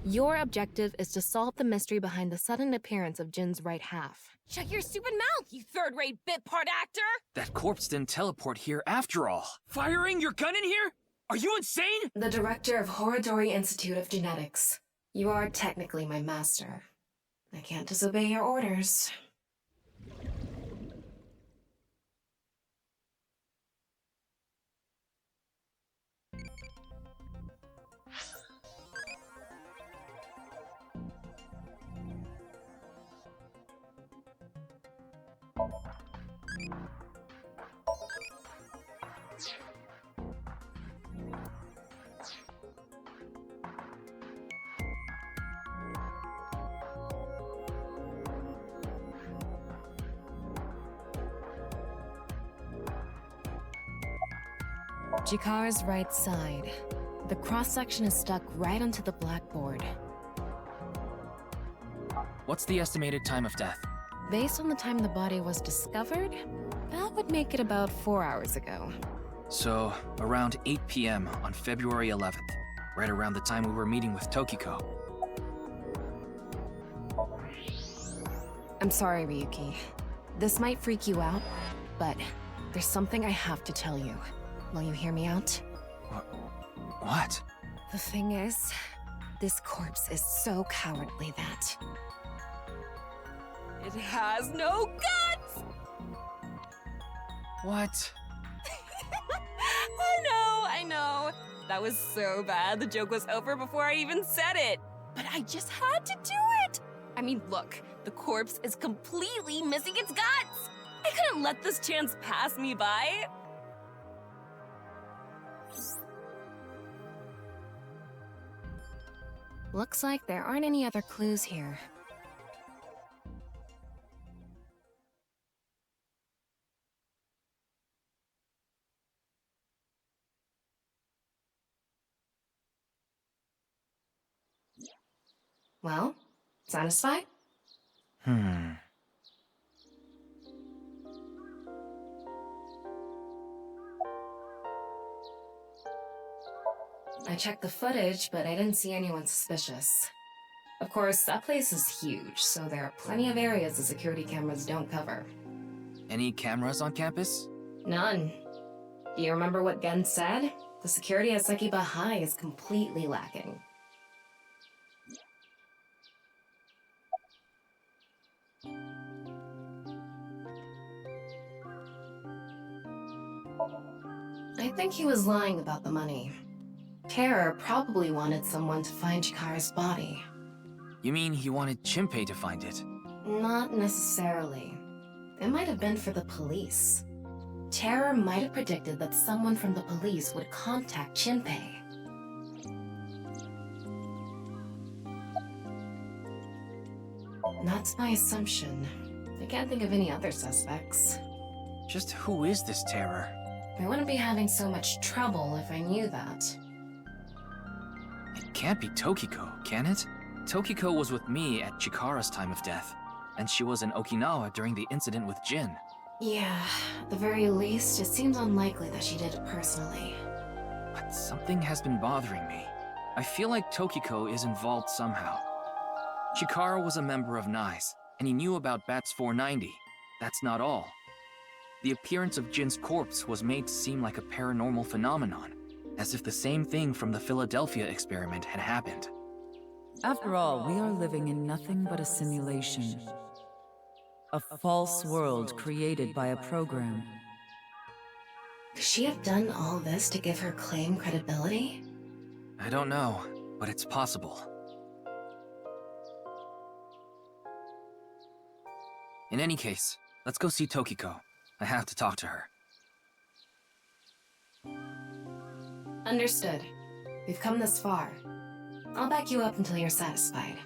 Your objective is to solve the mystery behind the sudden appearance of Jin's right half. Shut your stupid mouth, you third-rate bit part actor! That corpse didn't teleport here after all. Firing your gun in here? Are you insane? The director of Horodori Institute of Genetics. You are technically my master. I can't disobey your orders. Chikara's right side. The cross-section is stuck right onto the blackboard. What's the estimated time of death? Based on the time the body was discovered, that would make it about 4 hours ago. So, around 8 p.m. on February 11th, right around the time we were meeting with Tokiko. I'm sorry, Ryuki. This might freak you out, but there's something I have to tell you. Will you hear me out? What? The thing is, this corpse is so cowardly that... It has no guts! What? I know. That was so bad, the joke was over before I even said it. But I just had to do it! I mean, look, the corpse is completely missing its guts! I couldn't let this chance pass me by. Looks like there aren't any other clues here. Well, satisfied? I checked the footage, but I didn't see anyone suspicious. Of course, that place is huge, so there are plenty of areas the security cameras don't cover. Any cameras on campus? None. Do you remember what Gen said? The security at Sekiba High is completely lacking. I think he was lying about the money. Terror probably wanted someone to find Chikara's body. You mean he wanted Chimpei to find it? Not necessarily. It might have been for the police. Terror might have predicted that someone from the police would contact Chimpei. That's my assumption. I can't think of any other suspects. Just who is this Terror? I wouldn't be having so much trouble if I knew that. It can't be Tokiko, can it? Tokiko was with me at Chikara's time of death, and she was in Okinawa during the incident with Jin. Yeah, at the very least, it seems unlikely that she did it personally. But something has been bothering me. I feel like Tokiko is involved somehow. Chikara was a member of NICE, and he knew about Bats 490. That's not all. The appearance of Jin's corpse was made to seem like a paranormal phenomenon, as if the same thing from the Philadelphia experiment had happened. After all, we are living in nothing but a simulation. A false world created by a program. Could she have done all this to give her claim credibility? I don't know, but it's possible. In any case, let's go see Tokiko. I have to talk to her. Understood. We've come this far. I'll back you up until you're satisfied.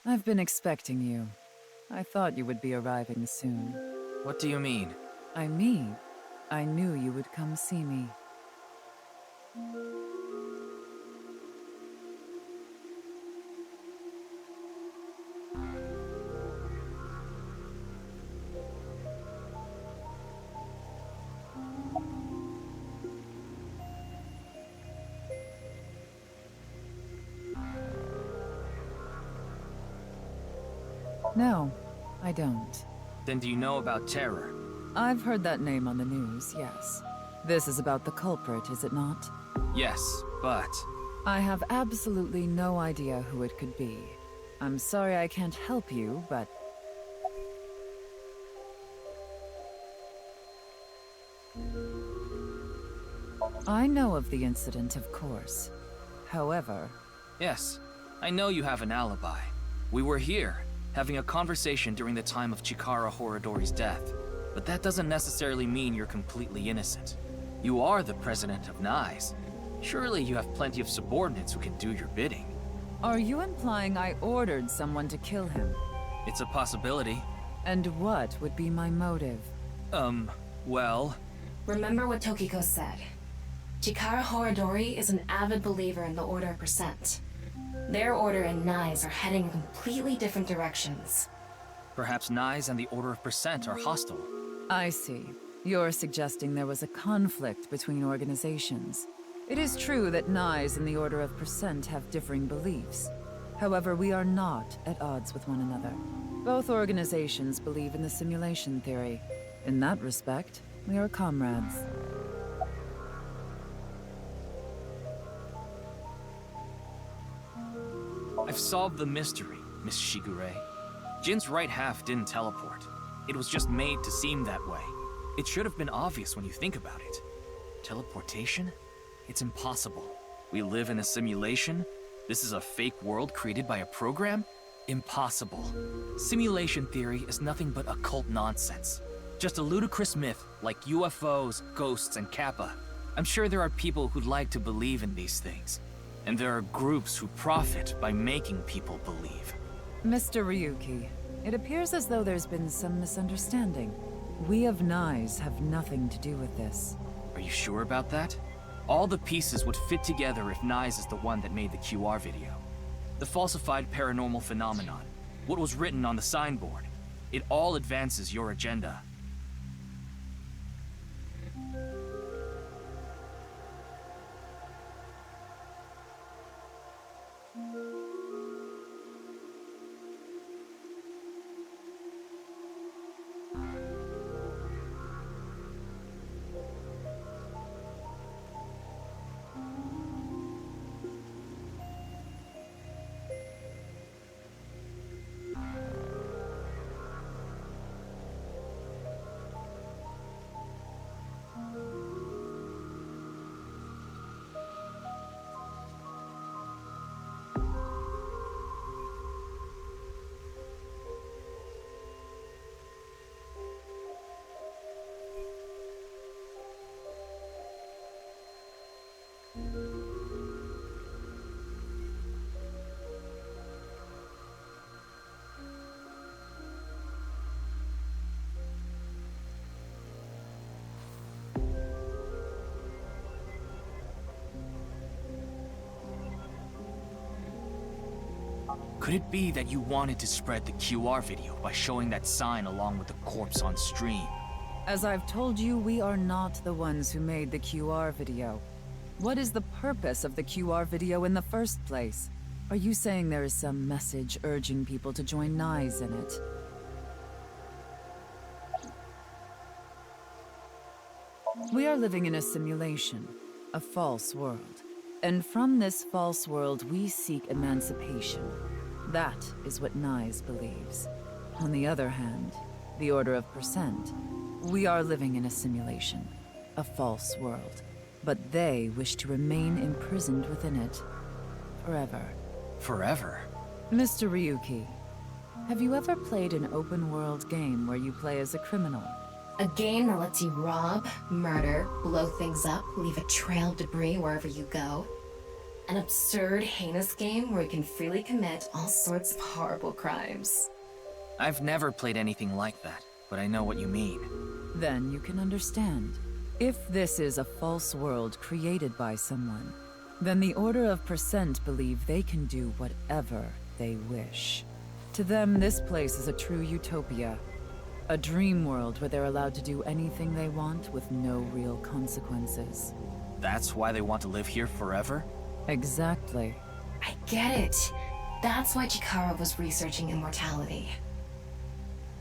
I've been expecting you. I thought you would be arriving soon. What do you mean? I mean, I knew you would come see me. No, I don't. Then do you know about Terror? I've heard that name on the news, yes. This is about the culprit, is it not? Yes, but... I have absolutely no idea who it could be. I'm sorry I can't help you, but... I know of the incident, of course. However... Yes, I know you have an alibi. We were here, having a conversation during the time of Chikara Horadori's death. But that doesn't necessarily mean you're completely innocent. You are the president of NICE. Surely you have plenty of subordinates who can do your bidding. Are you implying I ordered someone to kill him? It's a possibility. And what would be my motive? Well... Remember what Tokiko said. Chikara Horadori is an avid believer in the Order of Percent. Their order and NICE are heading in completely different directions. Perhaps NICE and the Order of Percent are hostile. I see. You're suggesting there was a conflict between organizations. It is true that NICE and the Order of Percent have differing beliefs. However, we are not at odds with one another. Both organizations believe in the simulation theory. In that respect, we are comrades. I've solved the mystery, Miss Shigure. Jin's right half didn't teleport. It was just made to seem that way. It should have been obvious when you think about it. Teleportation? It's impossible. We live in a simulation? This is a fake world created by a program? Impossible. Simulation theory is nothing but occult nonsense. Just a ludicrous myth like UFOs, ghosts, and Kappa. I'm sure there are people who'd like to believe in these things. And there are groups who profit by making people believe. Mr. Ryuki, it appears as though there's been some misunderstanding. We of NICE have nothing to do with this. Are you sure about that? All the pieces would fit together if NICE is the one that made the QR video. The falsified paranormal phenomenon, what was written on the signboard, it all advances your agenda. Could it be that you wanted to spread the QR video by showing that sign along with the corpse on stream? As I've told you, we are not the ones who made the QR video. What is the purpose of the QR video in the first place? Are you saying there is some message urging people to join NICE in it? We are living in a simulation, a false world. And from this false world, we seek emancipation. That is what NICE believes. On the other hand, the Order of Percent, we are living in a simulation, a false world. But they wish to remain imprisoned within it. Forever. Forever? Mr. Ryuki, have you ever played an open-world game where you play as a criminal? A game that lets you rob, murder, blow things up, leave a trail of debris wherever you go. An absurd, heinous game where you can freely commit all sorts of horrible crimes. I've never played anything like that, but I know what you mean. Then you can understand. If this is a false world created by someone, then the Order of Percent believe they can do whatever they wish. To them, this place is a true utopia. A dream world where they're allowed to do anything they want with no real consequences. That's why they want to live here forever? Exactly. I get it. That's why Chikara was researching immortality.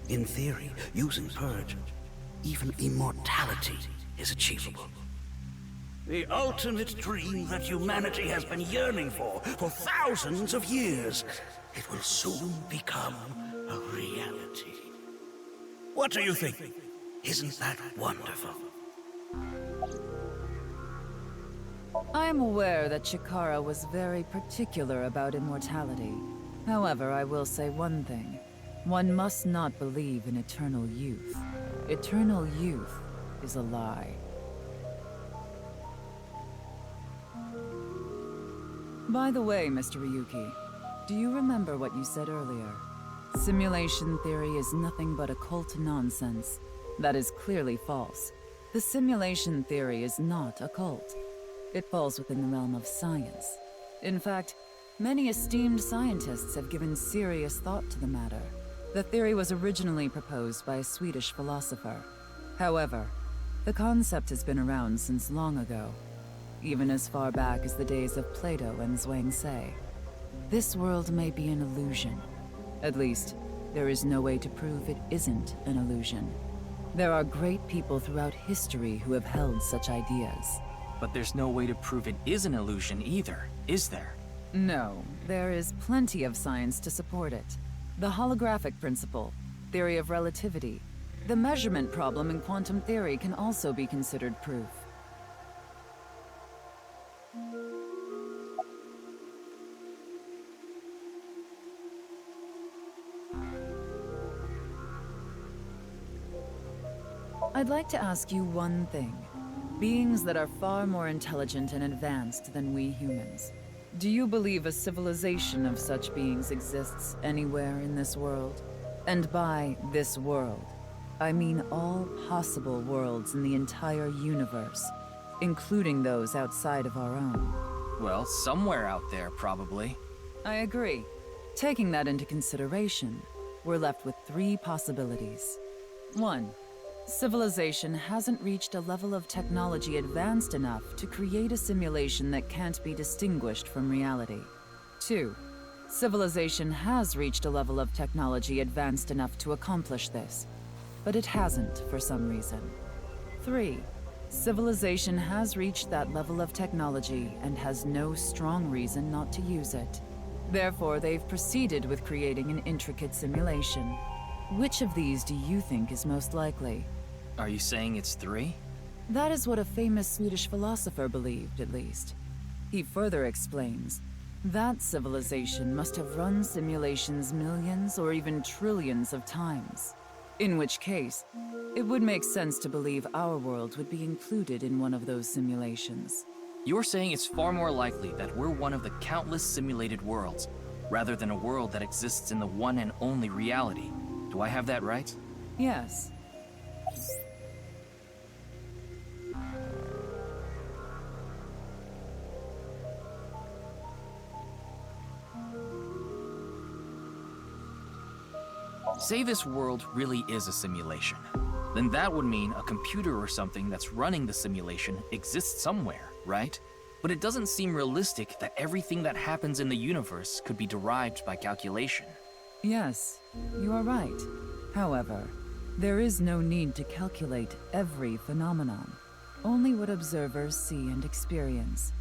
In theory, using Purge, even immortality is achievable. The ultimate dream that humanity has been yearning for thousands of years. It will soon become a reality. What do you think? Isn't that wonderful? I am aware that Chikara was very particular about immortality. However, I will say one thing. One must not believe in eternal youth. Eternal youth is a lie. By the way, Mr. Ryuki, do you remember what you said earlier? Simulation theory is nothing but occult nonsense. That is clearly false. The simulation theory is not occult. It falls within the realm of science. In fact, many esteemed scientists have given serious thought to the matter. The theory was originally proposed by a Swedish philosopher. However, the concept has been around since long ago, even as far back as the days of Plato and Zhuangzi. This world may be an illusion. At least, there is no way to prove it isn't an illusion. There are great people throughout history who have held such ideas. But there's no way to prove it is an illusion either, is there? No, there is plenty of science to support it. The holographic principle, theory of relativity, the measurement problem in quantum theory can also be considered proof. I'd like to ask you one thing. Beings that are far more intelligent and advanced than we humans. Do you believe a civilization of such beings exists anywhere in this world? And by this world, I mean all possible worlds in the entire universe, including those outside of our own. Well, somewhere out there, probably. I agree. Taking that into consideration, we're left with three possibilities. 1. Civilization hasn't reached a level of technology advanced enough to create a simulation that can't be distinguished from reality. 2. Civilization has reached a level of technology advanced enough to accomplish this, but it hasn't for some reason. 3. Civilization has reached that level of technology and has no strong reason not to use it. Therefore, they've proceeded with creating an intricate simulation. Which of these do you think is most likely? Are you saying it's 3? That is what a famous Swedish philosopher believed, at least. He further explains, that civilization must have run simulations millions or even trillions of times. In which case, it would make sense to believe our world would be included in one of those simulations. You're saying it's far more likely that we're one of the countless simulated worlds, rather than a world that exists in the one and only reality. Do I have that right? Yes. Say this world really is a simulation. Then that would mean a computer or something that's running the simulation exists somewhere, right? But it doesn't seem realistic that everything that happens in the universe could be derived by calculation. Yes, you are right. However, there is no need to calculate every phenomenon, only what observers see and experience.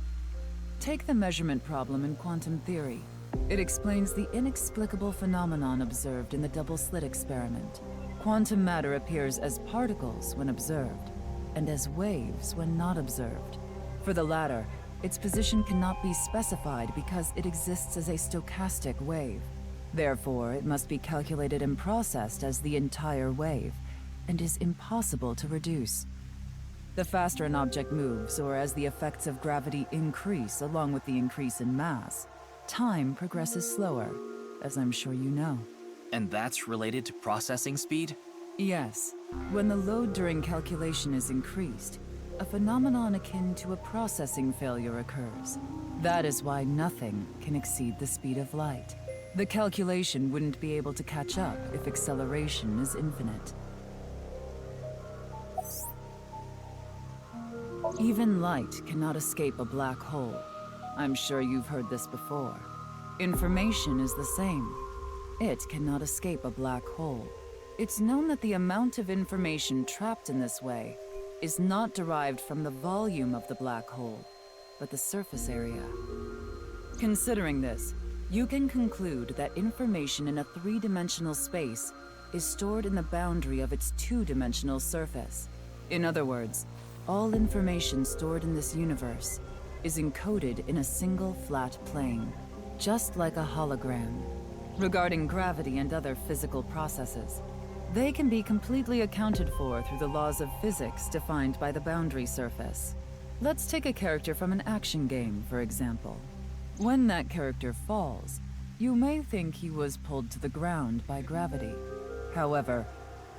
Take the measurement problem in quantum theory. It explains the inexplicable phenomenon observed in the double-slit experiment. Quantum matter appears as particles when observed, and as waves when not observed. For the latter, its position cannot be specified because it exists as a stochastic wave. Therefore, it must be calculated and processed as the entire wave, and is impossible to reduce. The faster an object moves, or as the effects of gravity increase along with the increase in mass, time progresses slower, as I'm sure you know. And that's related to processing speed? Yes. When the load during calculation is increased, a phenomenon akin to a processing failure occurs. That is why nothing can exceed the speed of light. The calculation wouldn't be able to catch up if acceleration is infinite. Even light cannot escape a black hole. I'm sure you've heard this before. Information is the same. It cannot escape a black hole. It's known that the amount of information trapped in this way is not derived from the volume of the black hole, but the surface area. Considering this, you can conclude that information in a three-dimensional space is stored in the boundary of its two-dimensional surface. In other words, all information stored in this universe is encoded in a single flat plane, just like a hologram. Regarding gravity and other physical processes, they can be completely accounted for through the laws of physics defined by the boundary surface. Let's take a character from an action game, for example. When that character falls, you may think he was pulled to the ground by gravity. However,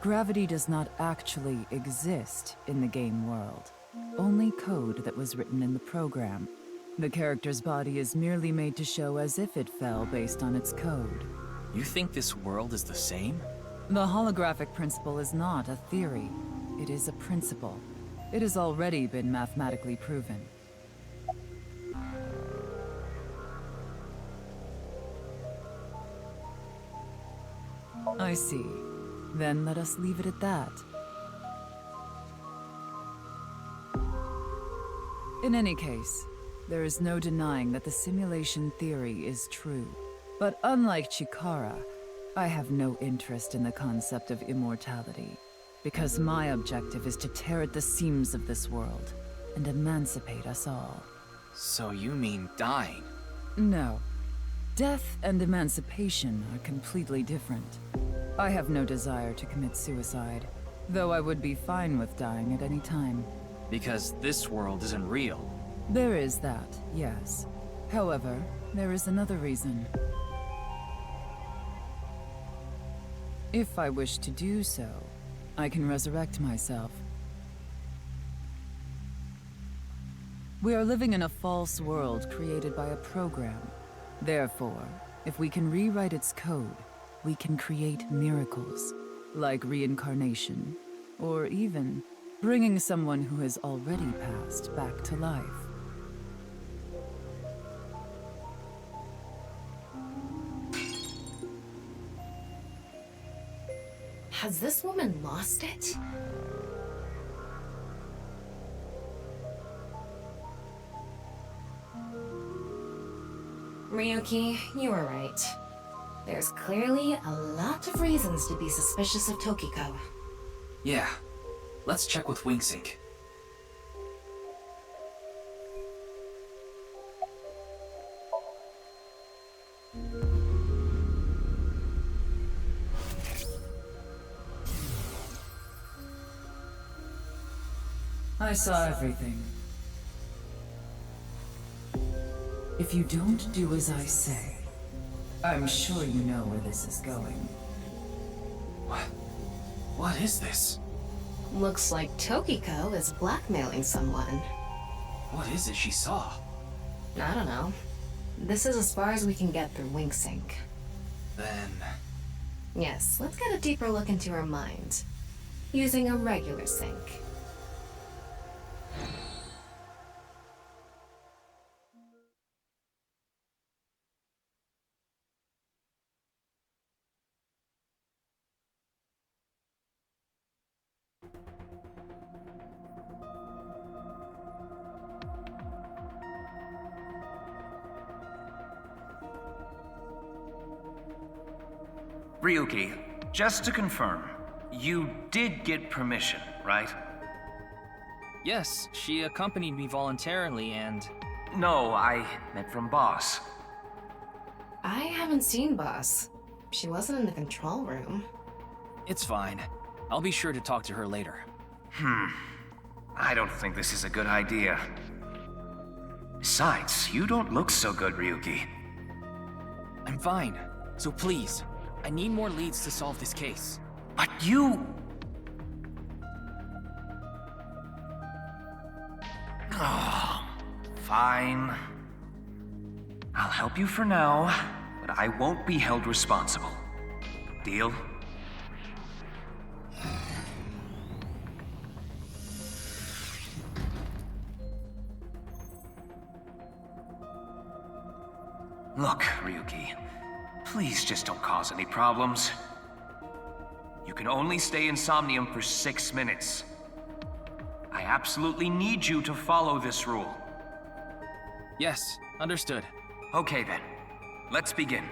gravity does not actually exist in the game world. Only code that was written in the program. The character's body is merely made to show as if it fell based on its code. You think this world is the same? The holographic principle is not a theory. It is a principle. It has already been mathematically proven. I see. Then let us leave it at that. In any case, there is no denying that the simulation theory is true. But unlike Chikara, I have no interest in the concept of immortality, because my objective is to tear at the seams of this world and emancipate us all. So you mean dying? No. Death and emancipation are completely different. I have no desire to commit suicide, though I would be fine with dying at any time. Because this world isn't real. There is that, yes. However, there is another reason. If I wish to do so, I can resurrect myself. We are living in a false world created by a program. Therefore, if we can rewrite its code, we can create miracles, like reincarnation, or even bringing someone who has already passed back to life. Has this woman lost it? Ryuki, you were right. There's clearly a lot of reasons to be suspicious of Tokiko. Yeah. Let's check with Wingsync. I saw everything. If you don't do as I say, I'm sure you know where this is going. What is this? Looks like Tokiko is blackmailing someone. What is it she saw? I don't know. This is as far as we can get through Wingsync. Then... Yes, let's get a deeper look into her mind. Using a regular sync. Ryuki, just to confirm, you did get permission, right? Yes, she accompanied me voluntarily and... No, I meant from Boss. I haven't seen Boss. She wasn't in the control room. It's fine. I'll be sure to talk to her later. I don't think this is a good idea. Besides, you don't look so good, Ryuki. I'm fine. So please, I need more leads to solve this case. But you... Fine. I'll help you for now, but I won't be held responsible. Deal? Look, Ryuki, please just don't cause any problems. You can only stay in Somnium for 6 minutes. I absolutely need you to follow this rule. Yes, understood. Okay then, let's begin.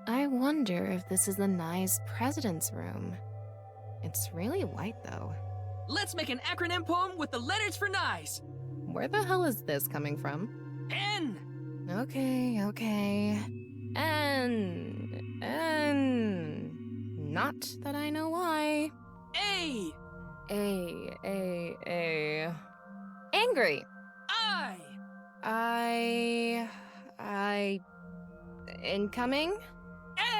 I wonder if this is the nice president's room. It's really white, though. Let's make an acronym poem with the letters for nice. Where the hell is this coming from? N. Okay. N. Not that I know why. A. A. Angry. I. Incoming?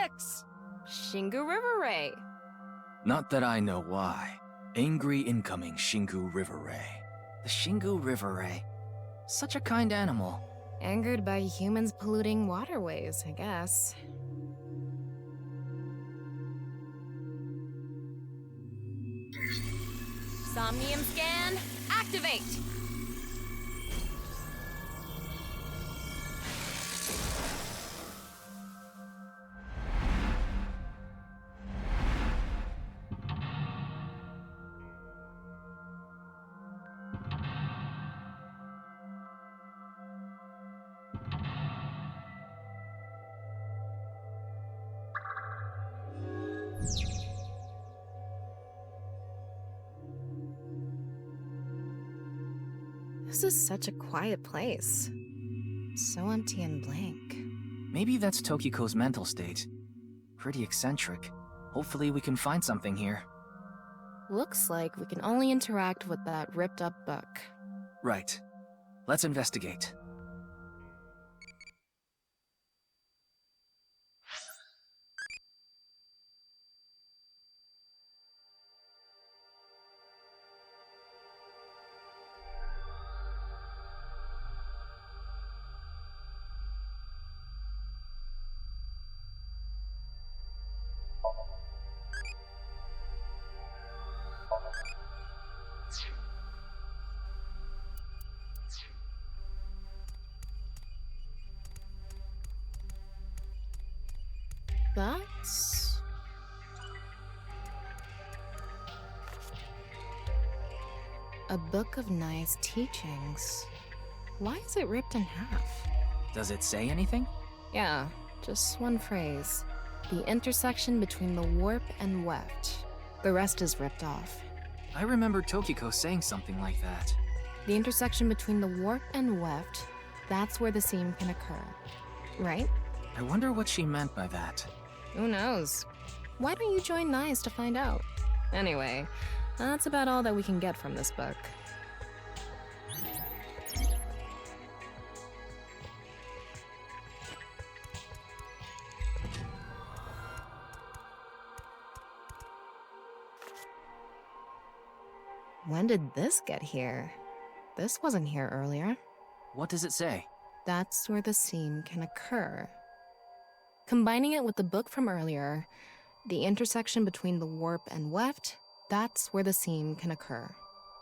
X. Shingu River Ray. Not that I know why. Angry incoming Shingu River Ray. The Shingu River Ray. Such a kind animal. Angered by humans polluting waterways, I guess. Somnium scan, activate! This is such a quiet place. So empty and blank. Maybe that's Tokiko's mental state. Pretty eccentric. Hopefully we can find something here. Looks like we can only interact with that ripped up book. Right. Let's investigate. That's... a book of nice teachings. Why is it ripped in half? Does it say anything? Yeah, just one phrase. The intersection between the warp and weft. The rest is ripped off. I remember Tokiko saying something like that. The intersection between the warp and weft, that's where the seam can occur. Right? I wonder what she meant by that. Who knows? Why don't you join NICE to find out? Anyway, that's about all that we can get from this book. When did this get here? This wasn't here earlier. What does it say? That's where the seam can occur. Combining it with the book from earlier, the intersection between the warp and weft, that's where the seam can occur.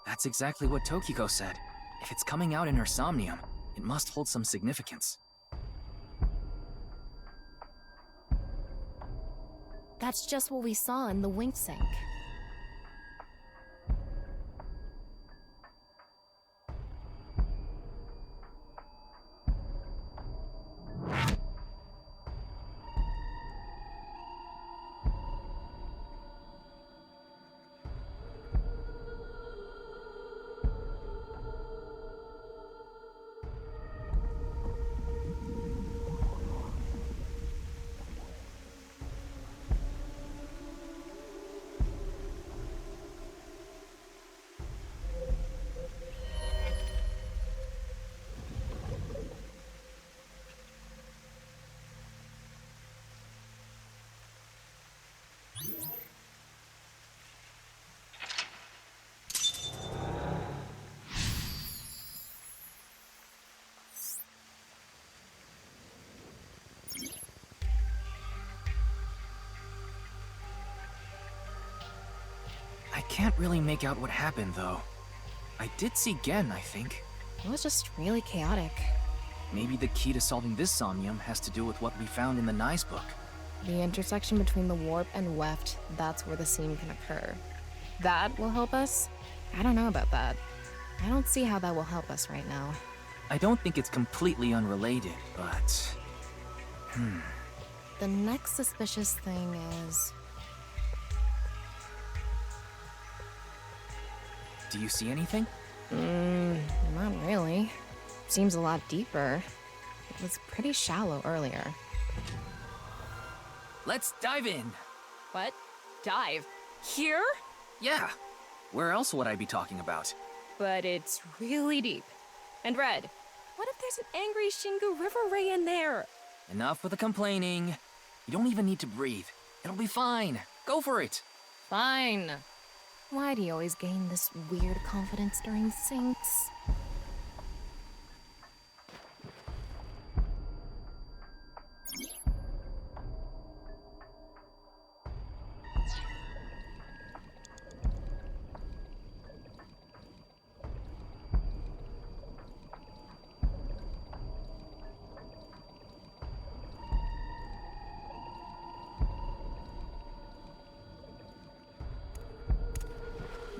That's exactly what Tokiko said. If it's coming out in her Somnium, it must hold some significance. That's just what we saw in the wink sink. can't really make out what happened, though. I did see Gen, I think. It was just really chaotic. Maybe the key to solving this Somnium has to do with what we found in the Nye's book. The intersection between the warp and weft, that's where the scene can occur. That will help us? I don't know about that. I don't see how that will help us right now. I don't think it's completely unrelated, but... The next suspicious thing is... Do you see anything? Not really. Seems a lot deeper. It was pretty shallow earlier. Let's dive in! What? Dive? Here? Yeah. Where else would I be talking about? But it's really deep. And Red, what if there's an angry Shingu River Ray in there? Enough with the complaining. You don't even need to breathe. It'll be fine. Go for it. Fine. Why do you always gain this weird confidence during syncs?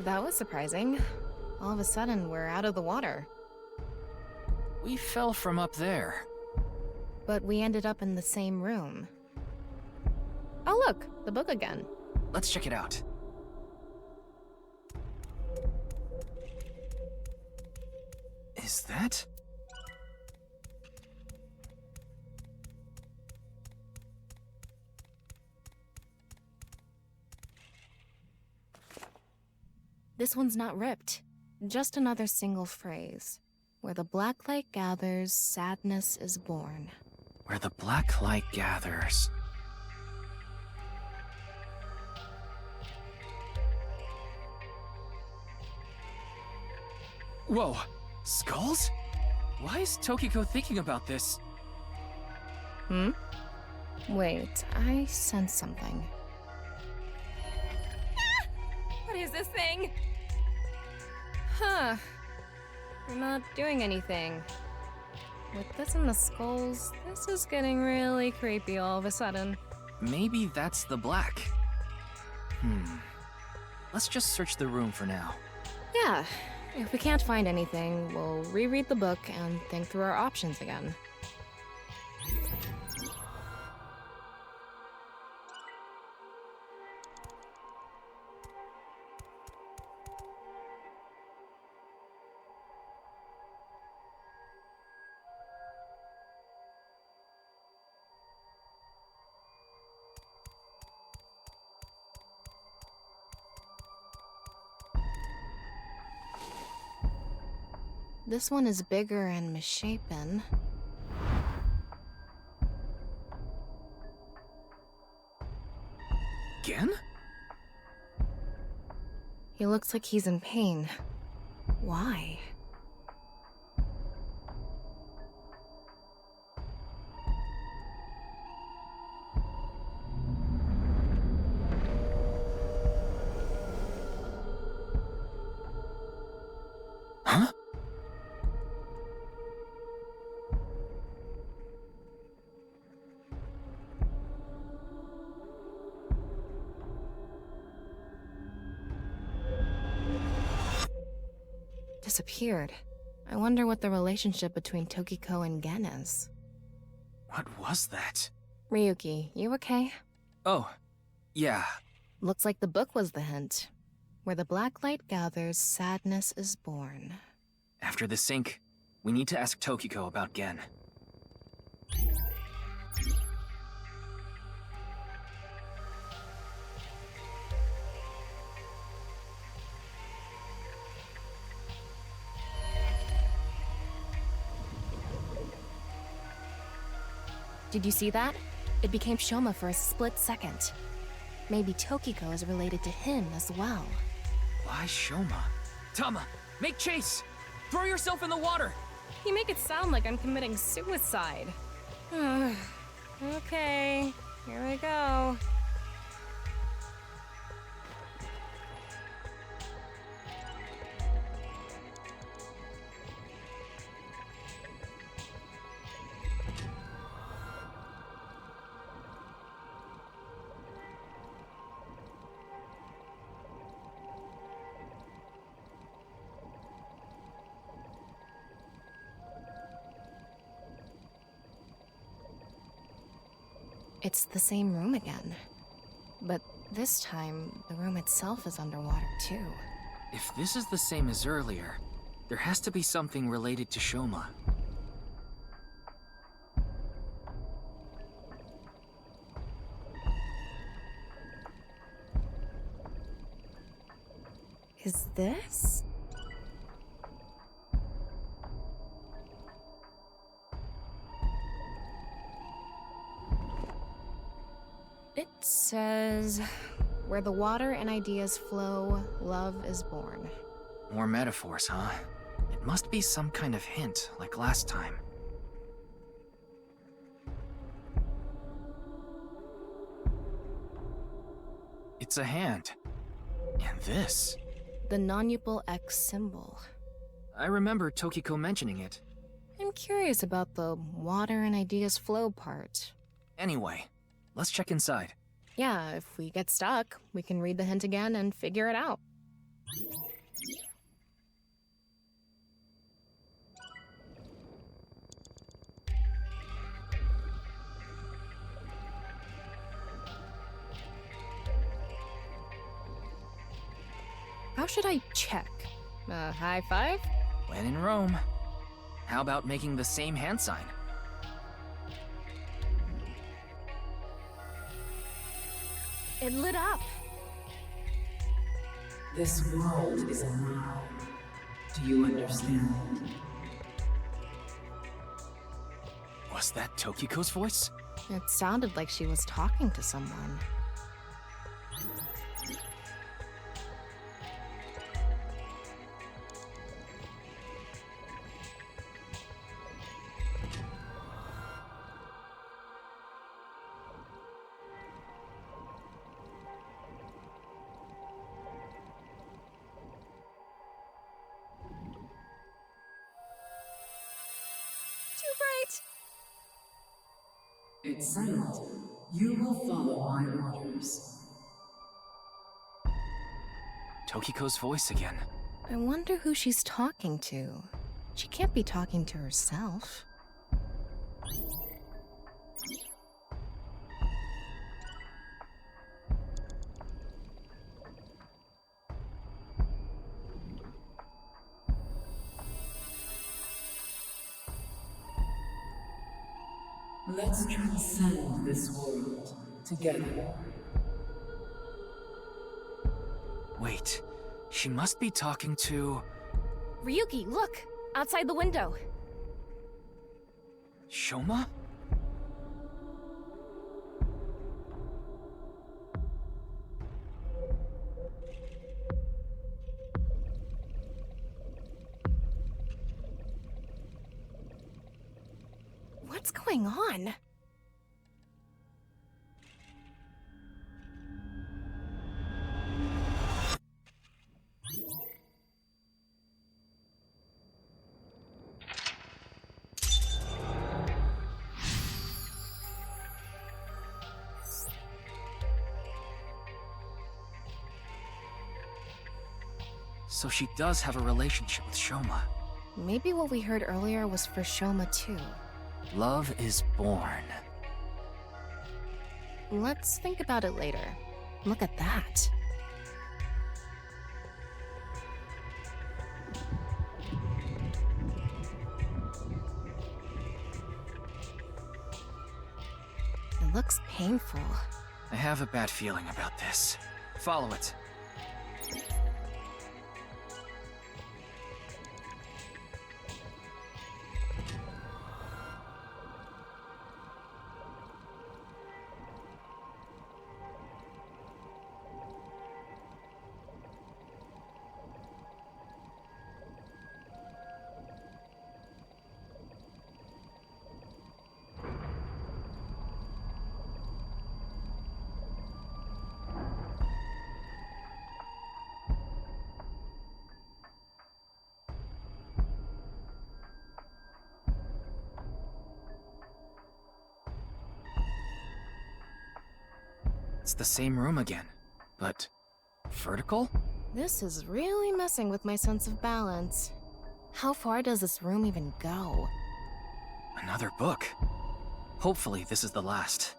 That was surprising. All of a sudden, we're out of the water. We fell from up there. But we ended up in the same room. Oh look, the book again. Let's check it out. Is that... This one's not ripped. Just another single phrase. Where the black light gathers, sadness is born. Where the black light gathers. Whoa! Skulls? Why is Tokiko thinking about this? Wait, I sense something. What is this thing? Huh. We're not doing anything. With this and the skulls, this is getting really creepy all of a sudden. Maybe that's the black. Let's just search the room for now. Yeah. If we can't find anything, we'll reread the book and think through our options again. This one is bigger and misshapen. Again? He looks like he's in pain. Why? Huh? Disappeared. I wonder what the relationship between Tokiko and Gen is. What was that? Ryuki, you okay? Oh, yeah. Looks like the book was the hint. Where the black light gathers, sadness is born. After the sync, we need to ask Tokiko about Gen. Did you see that? It became Shoma for a split second. Maybe Tokiko is related to him as well. Why Shoma? Tama, make chase! Throw yourself in the water! You make it sound like I'm committing suicide. Okay, here we go. It's the same room again. But this time, the room itself is underwater too. If this is the same as earlier, there has to be something related to Shoma. Is this? It says, where the water and ideas flow, love is born. More metaphors, huh? It must be some kind of hint, like last time. It's a hand. And this. The non-upal X symbol. I remember Tokiko mentioning it. I'm curious about the water and ideas flow part. Anyway, let's check inside. Yeah, if we get stuck, we can read the hint again and figure it out. How should I check? High five? When in Rome. How about making the same hand sign? It lit up. This world is a lie. Do you understand? Was that Tokiko's voice? It sounded like she was talking to someone. It's settled. You will follow my orders. Tokiko's voice again. I wonder who she's talking to. She can't be talking to herself. Let's transcend this world together. Wait, she must be talking to... Ryuki, look! Outside the window! Shoma? What's going on? So she does have a relationship with Shoma. Maybe what we heard earlier was for Shoma too. Love is born. Let's think about it later. Look at that. It looks painful. I have a bad feeling about this. Follow it. It's the same room again, but vertical? This is really messing with my sense of balance. How far does this room even go? Another book. Hopefully this is the last.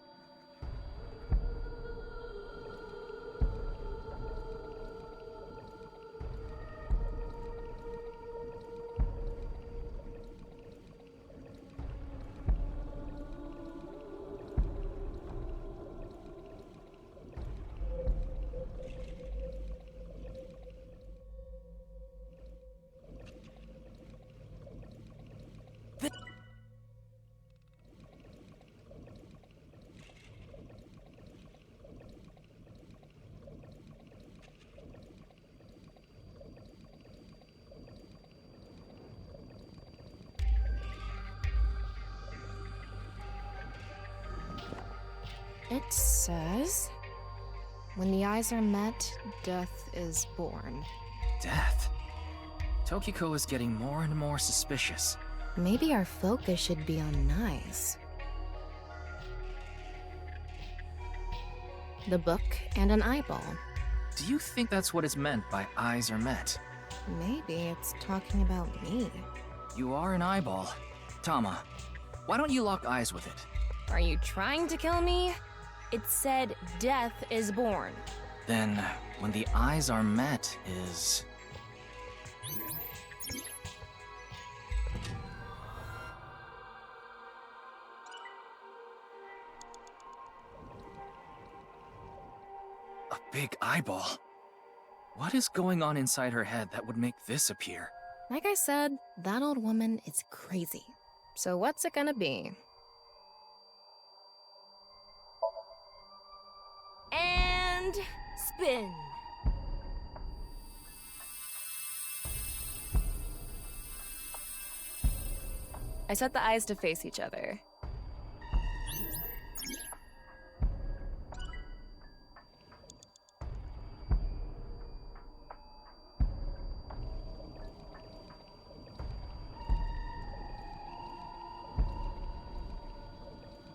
It says, when the eyes are met, death is born. Death? Tokiko is getting more and more suspicious. Maybe our focus should be on nice. The book and an eyeball. Do you think that's what is meant by eyes are met? Maybe it's talking about me. You are an eyeball. Tama, why don't you lock eyes with it? Are you trying to kill me? It said death is born. Then, when the eyes are met is... a big eyeball. What is going on inside her head that would make this appear? Like I said, that old woman is crazy. So what's it gonna be? And spin. I set the eyes to face each other.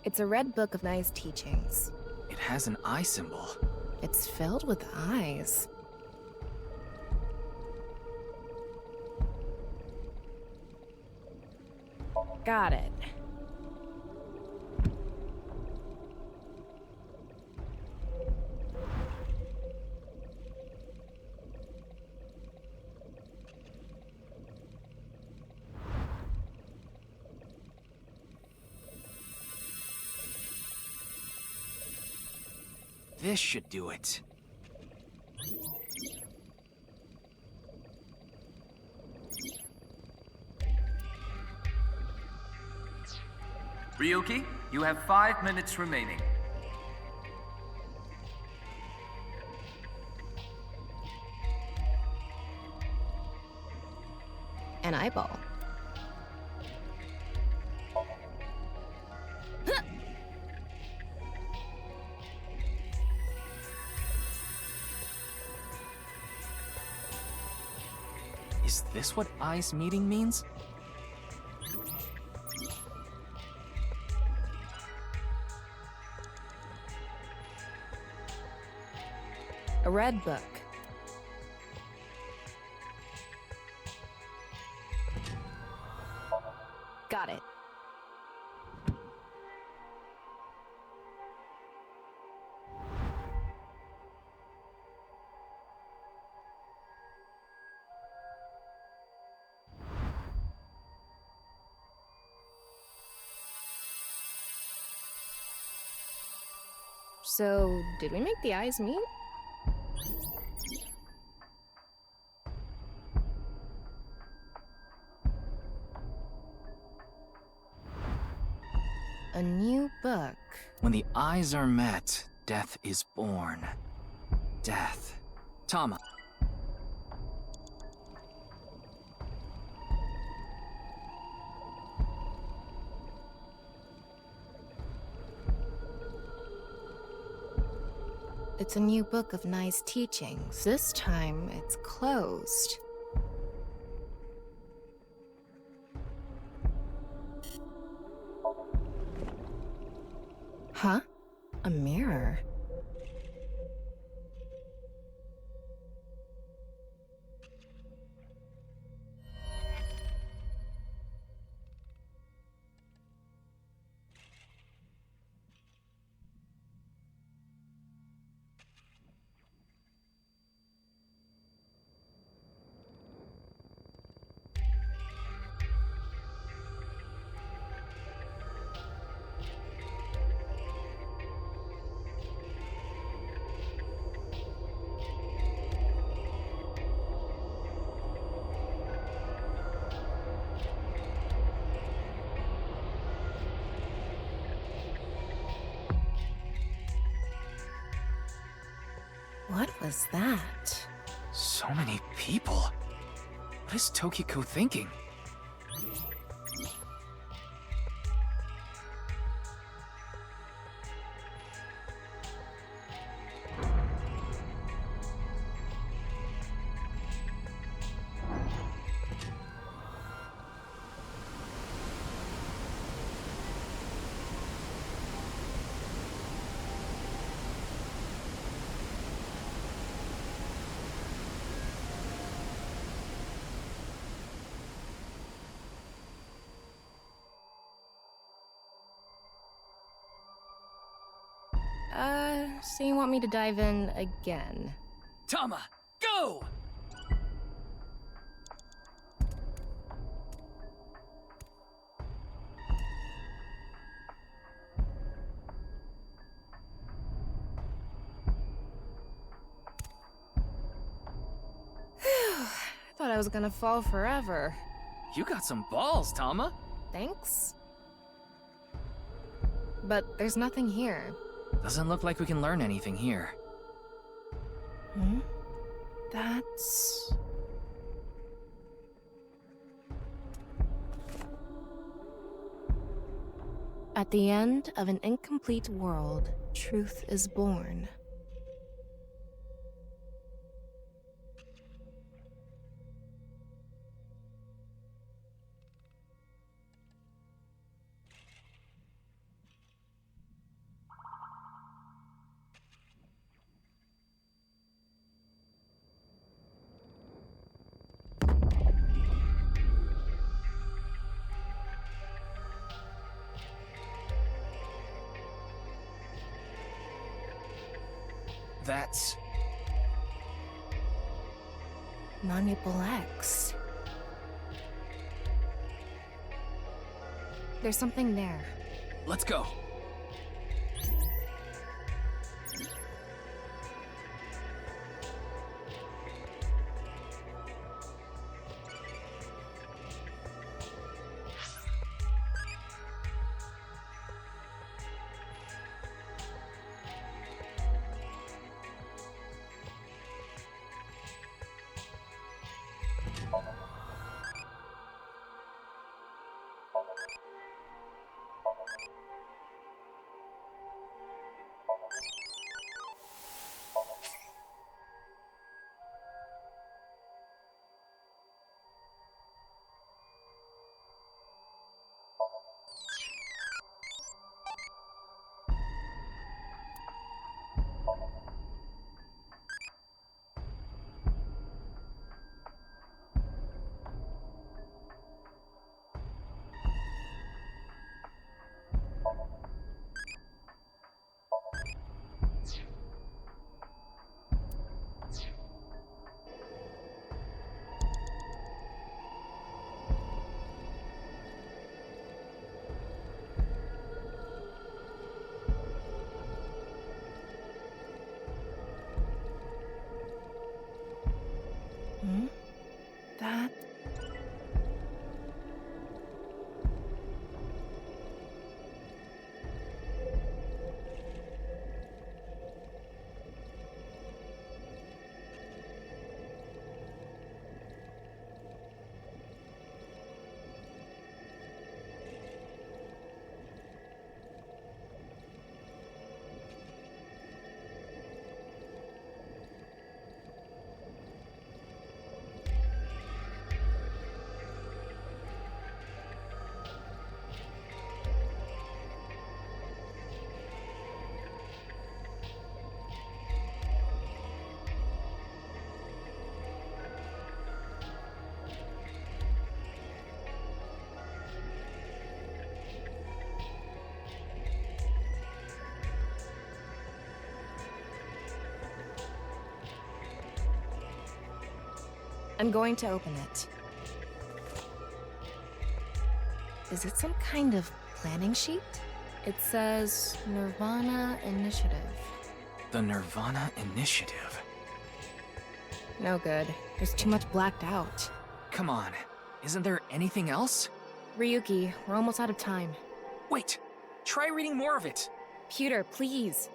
It's a red book of nice teachings. It has an eye symbol. It's filled with eyes. Got it. This should do it. Ryuki, you have 5 minutes remaining. An eyeball. Is this what eyes meeting means? A red book. Got it. So, did we make the eyes meet? A new book. When the eyes are met, death is born. Death. Tama. It's a new book of nice teachings. This time, it's closed. Huh? A mirror. What was that? So many people. What is Tokiko thinking? So you want me to dive in again? Tama, go! I thought I was gonna fall forever. You got some balls, Tama. Thanks. But there's nothing here. Doesn't look like we can learn anything here. Hmm? That's... At the end of an incomplete world, truth is born. That's... Manipul X. There's something there. Let's go. Hmm? That... I'm going to open it. Is it some kind of planning sheet? It says nirvanA Initiative. The nirvanA Initiative. No good. There's too much blacked out. Come on, isn't there anything else? Ryuki, we're almost out of time. Wait, try reading more of it. Pewter, please.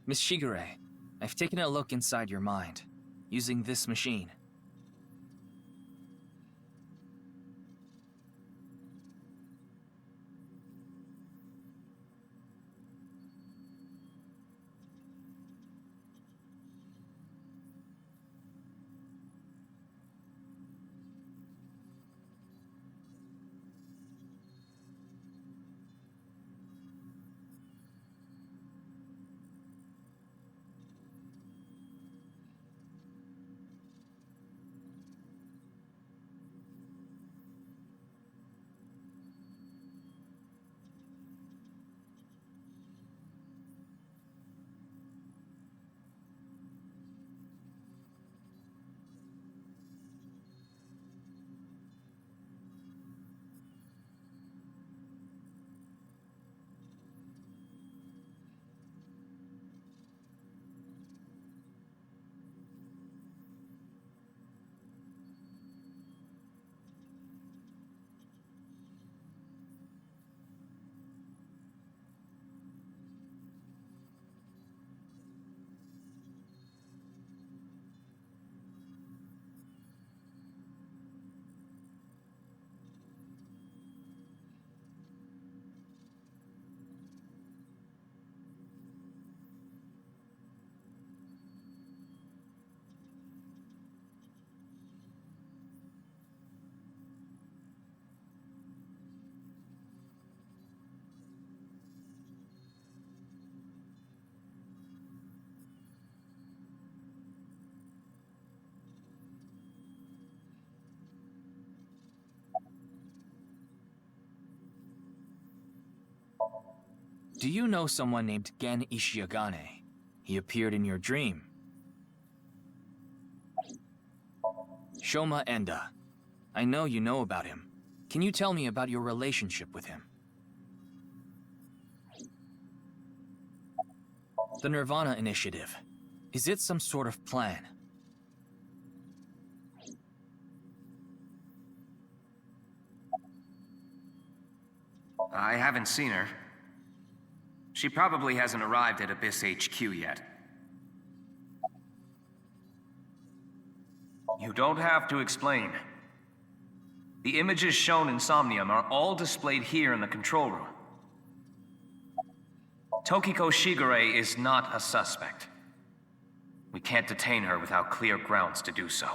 Miss Shigure, I've taken a look inside your mind, using this machine. Do you know someone named Gen Ishiagane? He appeared in your dream. Shoma Enda. I know you know about him. Can you tell me about your relationship with him? The nirvanA Initiative. Is it some sort of plan? I haven't seen her. She probably hasn't arrived at Abyss HQ yet. You don't have to explain. The images shown in Somnium are all displayed here in the control room. Tokiko Shigure is not a suspect. We can't detain her without clear grounds to do so.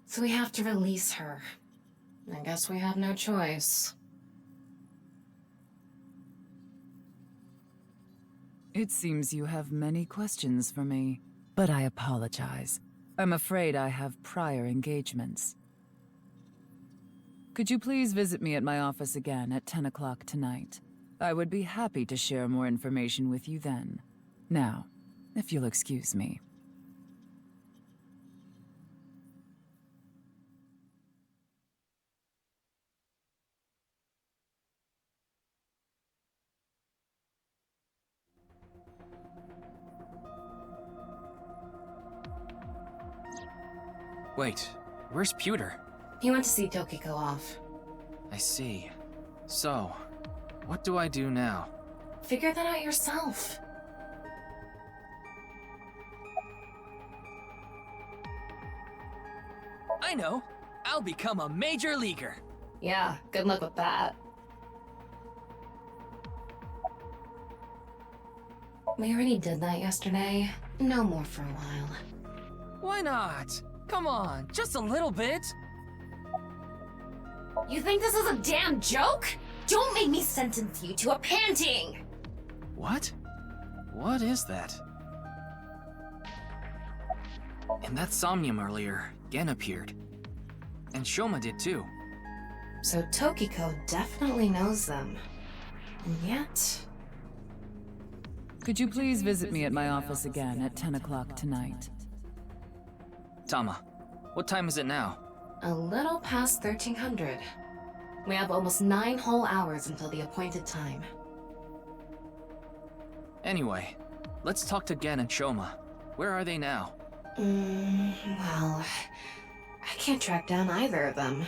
So we have to release her. I guess we have no choice. It seems you have many questions for me, but I apologize. I'm afraid I have prior engagements. Could you please visit me at my office again at 10 o'clock tonight? I would be happy to share more information with you then. Now, if you'll excuse me. Wait, where's Pewter? He went to see Tokiko off. I see. So, what do I do now? Figure that out yourself. I know. I'll become a major leaguer. Yeah, good luck with that. We already did that yesterday. No more for a while. Why not? Come on, just a little bit. You think this is a damn joke? Don't make me sentence you to a panting! What? What is that? In that Somnium earlier, Gen appeared. And Shoma did too. So Tokiko definitely knows them. And yet... Could you please visit me at my office again at 10 o'clock tonight? Tama, what time is it now? A little past 1300. We have almost 9 whole hours until the appointed time. Anyway, let's talk to Gen and Shoma. Where are they now? Well... I can't track down either of them.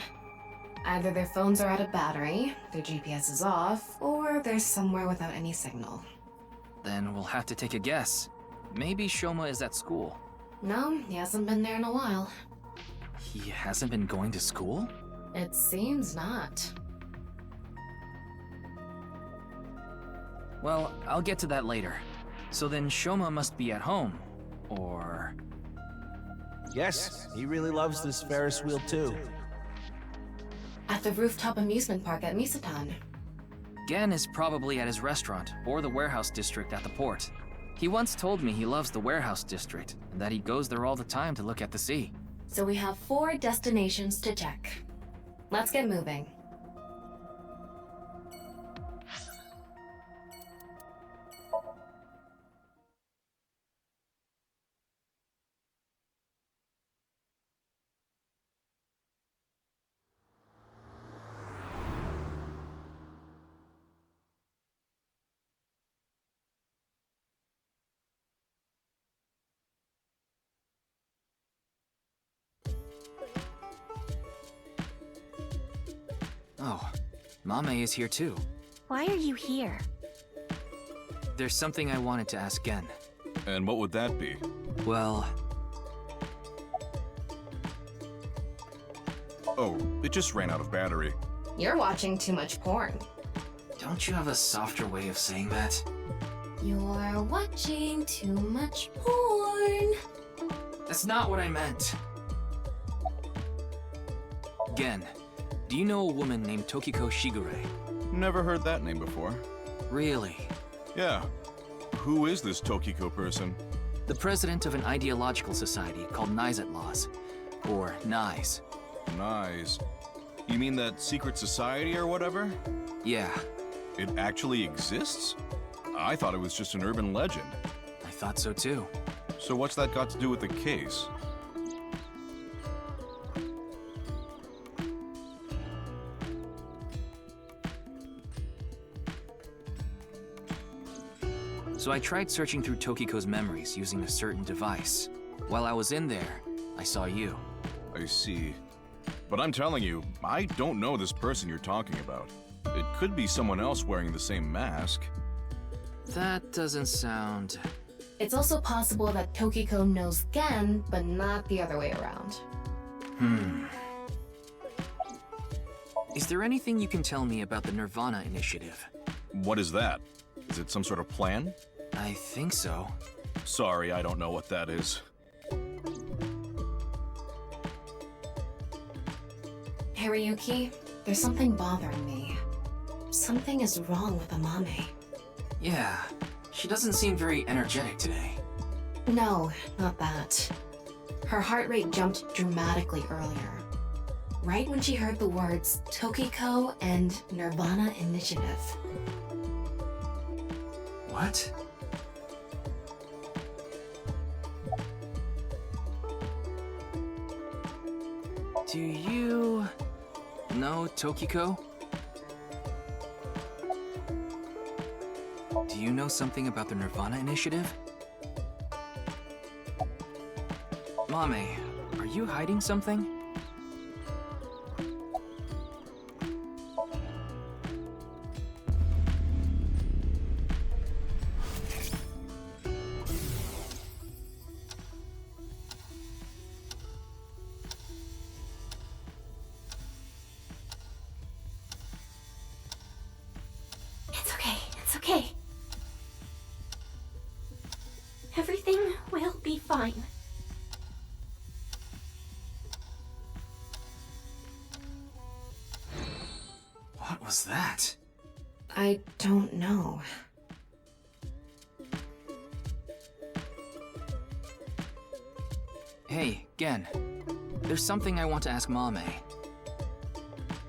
Either their phones are out of battery, their GPS is off, or they're somewhere without any signal. Then we'll have to take a guess. Maybe Shoma is at school. No, he hasn't been there in a while. He hasn't been going to school? It seems not. Well, I'll get to that later. So then Shoma must be at home. Or... Yes, he really loves this Ferris wheel too. At the rooftop amusement park at Misatan. Gen is probably at his restaurant, or the warehouse district at the port. He once told me he loves the warehouse district, and that he goes there all the time to look at the sea. So we have 4 destinations to check. Let's get moving. Oh, Mame is here too. Why are you here? There's something I wanted to ask Gen. And what would that be? Well... Oh, it just ran out of battery. You're watching too much porn. Don't you have a softer way of saying that? You're watching too much porn. That's not what I meant. Gen, do you know a woman named Tokiko Shigure? Never heard that name before. Really? Yeah. Who is this Tokiko person? The president of an ideological society called Nice Laws, or NICE. Nice. You mean that secret society or whatever? Yeah, It actually exists? I thought it was just an urban legend. I thought so too. So what's that got to do with the case? So I tried searching through Tokiko's memories using a certain device. While I was in there, I saw you. I see. But I'm telling you, I don't know this person you're talking about. It could be someone else wearing the same mask. That doesn't sound... It's also possible that Tokiko knows Gen, but not the other way around. Is there anything you can tell me about the nirvanA initiative? What is that? Is it some sort of plan? I think so. Sorry, I don't know what that is. Hariyuki, there's something bothering me. Something is wrong with Amame. Yeah, she doesn't seem very energetic today. No, not that. Her heart rate jumped dramatically earlier. Right when she heard the words Tokiko and nirvanA Initiative. What? Do you know Tokiko? Do you know something about the nirvanA initiative? Mame, are you hiding something? It's okay, it's okay. Everything will be fine. What was that? I don't know. Hey, Gen. There's something I want to ask Mame.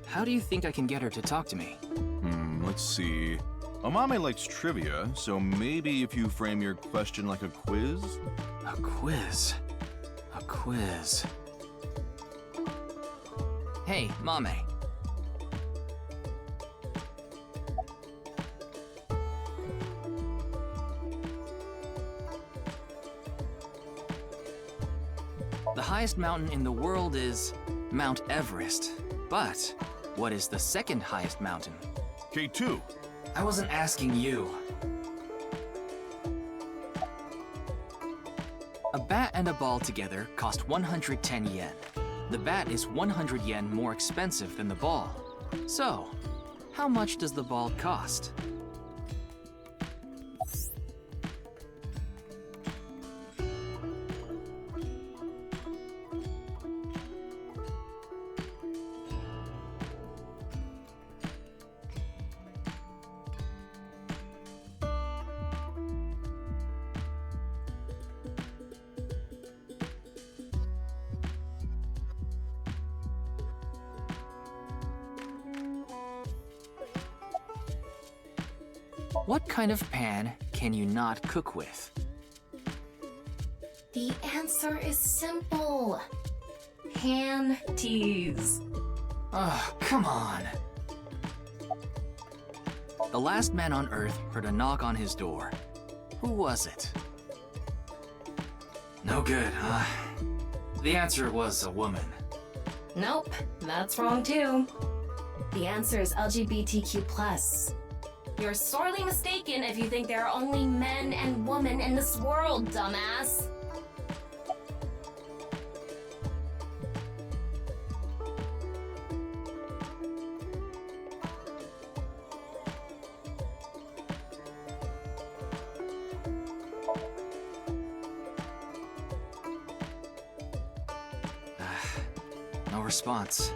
How do you think I can get her to talk to me? Let's see. Amame likes trivia, so maybe if you frame your question like a quiz? A quiz. A quiz. Hey, Mame. The highest mountain in the world is Mount Everest. But what is the second highest mountain? K2. I wasn't asking you. bat and a ball together cost 110 yen. The bat is 100 yen more expensive than the ball. So, how much does the ball cost? What kind of pan can you not cook with? The answer is simple. Panties. Oh, come on. The last man on Earth heard a knock on his door. Who was it? No good, huh? The answer was a woman. Nope, that's wrong too. The answer is LGBTQ+. You're sorely mistaken if you think there are only men and women in this world, dumbass. No response.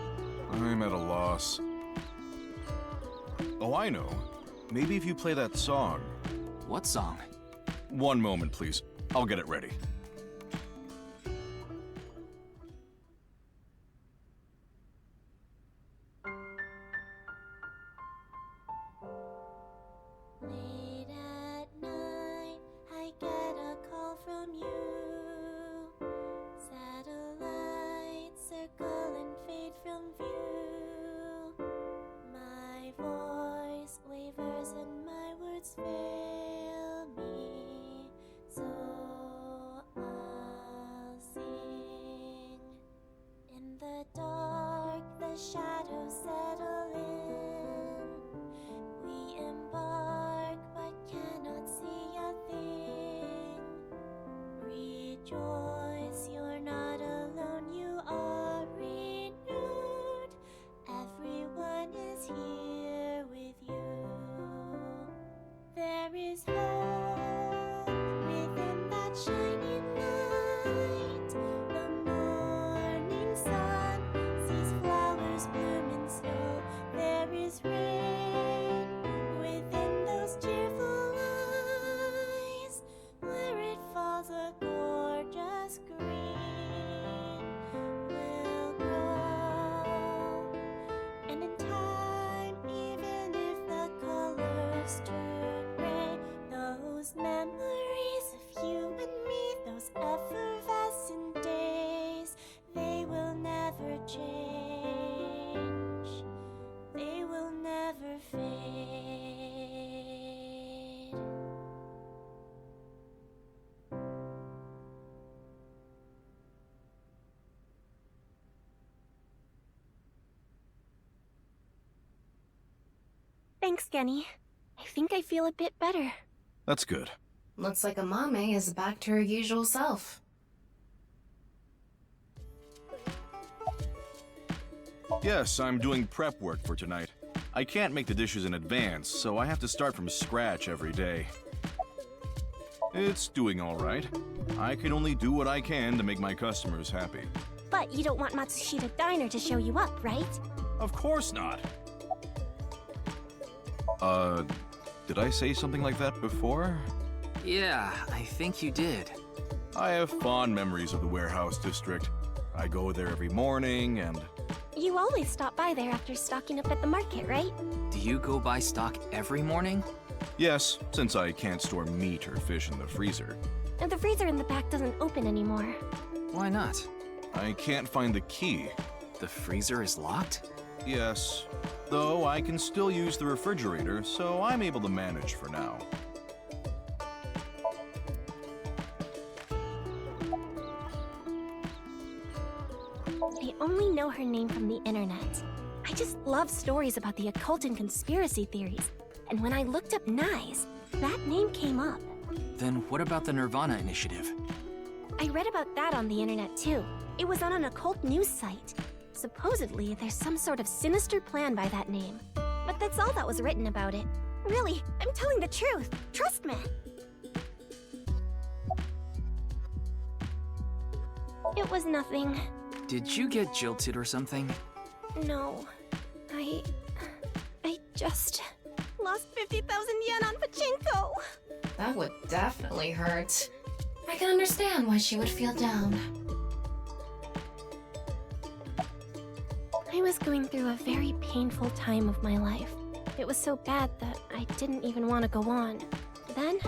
I'm at a loss. Oh, I know. Maybe if you play that song. What song? One moment, please. I'll get it ready. Late at night, I get a call from you. Satellites circle and fade from view. My voice wavers and my words fail me, so I'll sing. In the dark, the shadows settle in. We embark, but cannot see a thing. Rejoice, you're not alone, you are renewed. Everyone is here with you. There is hope within that shining light. The morning sun sees flowers bloom in snow. There is rain within those cheerful eyes. Where it falls, a gorgeous green will grow. And in time, even if the colors turn gray, those memories of you and me, those effervescent days, they will never change. They will never fade. Thanks, Genny. I think I feel a bit better. That's good. Looks like Amame is back to her usual self. Yes, I'm doing prep work for tonight. I can't make the dishes in advance, so I have to start from scratch every day. It's doing all right. I can only do what I can to make my customers happy. But you don't want Matsushita Diner to show you up, right? Of course not. Did I say something like that before? Yeah, I think you did. I have fond memories of the warehouse district. I go there every morning and... You always stop by there after stocking up at the market, right? Do you go buy stock every morning? Yes, since I can't store meat or fish in the freezer. And the freezer in the back doesn't open anymore. Why not? I can't find the key. The freezer is locked? Yes, though I can still use the refrigerator, so I'm able to manage for now. I only know her name from the internet. I just love stories about the occult and conspiracy theories. And when I looked up Nyes, that name came up. Then what about the nirvanA initiative? I read about that on the internet too. It was on an occult news site. Supposedly, there's some sort of sinister plan by that name. But that's all that was written about it. Really, I'm telling the truth. Trust me. It was nothing. Did you get jilted or something? No. I just lost 50,000 yen on pachinko. That would definitely hurt. I can understand why she would feel down. I was going through a very painful time of my life. It was so bad that I didn't even want to go on. Then,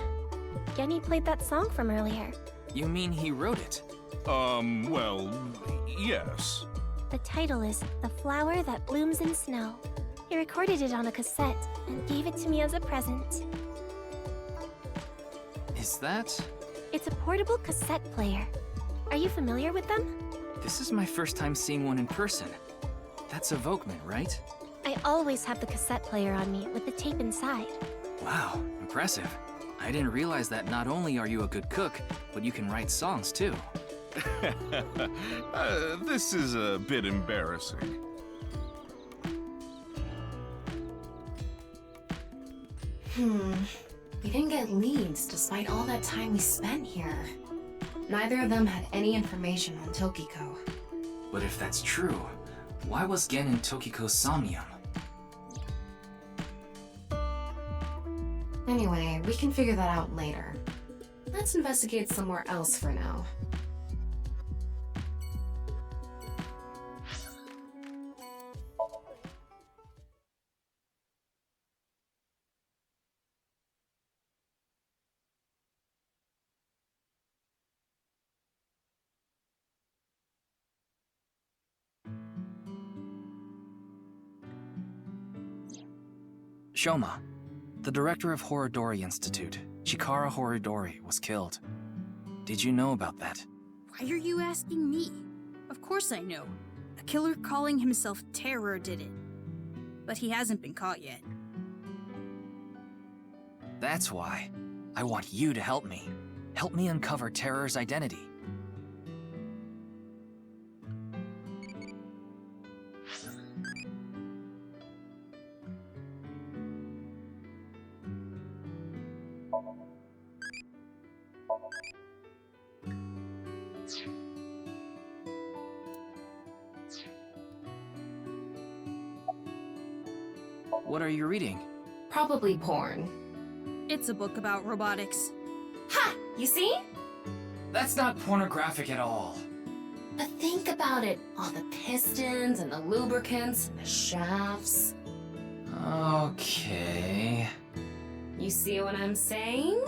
Genny played that song from earlier. You mean he wrote it? Well, yes. The title is The Flower That Blooms in Snow. He recorded it on a cassette and gave it to me as a present. Is that? It's a portable cassette player. Are you familiar with them? This is my first time seeing one in person. That's a Volkman, right? I always have the cassette player on me with the tape inside. Wow, impressive. I didn't realize that not only are you a good cook, but you can write songs too. This is a bit embarrassing. We didn't get leads despite all that time we spent here. Neither of them had any information on Tokiko. But if that's true, why was Gen in Tokiko's Somnium? Anyway, we can figure that out later. Let's investigate somewhere else for now. Shoma, the director of Horodori Institute, Chikara Horodori, was killed. Did you know about that? Why are you asking me? Of course I know. A killer calling himself Terror did it. But he hasn't been caught yet. That's why. I want you to help me. Help me uncover Terror's identity. What are you reading? Probably porn. It's a book about robotics. Ha! You see? That's not pornographic at all. But think about it. All the pistons and the lubricants and the shafts. Okay. You see what I'm saying?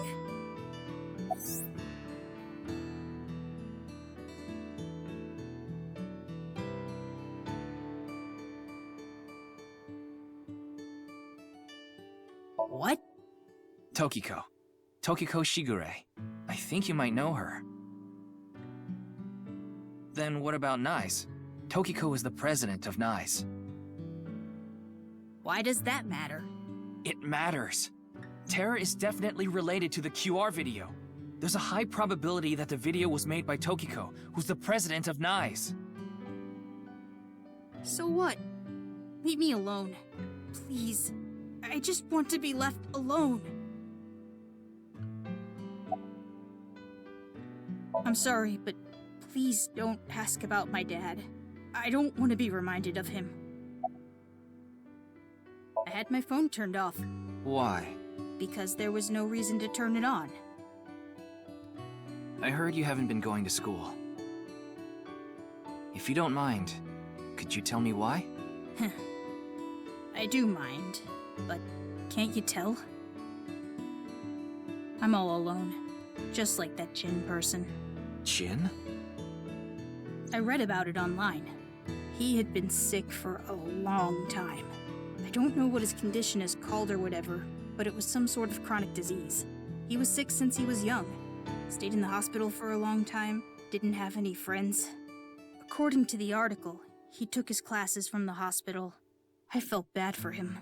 What? Tokiko. Tokiko Shigure. I think you might know her. Then what about NICE? Tokiko is the president of NICE. Why does that matter? It matters. Terror is definitely related to the QR video. There's a high probability that the video was made by Tokiko, who's the president of NICE. So what? Leave me alone. Please. I just want to be left alone. I'm sorry, but please don't ask about my dad. I don't want to be reminded of him. I had my phone turned off. Why? Because there was no reason to turn it on. I heard you haven't been going to school. If you don't mind, could you tell me why? I do mind, but can't you tell? I'm all alone, just like that Jin person. Jin? I read about it online. He had been sick for a long time. I don't know what his condition is called or whatever, but it was some sort of chronic disease. He was sick since he was young. Stayed in the hospital for a long time, didn't have any friends. According to the article, he took his classes from the hospital. I felt bad for him.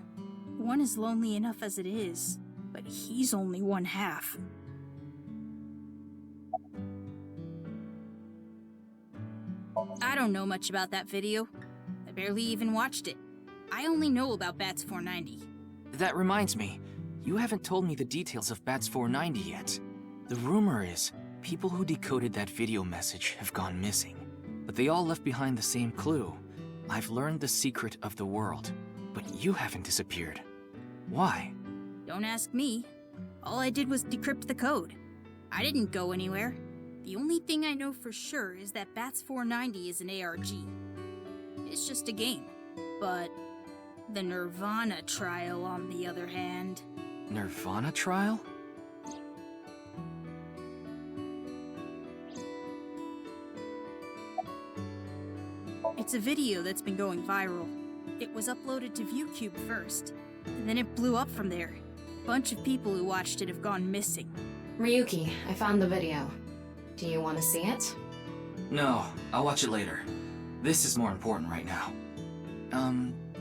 One is lonely enough as it is, but he's only one half. I don't know much about that video. I barely even watched it. I only know about Bats 490. That reminds me, you haven't told me the details of Bats 490 yet. The rumor is, people who decoded that video message have gone missing. But they all left behind the same clue. I've learned the secret of the world, but you haven't disappeared. Why? Don't ask me. All I did was decrypt the code. I didn't go anywhere. The only thing I know for sure is that Bats 490 is an ARG. It's just a game. But the nirvanA trial, on the other hand... nirvanA trial? It's a video that's been going viral. It was uploaded to ViewCube first, and then it blew up from there. A bunch of people who watched it have gone missing. Ryuki, I found the video. Do you want to see it? No, I'll watch it later. This is more important right now.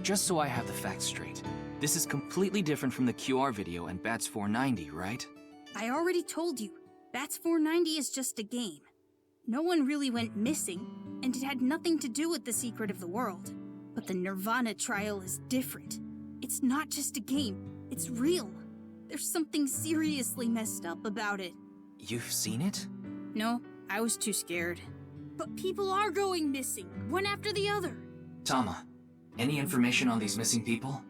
Just so I have the facts straight. This is completely different from the QR video and Bats 490, right? I already told you, Bats 490 is just a game. No one really went missing, and it had nothing to do with the secret of the world. But the nirvanA trial is different. It's not just a game, it's real. There's something seriously messed up about it. You've seen it? No, I was too scared. But people are going missing, one after the other. Tama, any information on these missing people?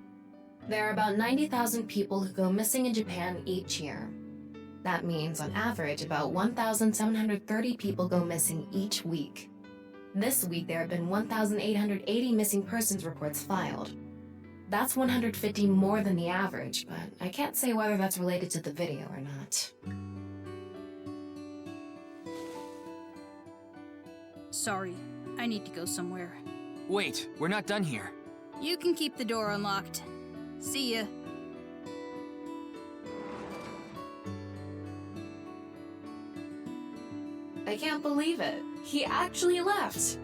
There are about 90,000 people who go missing in Japan each year. That means, on average, about 1,730 people go missing each week. This week, there have been 1,880 missing persons reports filed. That's 150 more than the average, but I can't say whether that's related to the video or not. Sorry, I need to go somewhere. Wait, we're not done here. You can keep the door unlocked. See ya. I can't believe it. He actually left.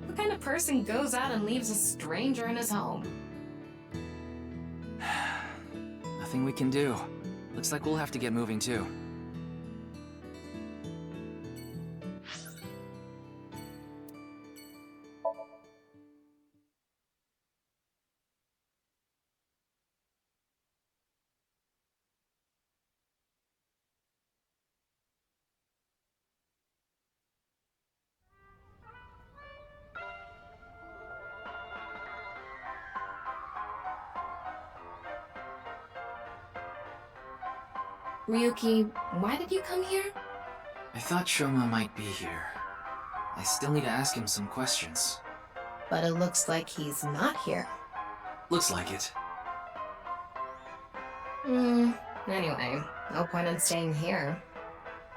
What kind of person goes out and leaves a stranger in his home? Nothing we can do. Looks like we'll have to get moving too. Ryuki, why did you come here? I thought Shoma might be here. I still need to ask him some questions. But it looks like he's not here. Looks like it. Anyway, no point in staying here.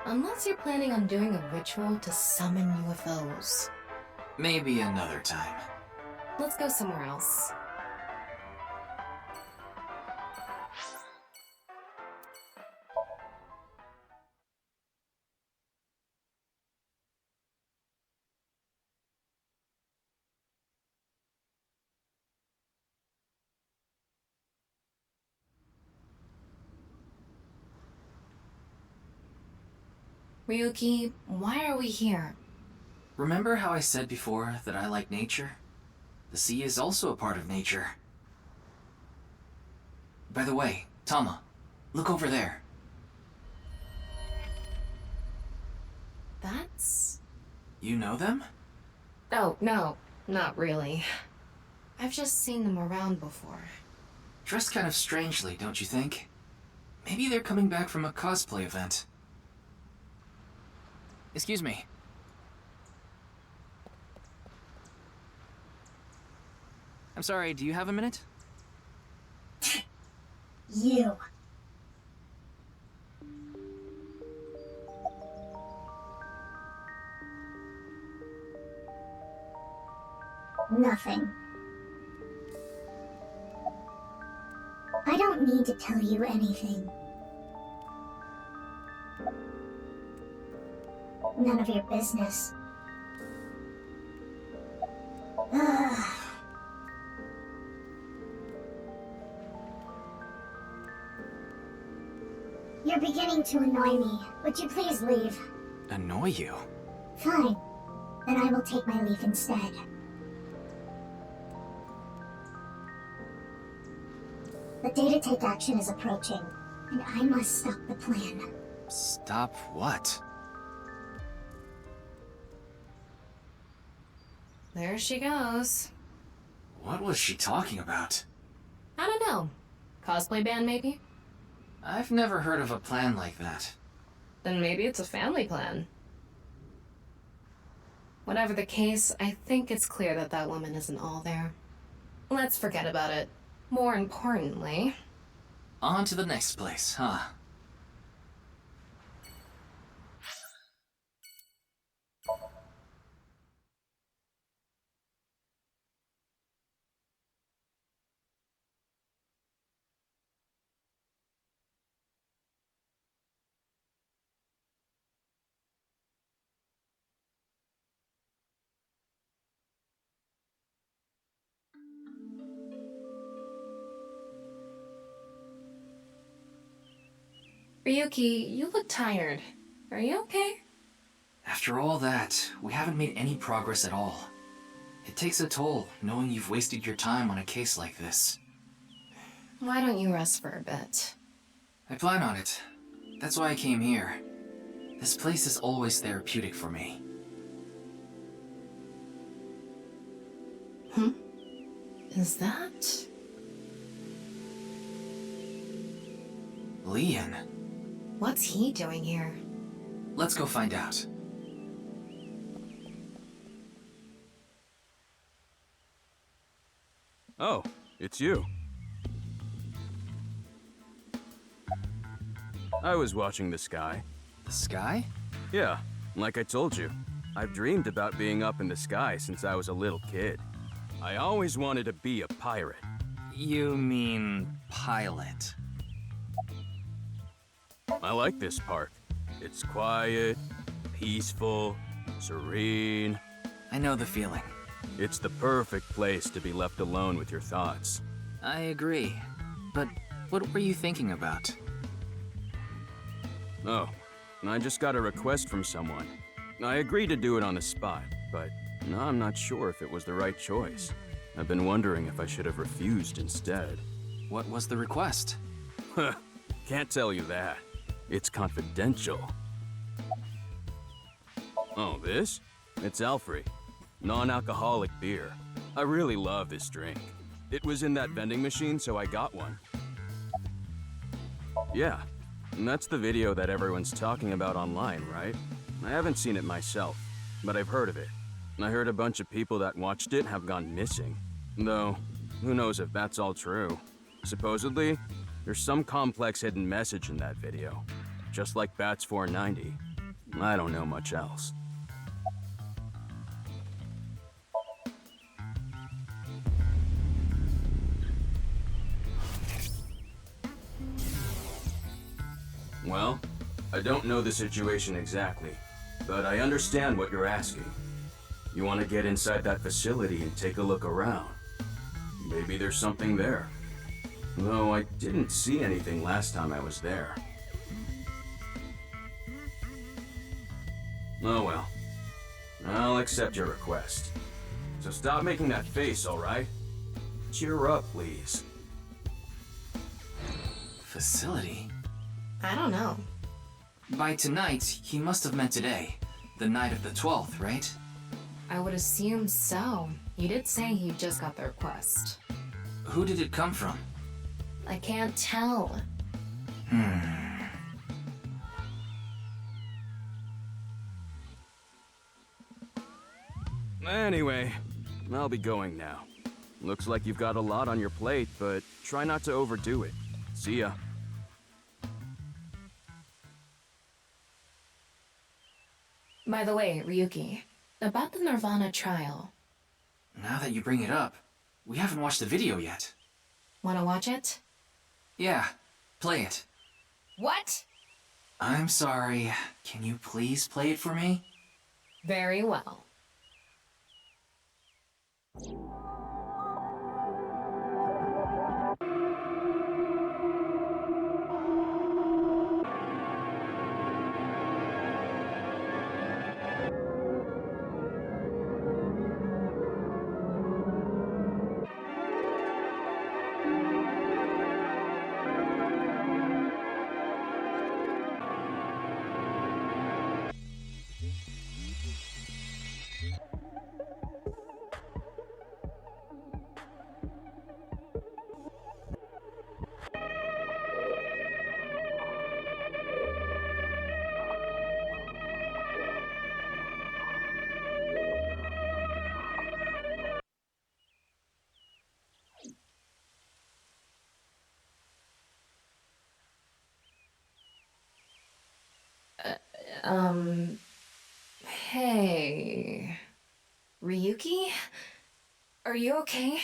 Unless you're planning on doing a ritual to summon UFOs. Maybe another time. Let's go somewhere else. Ryuki, why are we here? Remember how I said before that I like nature? The sea is also a part of nature. By the way, Tama, look over there. That's... You know them? Oh, no, not really. I've just seen them around before. Dressed kind of strangely, don't you think? Maybe they're coming back from a cosplay event. Excuse me. I'm sorry, do you have a minute? You. Nothing. I don't need to tell you anything. None of your business. Ugh. You're beginning to annoy me. Would you please leave? Annoy you? Fine. Then I will take my leave instead. The day to take action is approaching, and I must stop the plan. Stop what? There she goes. What was she talking about? I don't know. Cosplay band, maybe? I've never heard of a plan like that. Then maybe it's a family plan. Whatever the case, I think it's clear that that woman isn't all there. Let's forget about it. More importantly... On to the next place, huh? Ryuki, you look tired. Are you okay? After all that, we haven't made any progress at all. It takes a toll, knowing you've wasted your time on a case like this. Why don't you rest for a bit? I plan on it. That's why I came here. This place is always therapeutic for me. Is that... Leon. What's he doing here? Let's go find out. Oh, it's you. I was watching the sky. The sky? Yeah, like I told you. I've dreamed about being up in the sky since I was a little kid. I always wanted to be a pirate. You mean pilot? I like this park. It's quiet, peaceful, serene. I know the feeling. It's the perfect place to be left alone with your thoughts. I agree. But what were you thinking about? Oh, I just got a request from someone. I agreed to do it on the spot, but now I'm not sure if it was the right choice. I've been wondering if I should have refused instead. What was the request? Can't tell you that. It's confidential. Oh, this? It's Alfrey. Non-alcoholic beer. I really love this drink. It was in that vending machine, so I got one. Yeah, and that's the video that everyone's talking about online, right? I haven't seen it myself, but I've heard of it. I heard a bunch of people that watched it have gone missing. Though, who knows if that's all true. Supposedly, there's some complex hidden message in that video. Just like Bats 490. I don't know much else. Well, I don't know the situation exactly, but I understand what you're asking. You want to get inside that facility and take a look around. Maybe there's something there. Though I didn't see anything last time I was there. Oh well. I'll accept your request. So stop making that face, alright? Cheer up, please. Facility? I don't know. By tonight, he must have meant today. The night of the 12th, right? I would assume so. You did say he just got the request. Who did it come from? I can't tell. Anyway, I'll be going now. Looks like you've got a lot on your plate, but try not to overdo it. See ya. By the way, Ryuki, about the nirvanA trial. Now that you bring it up, we haven't watched the video yet. Wanna watch it? Yeah, play it. What? I'm sorry. Can you please play it for me? Very well. Hey... Ryuki? Are you okay?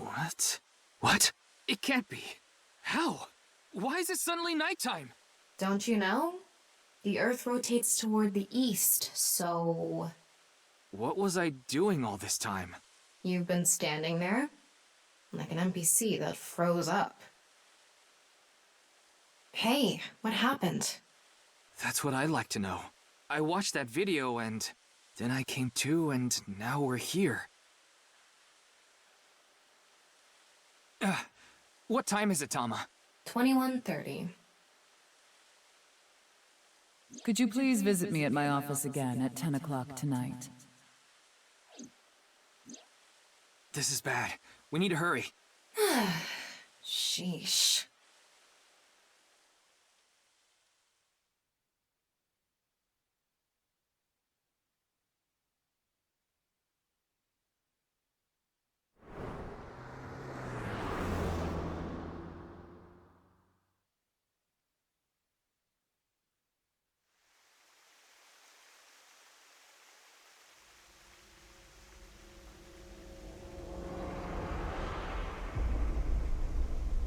What? What? It can't be. How? Why is it suddenly nighttime? Don't you know? The Earth rotates toward the east, so... What was I doing all this time? You've been standing there? Like an NPC that froze up. Hey, what happened? That's what I'd like to know. I watched that video and... then I came to and now we're here. What time is it, Tama? 21:30. Could you please visit me at my office again at 10 o'clock tonight? This is bad. We need to hurry. Sheesh.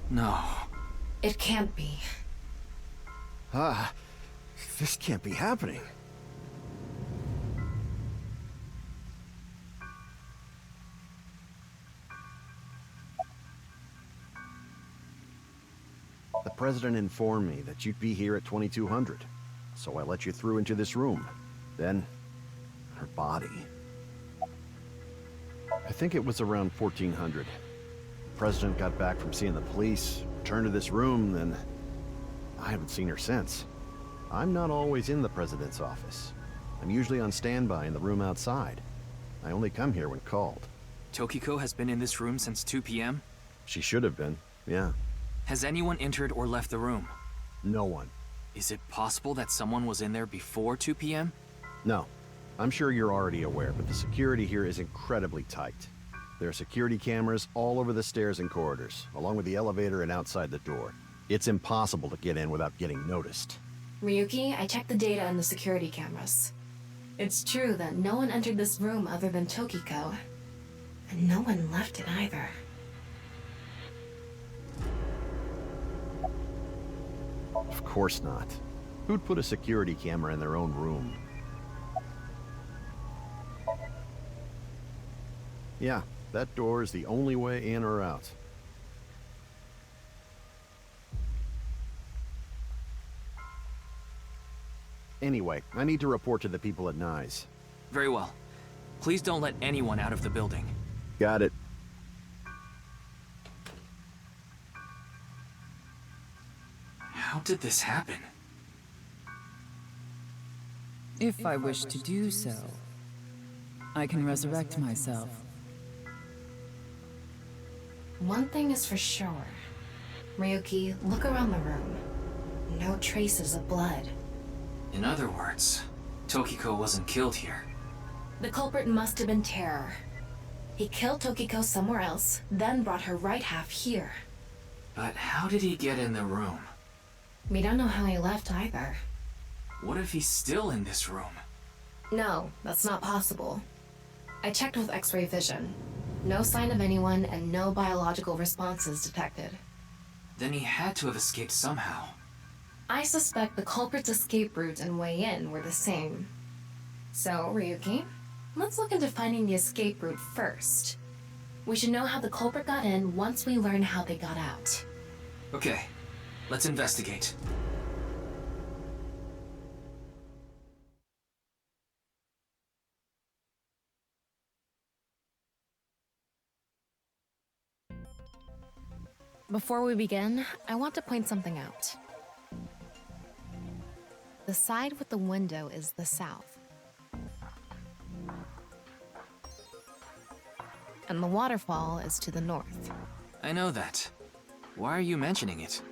No. It can't be. This can't be happening. The president informed me that you'd be here at 2200, so I let you through into this room. Then, her body. I think it was around 1400. The president got back from seeing the police, returned to this room, then I haven't seen her since. I'm not always in the president's office. I'm usually on standby in the room outside. I only come here when called. Tokiko has been in this room since 2 p.m.? She should have been, yeah. Has anyone entered or left the room? No one. Is it possible that someone was in there before 2 p.m.? No. I'm sure you're already aware, but the security here is incredibly tight. There are security cameras all over the stairs and corridors, along with the elevator and outside the door. It's impossible to get in without getting noticed. Ryuki, I checked the data on the security cameras. It's true that no one entered this room other than Tokiko. And no one left it either. Of course not. Who'd put a security camera in their own room? Yeah, that door is the only way in or out. Anyway, I need to report to the people at Nyes. Very well. Please don't let anyone out of the building. Got it. How did this happen? If I wish to do so, I can resurrect myself. One thing is for sure. Ryuki, look around the room. No traces of blood. In other words, Tokiko wasn't killed here. The culprit must have been Terror. He killed Tokiko somewhere else, then brought her right half here. But how did he get in the room? We don't know how he left either. What if he's still in this room? No, that's not possible. I checked with X-ray vision. No sign of anyone and no biological responses detected. Then he had to have escaped somehow. I suspect the culprit's escape route and way in were the same. So, Ryuki, let's look into finding the escape route first. We should know how the culprit got in once we learn how they got out. Okay, let's investigate. Before we begin, I want to point something out. The side with the window is the south. And the waterfall is to the north. I know that. Why are you mentioning it?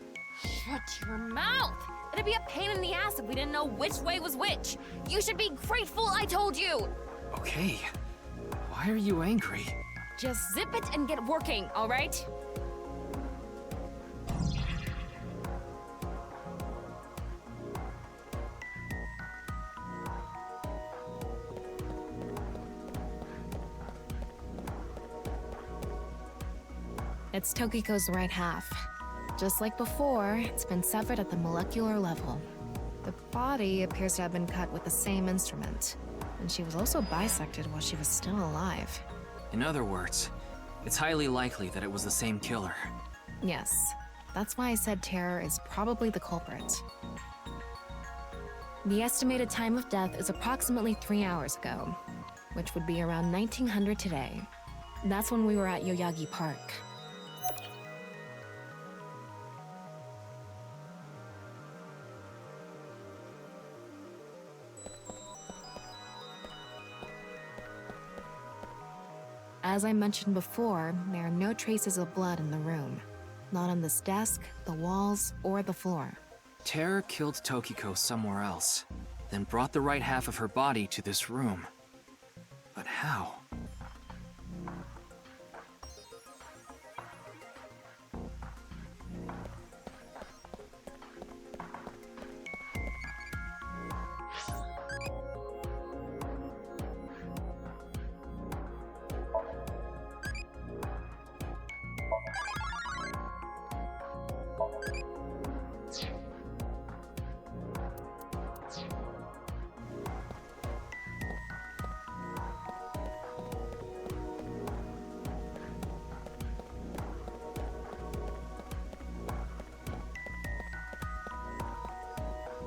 Shut your mouth! It'd be a pain in the ass if we didn't know which way was which. You should be grateful I told you! Okay. Why are you angry? Just zip it and get working, alright? It's Tokiko's right half. Just like before, it's been severed at the molecular level. The body appears to have been cut with the same instrument, and she was also bisected while she was still alive. In other words, it's highly likely that it was the same killer. Yes, that's why I said Terror is probably the culprit. The estimated time of death is approximately 3 hours ago, which would be around 1900 today. That's when we were at Yoyagi Park. As I mentioned before, there are no traces of blood in the room. Not on this desk, the walls, or the floor. Terror killed Tokiko somewhere else, then brought the right half of her body to this room. But how?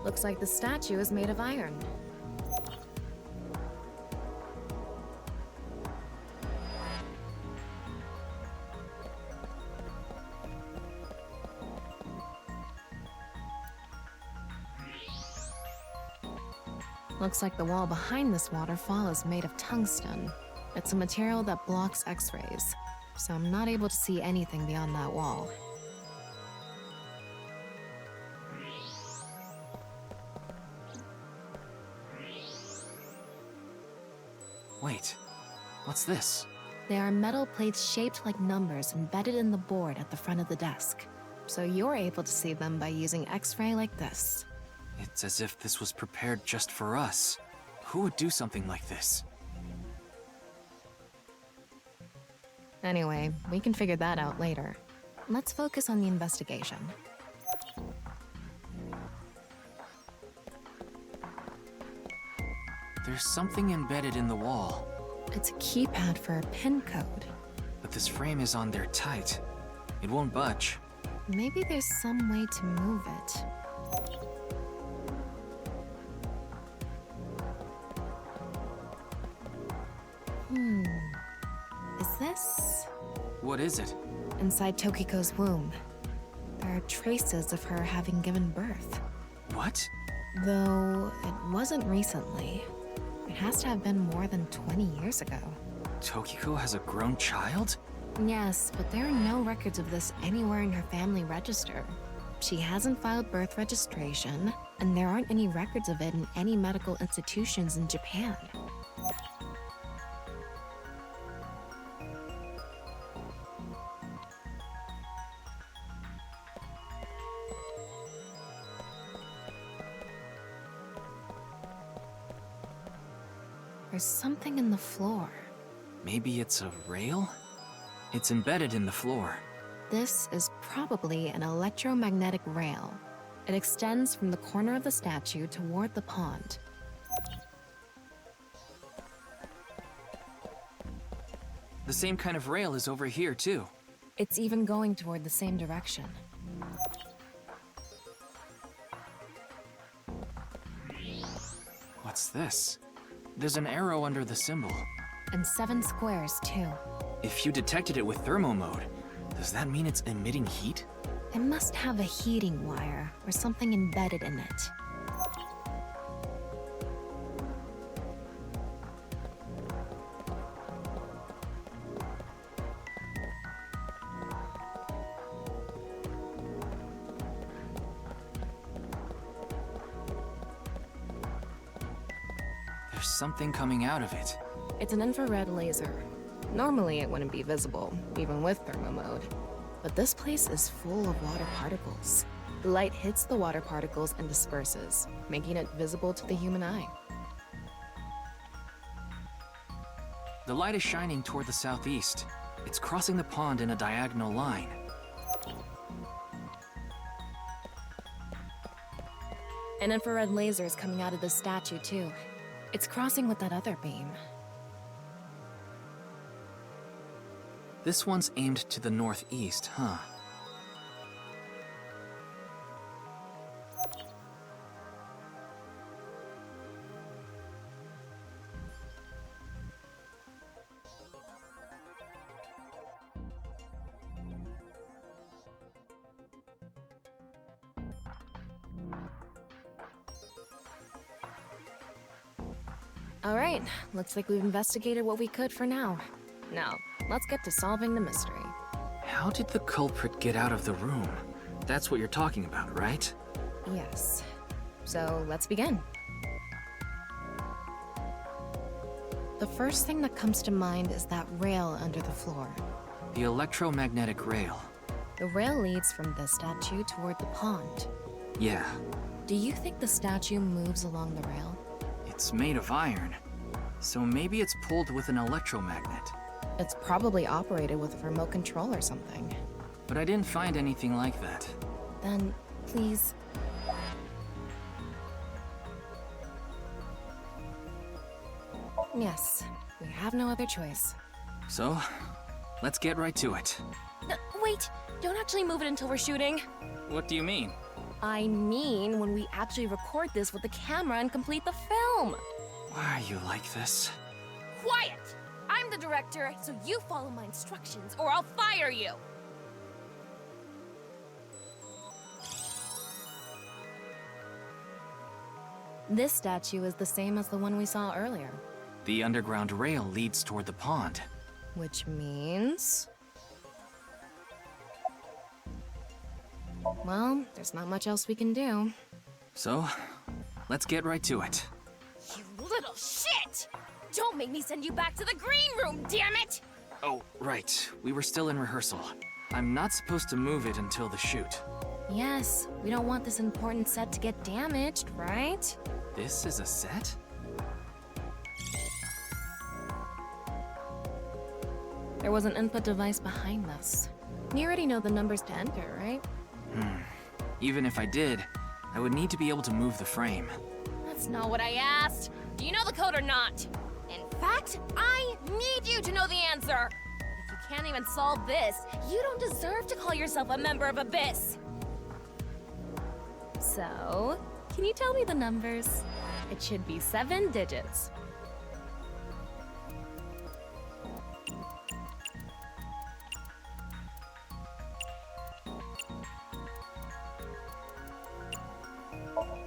Looks like the statue is made of iron. Looks like the wall behind this waterfall is made of tungsten. It's a material that blocks X-rays, so I'm not able to see anything beyond that wall. Wait, what's this? There are metal plates shaped like numbers embedded in the board at the front of the desk, so you're able to see them by using X-ray like this. It's as if this was prepared just for us. Who would do something like this? Anyway, we can figure that out later. Let's focus on the investigation. There's something embedded in the wall. It's a keypad for a pin code. But this frame is on there tight. It won't budge. Maybe there's some way to move it. Is this? What is it? Inside Tokiko's womb. There are traces of her having given birth. What? Though it wasn't recently. It has to have been more than 20 years ago. Tokiko has a grown child? Yes, but there are no records of this anywhere in her family register. She hasn't filed birth registration, and there aren't any records of it in any medical institutions in Japan. There's something in the floor. Maybe it's a rail? It's embedded in the floor. This is probably an electromagnetic rail. It extends from the corner of the statue toward the pond. The same kind of rail is over here, too. It's even going toward the same direction. What's this? There's an arrow under the symbol. And 7 squares, too. If you detected it with thermo mode, Does that mean it's emitting heat? It must have a heating wire or something embedded in it. There's something coming out of it. It's an infrared laser. Normally it wouldn't be visible, even with thermo mode. But this place is full of water particles. The light hits the water particles and disperses, making it visible to the human eye. The light is shining toward the southeast. It's crossing the pond in a diagonal line. An infrared laser is coming out of this statue, too. It's crossing with that other beam. This one's aimed to the northeast, huh? All right, looks like we've investigated what we could for now. Now, let's get to solving the mystery. How did the culprit get out of the room? That's what you're talking about, right? Yes. So, let's begin. The first thing that comes to mind is that rail under the floor. The electromagnetic rail. The rail leads from the statue toward the pond. Yeah. Do you think the statue moves along the rail? It's made of iron, so maybe it's pulled with an electromagnet. It's probably operated with a remote control or something. But I didn't find anything like that. Then, please... Yes, we have no other choice. So, let's get right to it. Wait! Don't actually move it until we're shooting. What do you mean? I mean when we actually record this with the camera and complete the film. Why are you like this? Quiet! I'm the director, so you follow my instructions or I'll fire you! This statue is the same as the one we saw earlier. The underground rail leads toward the pond. Which means... Well, there's not much else we can do. So, let's get right to it. You little shit! Don't make me send you back to the green room, damn it! Oh, right. We were still in rehearsal. I'm not supposed to move it until the shoot. Yes, we don't want this important set to get damaged, right? This is a set? There was an input device behind this. You already know the numbers to enter, right? Even if I did, I would need to be able to move the frame. That's not what I asked. Do you know the code or not? In fact, I need you to know the answer. If you can't even solve this, you don't deserve to call yourself a member of Abyss. So, can you tell me the numbers? It should be 7 digits.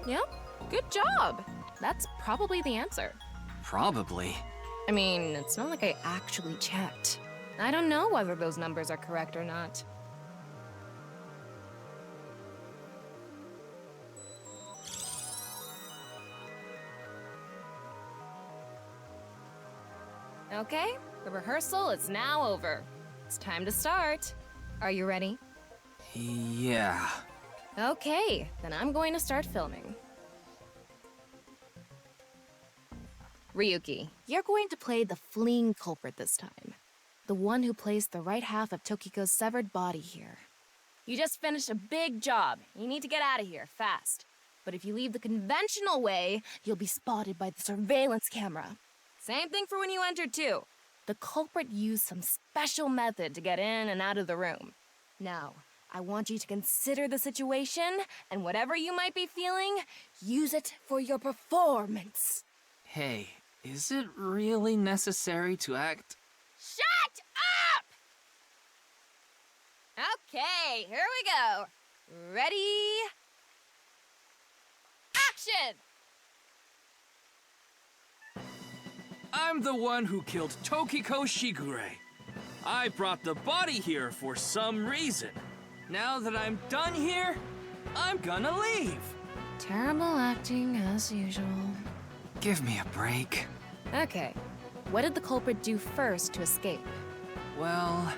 Yep, good job. That's probably the answer. Probably. I mean, it's not like I actually checked. I don't know whether those numbers are correct or not. Okay, the rehearsal is now over. It's time to start. Are you ready? Yeah. Okay, then I'm going to start filming. Ryuki, you're going to play the fleeing culprit this time. The one who placed the right half of Tokiko's severed body here. You just finished a big job. You need to get out of here, fast. But if you leave the conventional way, you'll be spotted by the surveillance camera. Same thing for when you entered, too. The culprit used some special method to get in and out of the room. Now, I want you to consider the situation, and whatever you might be feeling, use it for your performance. Hey, is it really necessary to act? Shut up! Okay, here we go. Ready? Action! I'm the one who killed Tokiko Shigure. I brought the body here for some reason. Now that I'm done here, I'm gonna leave. Terrible acting, as usual. Give me a break. Okay, what did the culprit do first to escape? Well,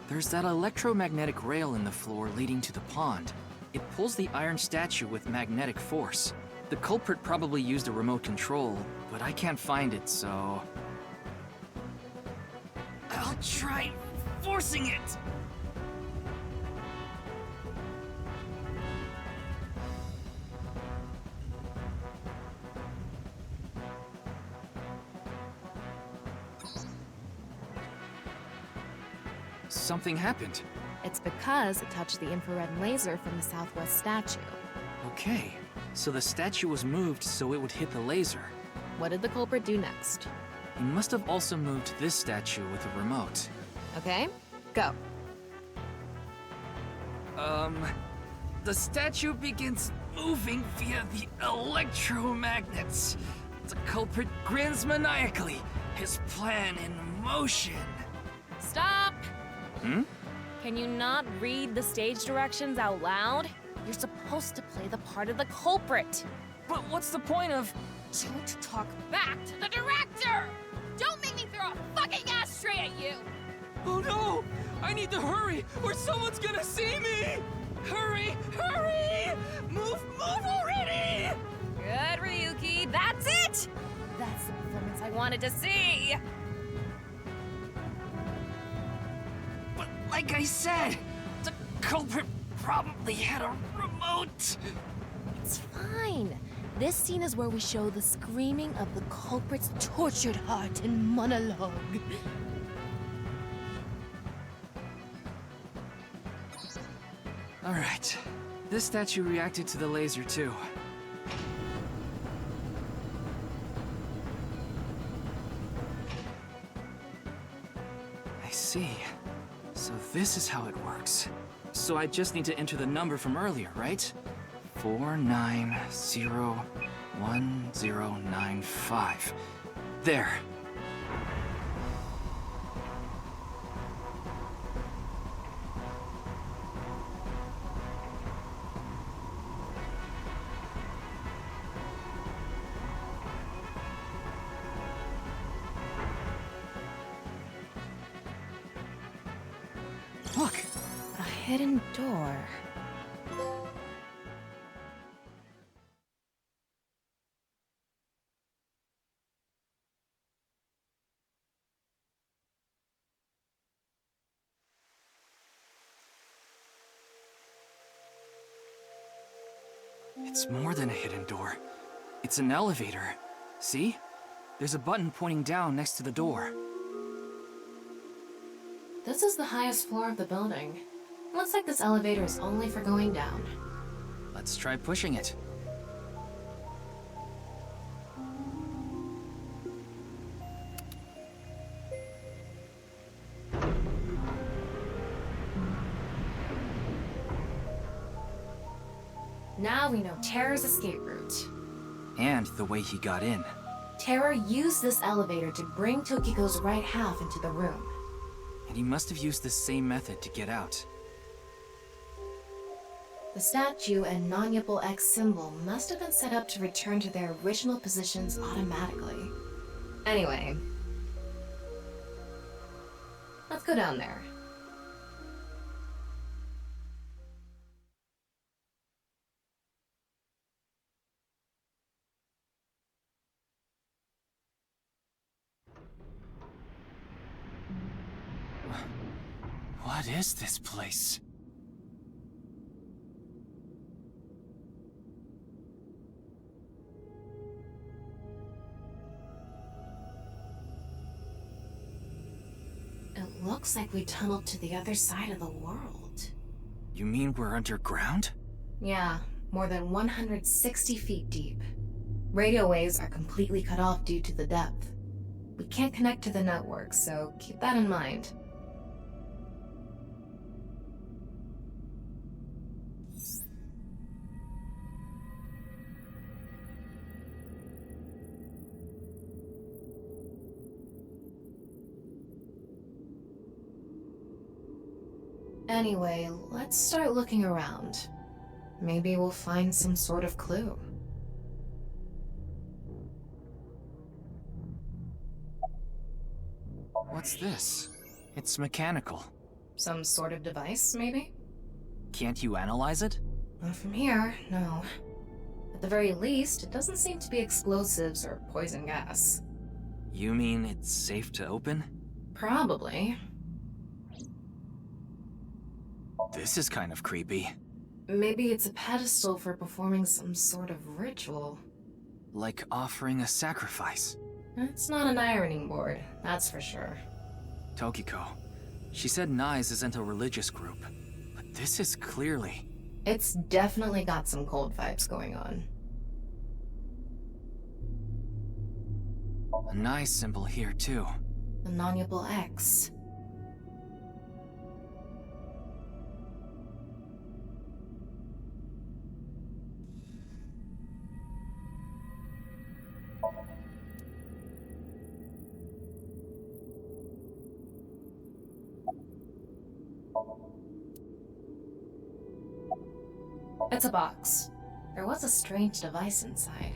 there's that electromagnetic rail in the floor leading to the pond. It pulls the iron statue with magnetic force. The culprit probably used a remote control, but I can't find it, so... I'll try forcing it! Something happened. It's because it touched the infrared laser from the southwest statue. Okay, so the statue was moved so it would hit the laser. What did the culprit do next? He must have also moved this statue with a remote. Okay, go. The statue begins moving via the electromagnets. The culprit grins maniacally, his plan in motion. Stop! Hmm? Can you not read the stage directions out loud? You're supposed to play the part of the culprit. But what's the point of... Don't talk back to the director! Don't make me throw a fucking ashtray at you! Oh no! I need to hurry, or someone's gonna see me! Hurry! Hurry! Move already! Good, Ryuki, that's it! That's the performance I wanted to see! But like I said, the culprit probably had a remote. It's fine. This scene is where we show the screaming of the culprit's tortured heart in monologue. All right. This statue reacted to the laser too. I see. So this is how it works. So I just need to enter the number from earlier, right? 49011095. There. Look! A hidden door. It's more than a hidden door. It's an elevator. See? There's a button pointing down next to the door. This is the highest floor of the building. Looks like this elevator is only for going down. Let's try pushing it. Now we know Terra's escape route. And the way he got in. Terra used this elevator to bring Tokiko's right half into the room. And he must have used the same method to get out. The statue and non-Yipple X symbol must have been set up to return to their original positions automatically. Anyway, let's go down there. What is this place? It looks like we tunneled to the other side of the world. You mean we're underground? Yeah, more than 160 feet deep. Radio waves are completely cut off due to the depth. We can't connect to the network, so keep that in mind. Anyway, let's start looking around. Maybe we'll find some sort of clue. What's this? It's mechanical. Some sort of device, maybe? Can't you analyze it? Not from here, no. At the very least, it doesn't seem to be explosives or poison gas. You mean it's safe to open? Probably. This is kind of creepy. Maybe it's a pedestal for performing some sort of ritual. Like offering a sacrifice. It's not an ironing board, that's for sure. Tokiko. She said Nise isn't a religious group, but this is clearly... It's definitely got some cold vibes going on. A Nise symbol here, too. The non-nuple X. It's a box. There was a strange device inside.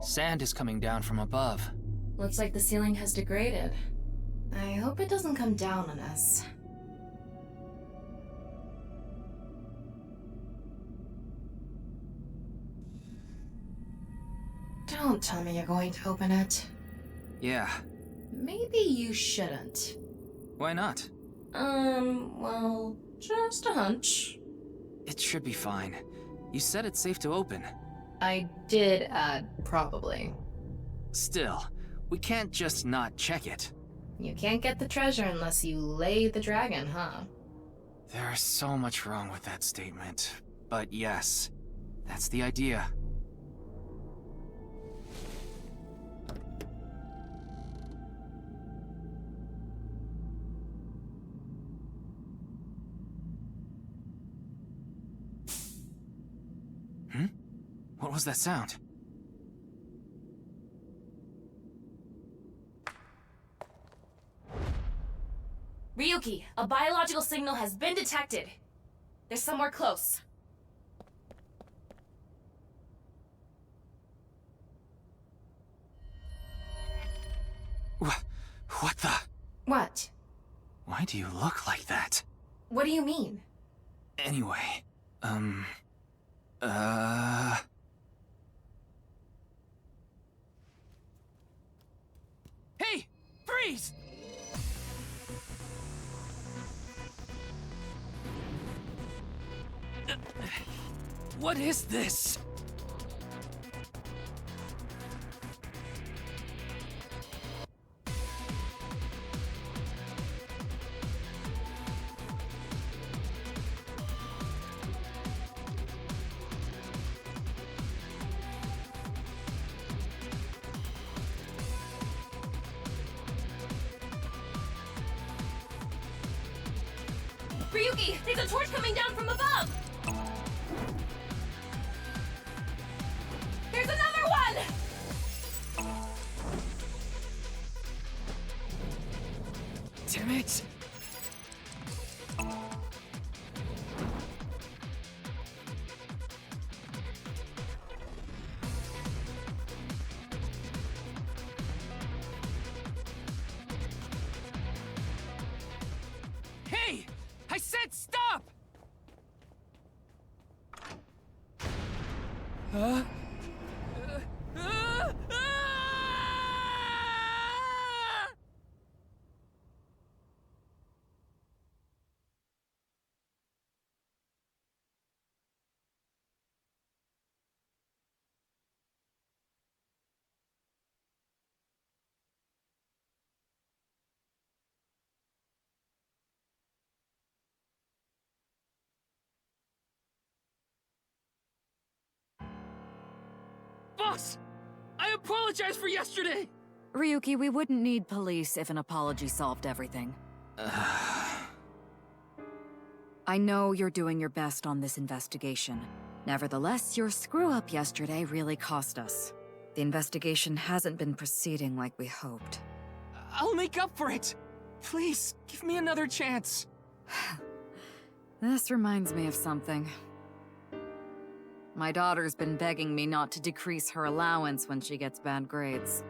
Sand is coming down from above. Looks like the ceiling has degraded. I hope it doesn't come down on us. Don't tell me you're going to open it. Yeah. Maybe you shouldn't. Why not? Well, just a hunch. It should be fine. You said it's safe to open. I did add probably. Still, we can't just not check it. You can't get the treasure unless you lay the dragon, huh? There's so much wrong with that statement. But yes, that's the idea. What was that sound? Ryuki, a biological signal has been detected. They're somewhere close. What the? What? Why do you look like that? What do you mean? Anyway, Hey! Freeze! What is this? Ryuki, there's a torch coming down from above! There's another one! Damn it! Hey! I said stop! Huh? Boss! I apologize for yesterday! Ryuki, we wouldn't need police if an apology solved everything. I know you're doing your best on this investigation. Nevertheless, your screw-up yesterday really cost us. The investigation hasn't been proceeding like we hoped. I'll make up for it! Please, give me another chance. This reminds me of something. My daughter's been begging me not to decrease her allowance when she gets bad grades.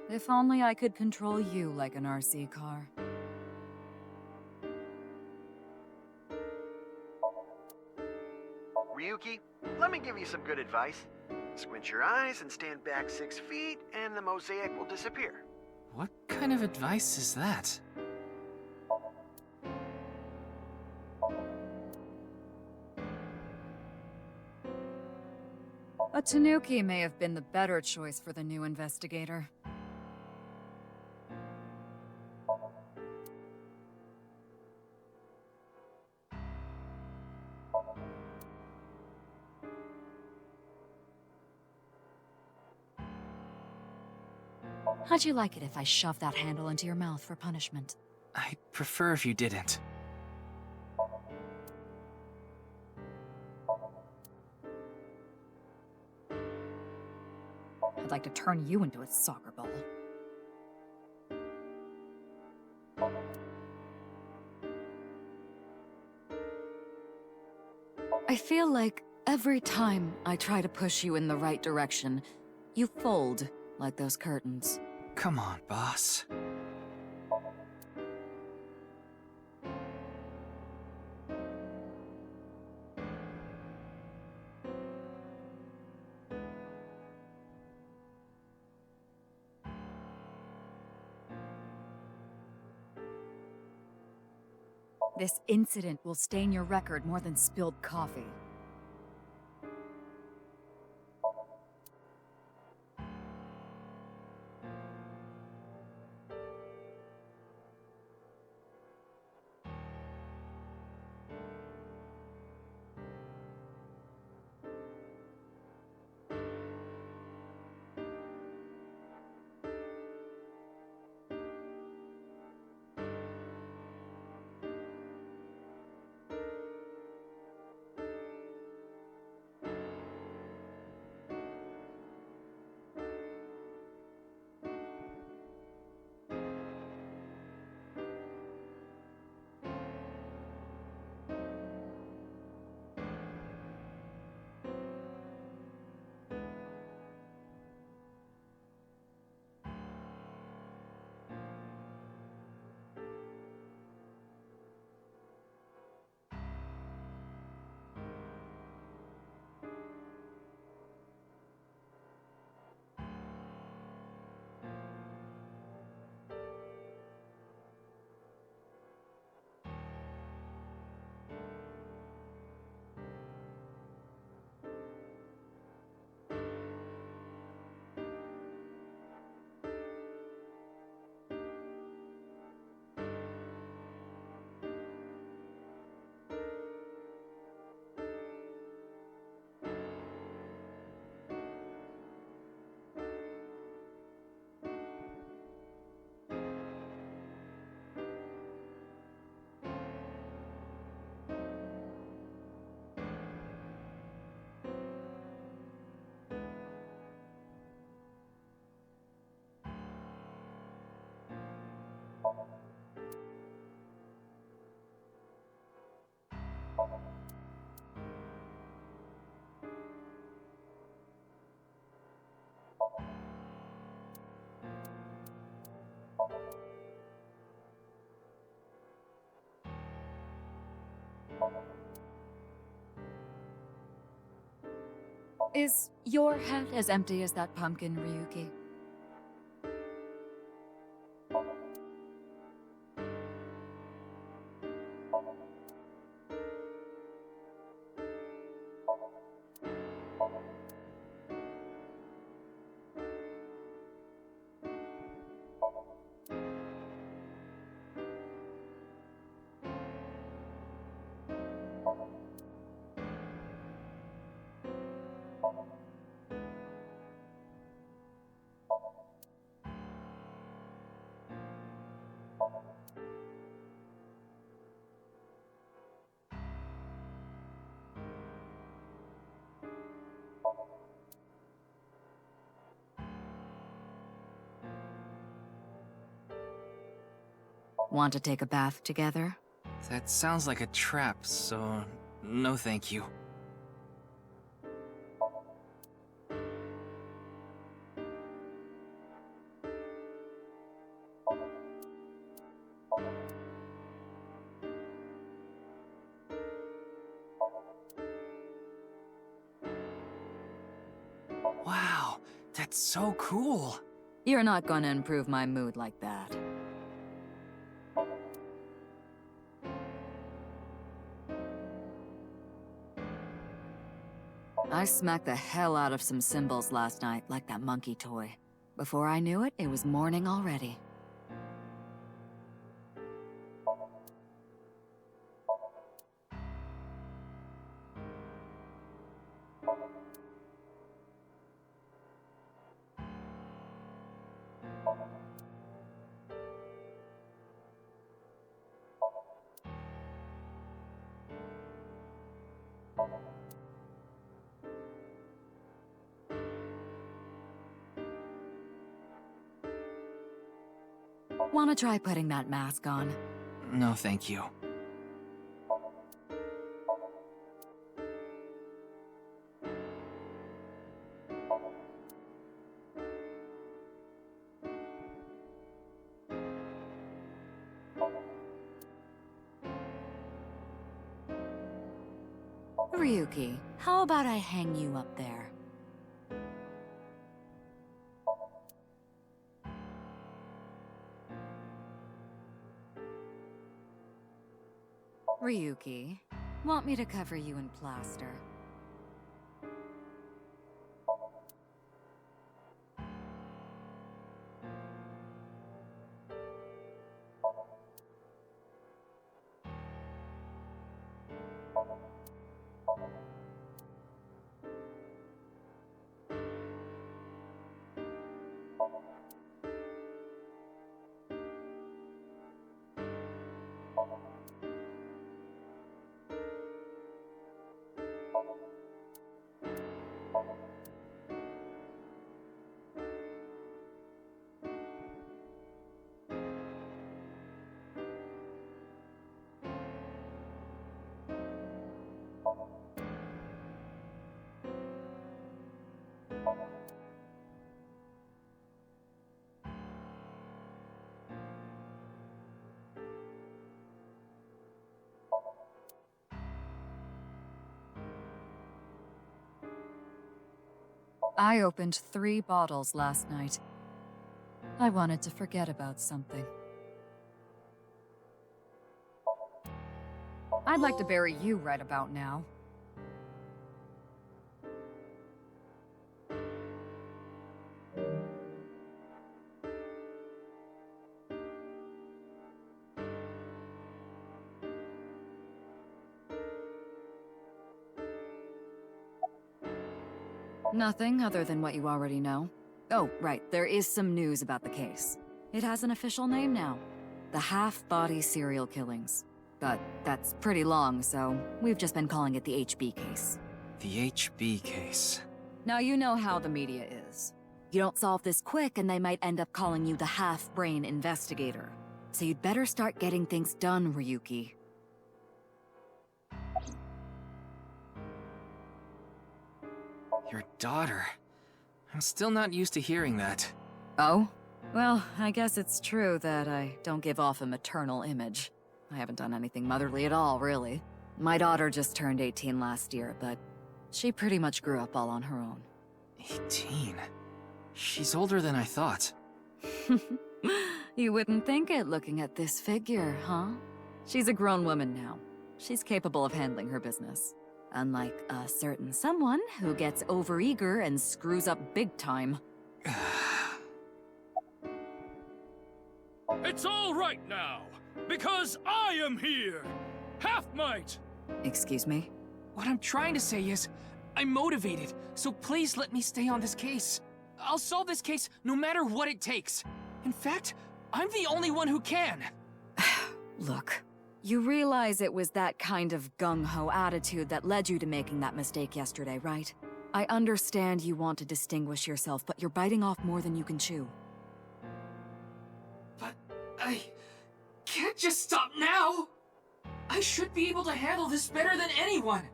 If only I could control you like an RC car. Ryuki, let me give you some good advice. Squint your eyes and stand back 6 feet, and the mosaic will disappear. What kind of advice is that? A tanuki may have been the better choice for the new investigator. How'd you like it if I shoved that handle into your mouth for punishment? I'd prefer if you didn't. I'd like to turn you into a soccer ball. I feel like every time I try to push you in the right direction, you fold like those curtains. Come on, boss. This incident will stain your record more than spilled coffee. Is your head as empty as that pumpkin, Ryuki? Want to take a bath together? That sounds like a trap, so no thank you. Wow, that's so cool. You're not gonna improve my mood like that. I smacked the hell out of some symbols last night, like that monkey toy. Before I knew it, it was morning already. Wanna try putting that mask on? No thank you. Ryuki, how about I hang you up there? Ryuki, want me to cover you in plaster? I opened 3 bottles last night. I wanted to forget about something. I'd like to bury you right about now. Nothing other than what you already know. Oh, right, there is some news about the case. It has an official name now. The Half-Body Serial Killings. But that's pretty long, so we've just been calling it the HB case. The HB case. Now you know how the media is. You don't solve this quick and they might end up calling you the half-brain investigator. So you'd better start getting things done, Ryuki. Your daughter. I'm still not used to hearing that. Oh? Well, I guess it's true that I don't give off a maternal image. I haven't done anything motherly at all, really. My daughter just turned 18 last year, but she pretty much grew up all on her own. 18? She's older than I thought. You wouldn't think it looking at this figure, huh? She's a grown woman now. She's capable of handling her business. Unlike a certain someone who gets overeager and screws up big time. It's all right now, because I am here! Half-Might! Excuse me? What I'm trying to say is, I'm motivated, so please let me stay on this case. I'll solve this case no matter what it takes. In fact, I'm the only one who can. Look, you realize it was that kind of gung-ho attitude that led you to making that mistake yesterday, right? I understand you want to distinguish yourself, but you're biting off more than you can chew. But I can't just stop now. I should be able to handle this better than anyone.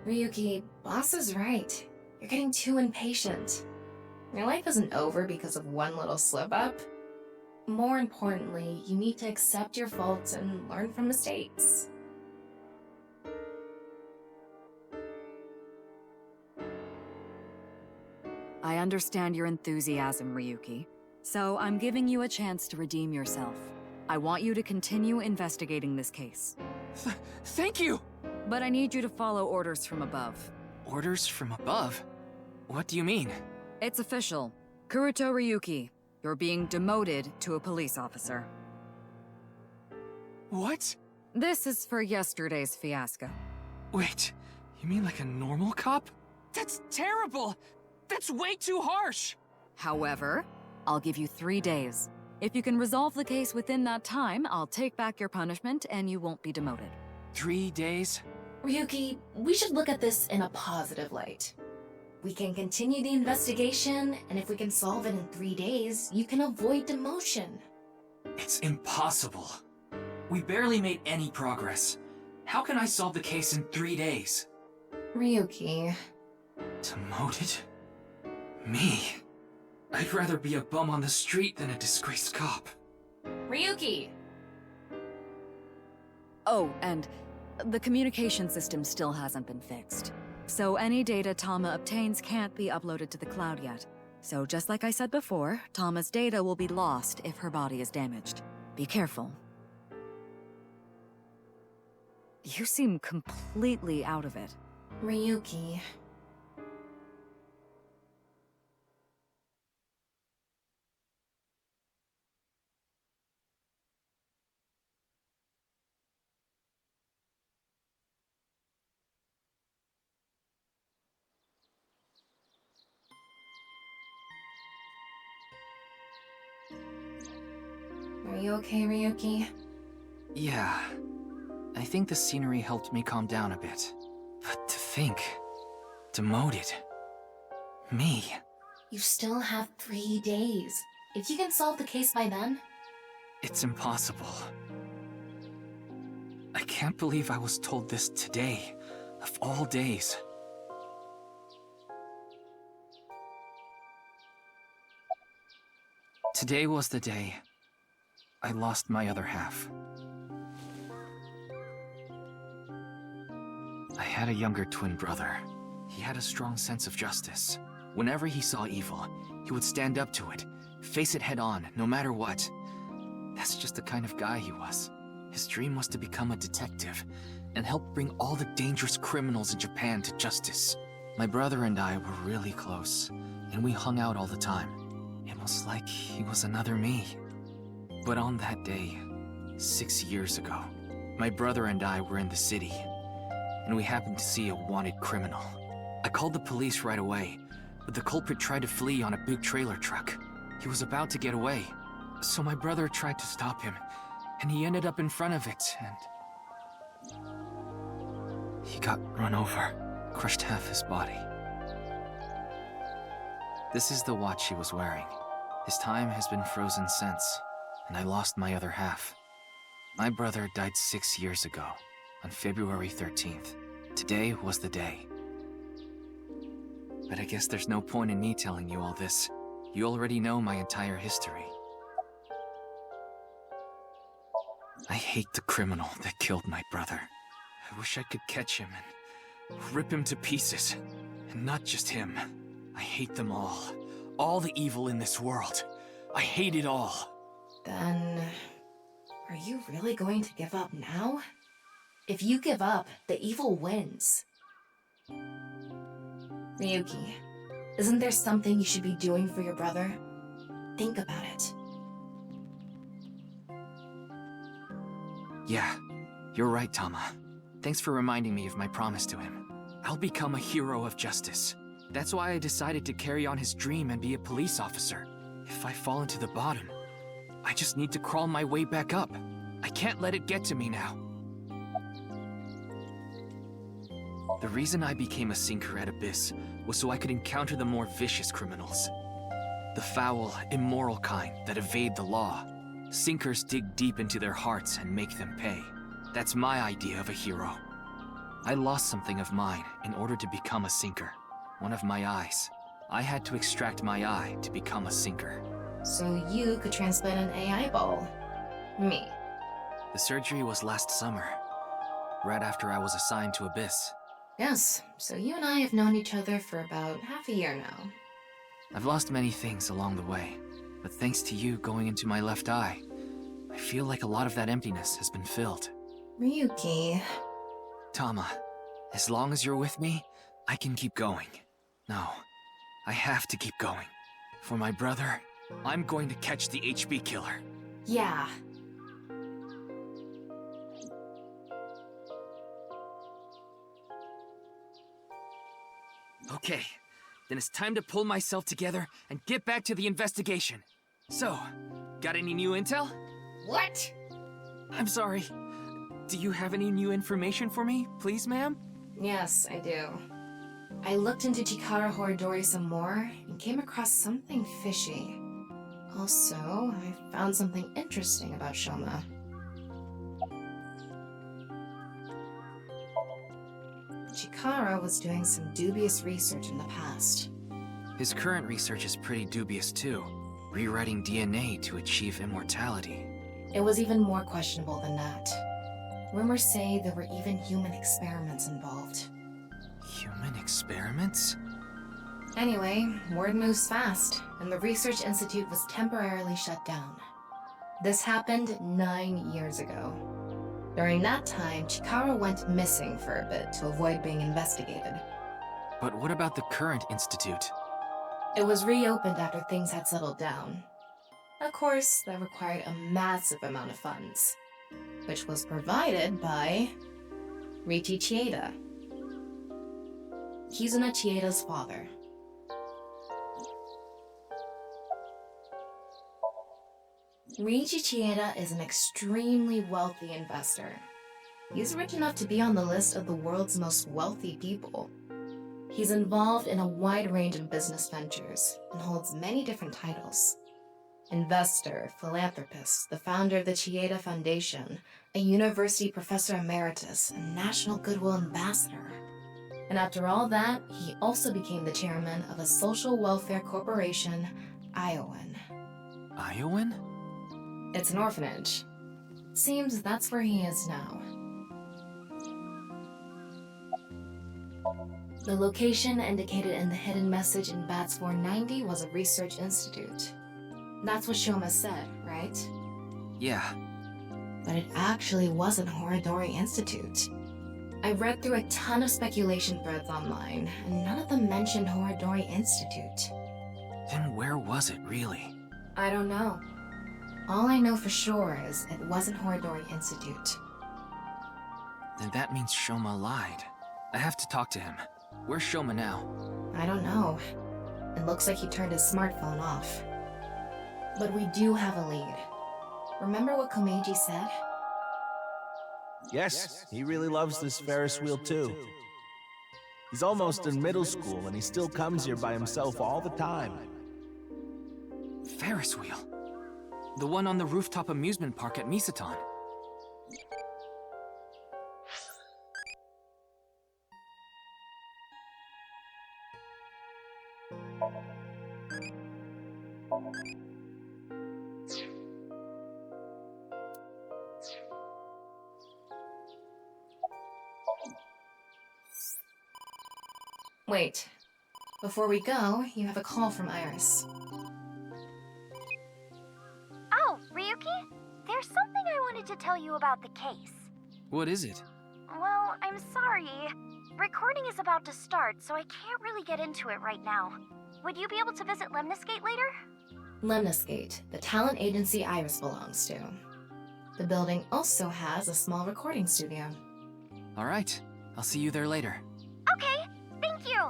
Ryuki, boss is right. You're getting too impatient. Your life isn't over because of one little slip-up. More importantly, you need to accept your faults and learn from mistakes. I understand your enthusiasm, Ryuki. So I'm giving you a chance to redeem yourself. I want you to continue investigating this case. Thank you! But I need you to follow orders from above. Orders from above? What do you mean? It's official. Kuruto Ryuki, you're being demoted to a police officer. What? This is for yesterday's fiasco. Wait, you mean like a normal cop? That's terrible! That's way too harsh! However, I'll give you 3 days. If you can resolve the case within that time, I'll take back your punishment and you won't be demoted. 3 days? Ryuki, we should look at this in a positive light. We can continue the investigation, and if we can solve it in 3 days, you can avoid demotion. It's impossible. We barely made any progress. How can I solve the case in 3 days? Ryuki. Demoted? Me? I'd rather be a bum on the street than a disgraced cop. Ryuki! Oh, and the communication system still hasn't been fixed. So any data Tama obtains can't be uploaded to the cloud yet. So just like I said before, Tama's data will be lost if her body is damaged. Be careful. You seem completely out of it. Ryuki. Are you okay, Ryuki? Yeah. I think the scenery helped me calm down a bit. But to think... demoted... me... You still have 3 days. If you can solve the case by then... It's impossible. I can't believe I was told this today, of all days. Today was the day I lost my other half. I had a younger twin brother. He had a strong sense of justice. Whenever he saw evil, he would stand up to it, face it head on, no matter what. That's just the kind of guy he was. His dream was to become a detective and help bring all the dangerous criminals in Japan to justice. My brother and I were really close, and we hung out all the time. It was like he was another me. But on that day, 6 years ago, my brother and I were in the city, and we happened to see a wanted criminal. I called the police right away, but the culprit tried to flee on a big trailer truck. He was about to get away, so my brother tried to stop him, and he ended up in front of it, and... he got run over, crushed half his body. This is the watch he was wearing. His time has been frozen since, and I lost my other half. My brother died 6 years ago, on February 13th. Today was the day. But I guess there's no point in me telling you all this. You already know my entire history. I hate the criminal that killed my brother. I wish I could catch him and rip him to pieces. And not just him. I hate them all. All the evil in this world. I hate it all. Then... are you really going to give up now? If you give up, the evil wins. Ryuki, isn't there something you should be doing for your brother? Think about it. Yeah, you're right, Tama. Thanks for reminding me of my promise to him. I'll become a hero of justice. That's why I decided to carry on his dream and be a police officer. If I fall into the bottom, I just need to crawl my way back up. I can't let it get to me now. The reason I became a sinker at Abyss was so I could encounter the more vicious criminals. The foul, immoral kind that evade the law. Sinkers dig deep into their hearts and make them pay. That's my idea of a hero. I lost something of mine in order to become a sinker. One of my eyes. I had to extract my eye to become a sinker. So you could transplant an AI ball. Me. The surgery was last summer, right after I was assigned to Abyss. Yes, so you and I have known each other for about half a year now. I've lost many things along the way, but thanks to you going into my left eye, I feel like a lot of that emptiness has been filled. Ryuki... Tama, as long as you're with me, I can keep going. No, I have to keep going. For my brother, I'm going to catch the HB killer. Yeah. Okay, then it's time to pull myself together and get back to the investigation. So, got any new intel? What? I'm sorry. Do you have any new information for me, please, ma'am? Yes, I do. I looked into Chikara Horidori some more and came across something fishy. Also, I found something interesting about Shoma. Chikara was doing some dubious research in the past. His current research is pretty dubious too. Rewriting DNA to achieve immortality. It was even more questionable than that. Rumors say there were even human experiments involved. Human experiments? Anyway, word moves fast, and the Research Institute was temporarily shut down. This happened 9 years ago. During that time, Chikara went missing for a bit to avoid being investigated. But what about the current institute? It was reopened after things had settled down. Of course, that required a massive amount of funds, which was provided by Riichi Chieda. Kizuna Chieda's father. Riichi Chieda is an extremely wealthy investor. He's rich enough to be on the list of the world's most wealthy people. He's involved in a wide range of business ventures and holds many different titles. Investor, philanthropist, the founder of the Chieda Foundation, a university professor emeritus, and national goodwill ambassador. And after all that, he also became the chairman of a social welfare corporation, Iowan. Iowan? It's an orphanage. Seems that's where he is now. The location indicated in the hidden message in Bats 490 was a research institute. That's what Shoma said, right? Yeah. But it actually wasn't Horadori Institute. I read through a ton of speculation threads online, and none of them mentioned Horadori Institute. Then where was it, really? I don't know. All I know for sure is it wasn't Horadori Institute. Then that means Shoma lied. I have to talk to him. Where's Shoma now? I don't know. It looks like he turned his smartphone off. But we do have a lead. Remember what Komeji said? Yes, he really loves this Ferris wheel too. He's almost in middle school and he still comes here by himself all the time. Ferris wheel? The one on the rooftop amusement park at Misaton. Wait. Before we go, you have a call from Iris. Oh, Ryuki? There's something I wanted to tell you about the case. What is it? Well, I'm sorry. Recording is about to start, so I can't really get into it right now. Would you be able to visit Lemniscate later? Lemniscate, the talent agency Iris belongs to. The building also has a small recording studio. All right. I'll see you there later. Okay, thank you!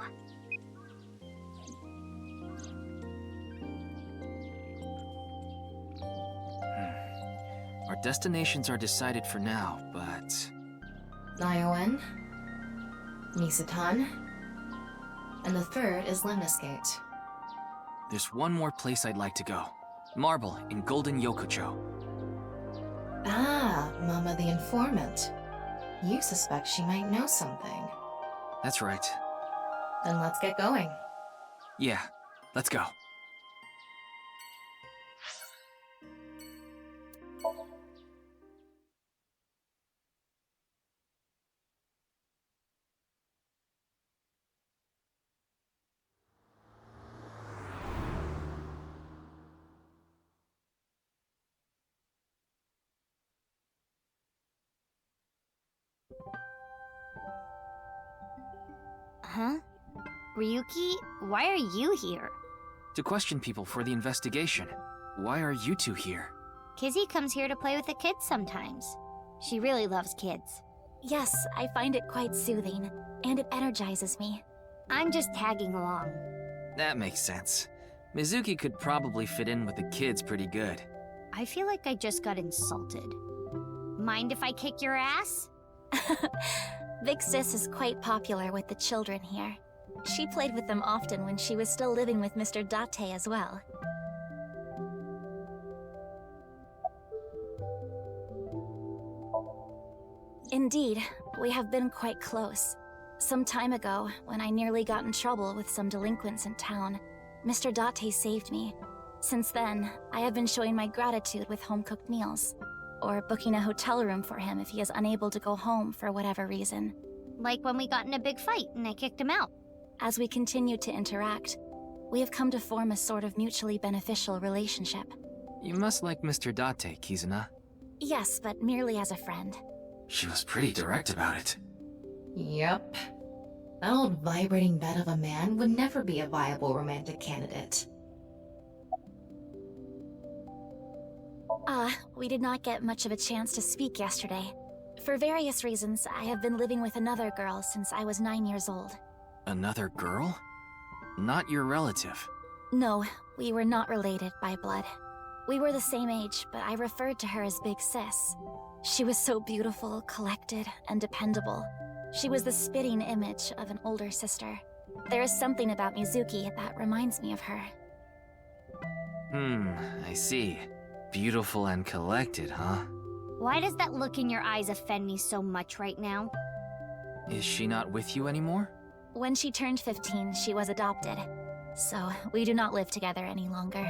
Our destinations are decided for now, but... Iowan, Misaton, and the third is Lemniscate. There's one more place I'd like to go. Marble in Golden Yokocho. Ah, Mama the informant. You suspect she might know something. That's right. Then let's get going. Yeah, let's go. Huh? Ryuki, why are you here? To question people for the investigation. Why are you two here? Kizzy comes here to play with the kids sometimes. She really loves kids. Yes, I find it quite soothing, and it energizes me. I'm just tagging along. That makes sense. Mizuki could probably fit in with the kids pretty good. I feel like I just got insulted. Mind if I kick your ass? Big Sis is quite popular with the children here. She played with them often when she was still living with Mr. Date as well. Indeed, we have been quite close. Some time ago, when I nearly got in trouble with some delinquents in town, Mr. Date saved me. Since then, I have been showing my gratitude with home-cooked meals, or booking a hotel room for him if he is unable to go home for whatever reason. Like when we got in a big fight and I kicked him out. As we continue to interact, we have come to form a sort of mutually beneficial relationship. You must like Mr. Date, Kizuna. Yes, but merely as a friend. She was pretty direct about it. Yep. That old vibrating bed of a man would never be a viable romantic candidate. We did not get much of a chance to speak yesterday. For various reasons, I have been living with another girl since I was 9 years old. Another girl? Not your relative. No, we were not related by blood. We were the same age, but I referred to her as Big Sis. She was so beautiful, collected, and dependable. She was the spitting image of an older sister. There is something about Mizuki that reminds me of her. I see. Beautiful and collected, huh? Why does that look in your eyes offend me so much right now? Is she not with you anymore? When she turned 15, she was adopted. So, we do not live together any longer.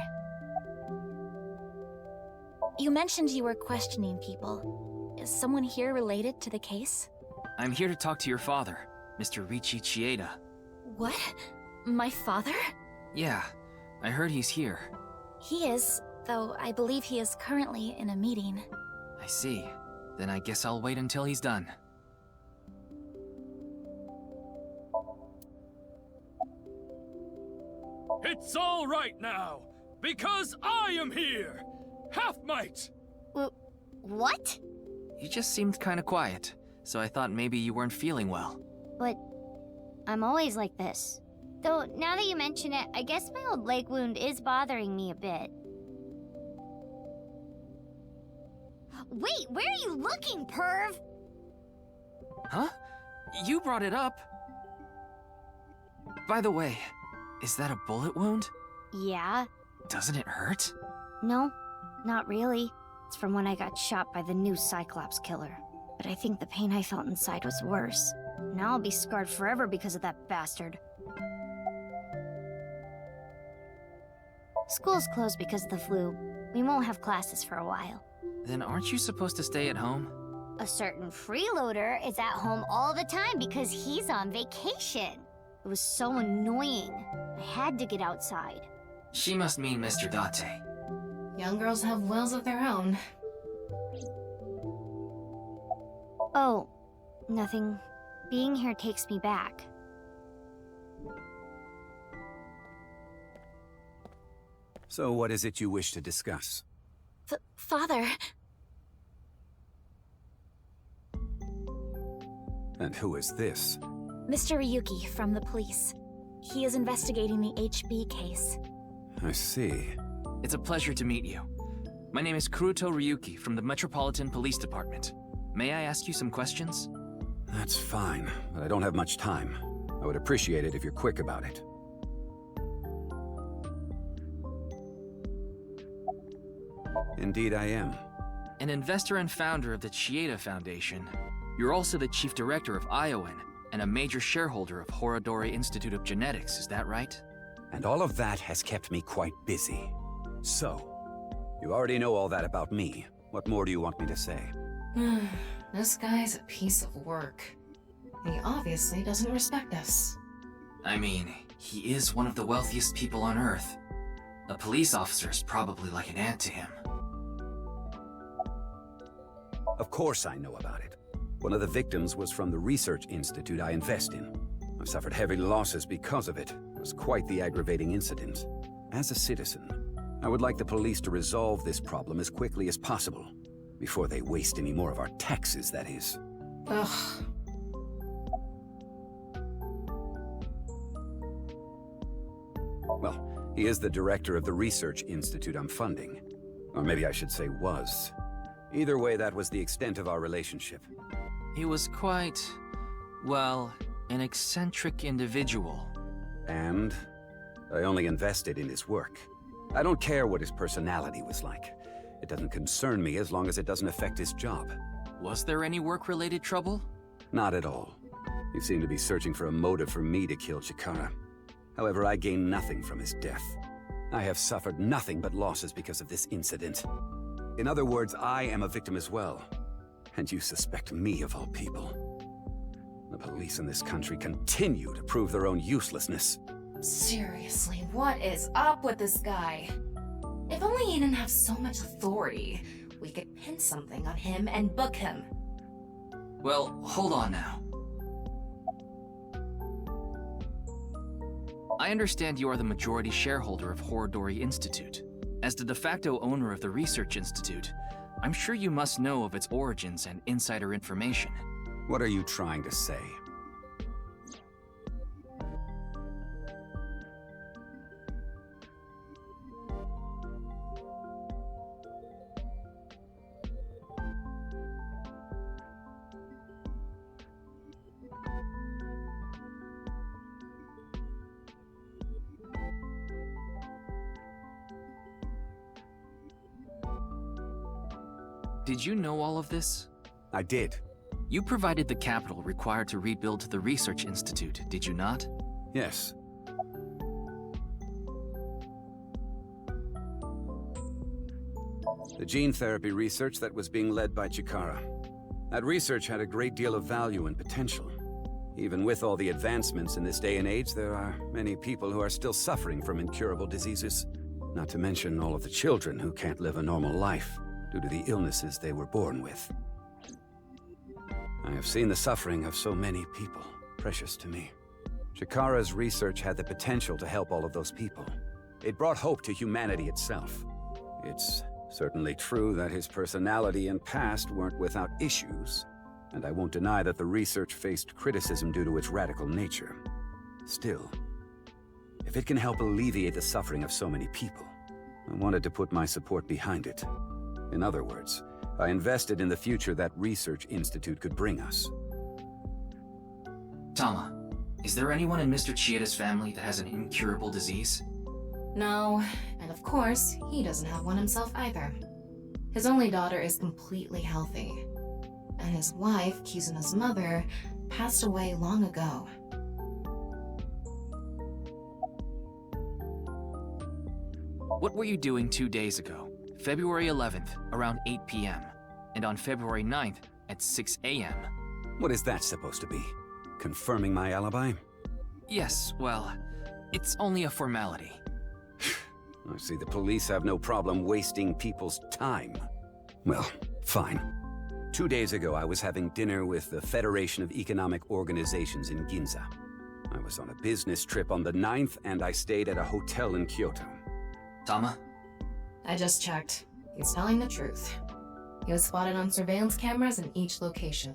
You mentioned you were questioning people. Is someone here related to the case? I'm here to talk to your father, Mr. Riichi Chieda. What? My father? Yeah, I heard he's here. He is, though I believe he is currently in a meeting. I see. Then I guess I'll wait until he's done. It's all right now, because I am here! Half-Might! What? You just seemed kinda quiet, so I thought maybe you weren't feeling well. But I'm always like this. Though, now that you mention it, I guess my old leg wound is bothering me a bit. Wait, where are you looking, perv? Huh? You brought it up. By the way, is that a bullet wound? Yeah. Doesn't it hurt? No, not really. It's from when I got shot by the new Cyclops killer. But I think the pain I felt inside was worse. Now I'll be scarred forever because of that bastard. School's closed because of the flu. We won't have classes for a while. Then aren't you supposed to stay at home? A certain freeloader is at home all the time because he's on vacation. It was so annoying. I had to get outside. She must mean Mr. Date. Young girls have wills of their own. Oh, nothing. Being here takes me back. So what is it you wish to discuss? Father... And who is this? Mr. Ryuki from the police. He is investigating the HB case. I see. It's a pleasure to meet you. My name is Kuruto Ryuki from the Metropolitan Police Department. May I ask you some questions? That's fine, but I don't have much time. I would appreciate it if you're quick about it. Indeed I am. An investor and founder of the Chieda Foundation, you're also the chief director of Iowan and a major shareholder of Horodori Institute of Genetics, is that right? And all of that has kept me quite busy. So, you already know all that about me. What more do you want me to say? This guy's a piece of work. He obviously doesn't respect us. I mean, he is one of the wealthiest people on Earth. A police officer's probably like an ant to him. Of course I know about it. One of the victims was from the research institute I invest in. I've suffered heavy losses because of it. It was quite the aggravating incident. As a citizen, I would like the police to resolve this problem as quickly as possible. Before they waste any more of our taxes, that is. Ugh. Well, he is the director of the research institute I'm funding. Or maybe I should say was. Either way, that was the extent of our relationship. He was quite, well, an eccentric individual. And I only invested in his work. I don't care what his personality was like. It doesn't concern me as long as it doesn't affect his job. Was there any work-related trouble? Not at all. He seemed to be searching for a motive for me to kill Chikara. However, I gained nothing from his death. I have suffered nothing but losses because of this incident. In other words, I am a victim as well. And you suspect me of all people. The police in this country continue to prove their own uselessness. Seriously, what is up with this guy? If only he didn't have so much authority, we could pin something on him and book him. Well, hold on now. I understand you are the majority shareholder of Horodori Institute. As the de facto owner of the Research Institute, I'm sure you must know of its origins and insider information. What are you trying to say? Did you know all of this? I did. You provided the capital required to rebuild the Research Institute, did you not? Yes. The gene therapy research that was being led by Chikara. That research had a great deal of value and potential. Even with all the advancements in this day and age, there are many people who are still suffering from incurable diseases. Not to mention all of the children who can't live a normal life due to the illnesses they were born with. I have seen the suffering of so many people, precious to me. Chikara's research had the potential to help all of those people. It brought hope to humanity itself. It's certainly true that his personality and past weren't without issues, and I won't deny that the research faced criticism due to its radical nature. Still, if it can help alleviate the suffering of so many people, I wanted to put my support behind it. In other words, I invested in the future that Research Institute could bring us. Tama, is there anyone in Mr. Chieda's family that has an incurable disease? No, and of course, he doesn't have one himself either. His only daughter is completely healthy, and his wife, Kizuna's mother, passed away long ago. What were you doing 2 days ago, February 11th, around 8 p.m., and on February 9th at 6 a.m.? What is that supposed to be? Confirming my alibi? Yes, well, it's only a formality. I see the police have no problem wasting people's time. Well, fine. 2 days ago, I was having dinner with the Federation of Economic Organizations in Ginza. I was on a business trip on the 9th, and I stayed at a hotel in Kyoto. Tama? I just checked. He's telling the truth. He was spotted on surveillance cameras in each location.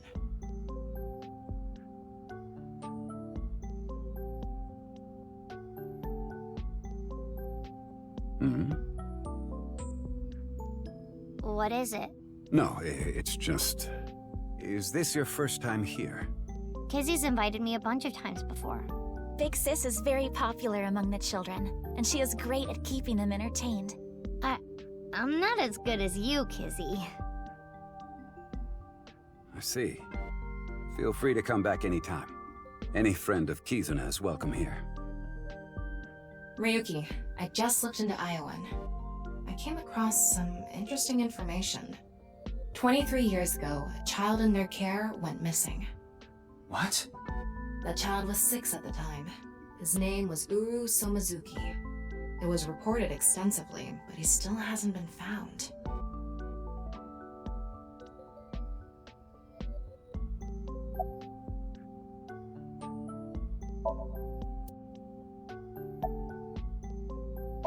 Hmm? What is it? No, it's just... Is this your first time here? Kizzy's invited me a bunch of times before. Big Sis is very popular among the children, and she is great at keeping them entertained. I'm not as good as you, Kizzy. I see. Feel free to come back anytime. Any friend of Kizuna is welcome here. Ryuki, I just looked into Iowan. I came across some interesting information. 23 years ago, a child in their care went missing. What? The child was 6 at the time. His name was Uru Somazuki. It was reported extensively, but he still hasn't been found.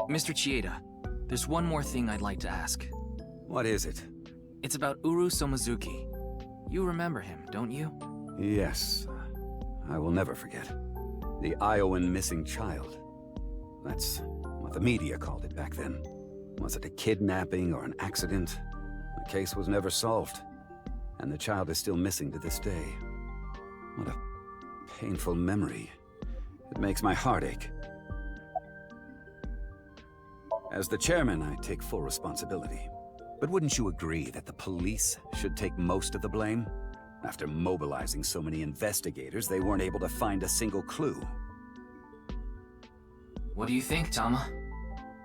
Mr. Chieda, there's one more thing I'd like to ask. What is it? It's about Uru Somazuki. You remember him, don't you? Yes. I will never forget. The Iowan missing child. That's what the media called it back then. Was it a kidnapping or an accident? The case was never solved, and the child is still missing to this day. What a painful memory. It makes my heart ache. As the chairman, I take full responsibility. But wouldn't you agree that the police should take most of the blame? After mobilizing so many investigators, they weren't able to find a single clue. What do you think, Tama?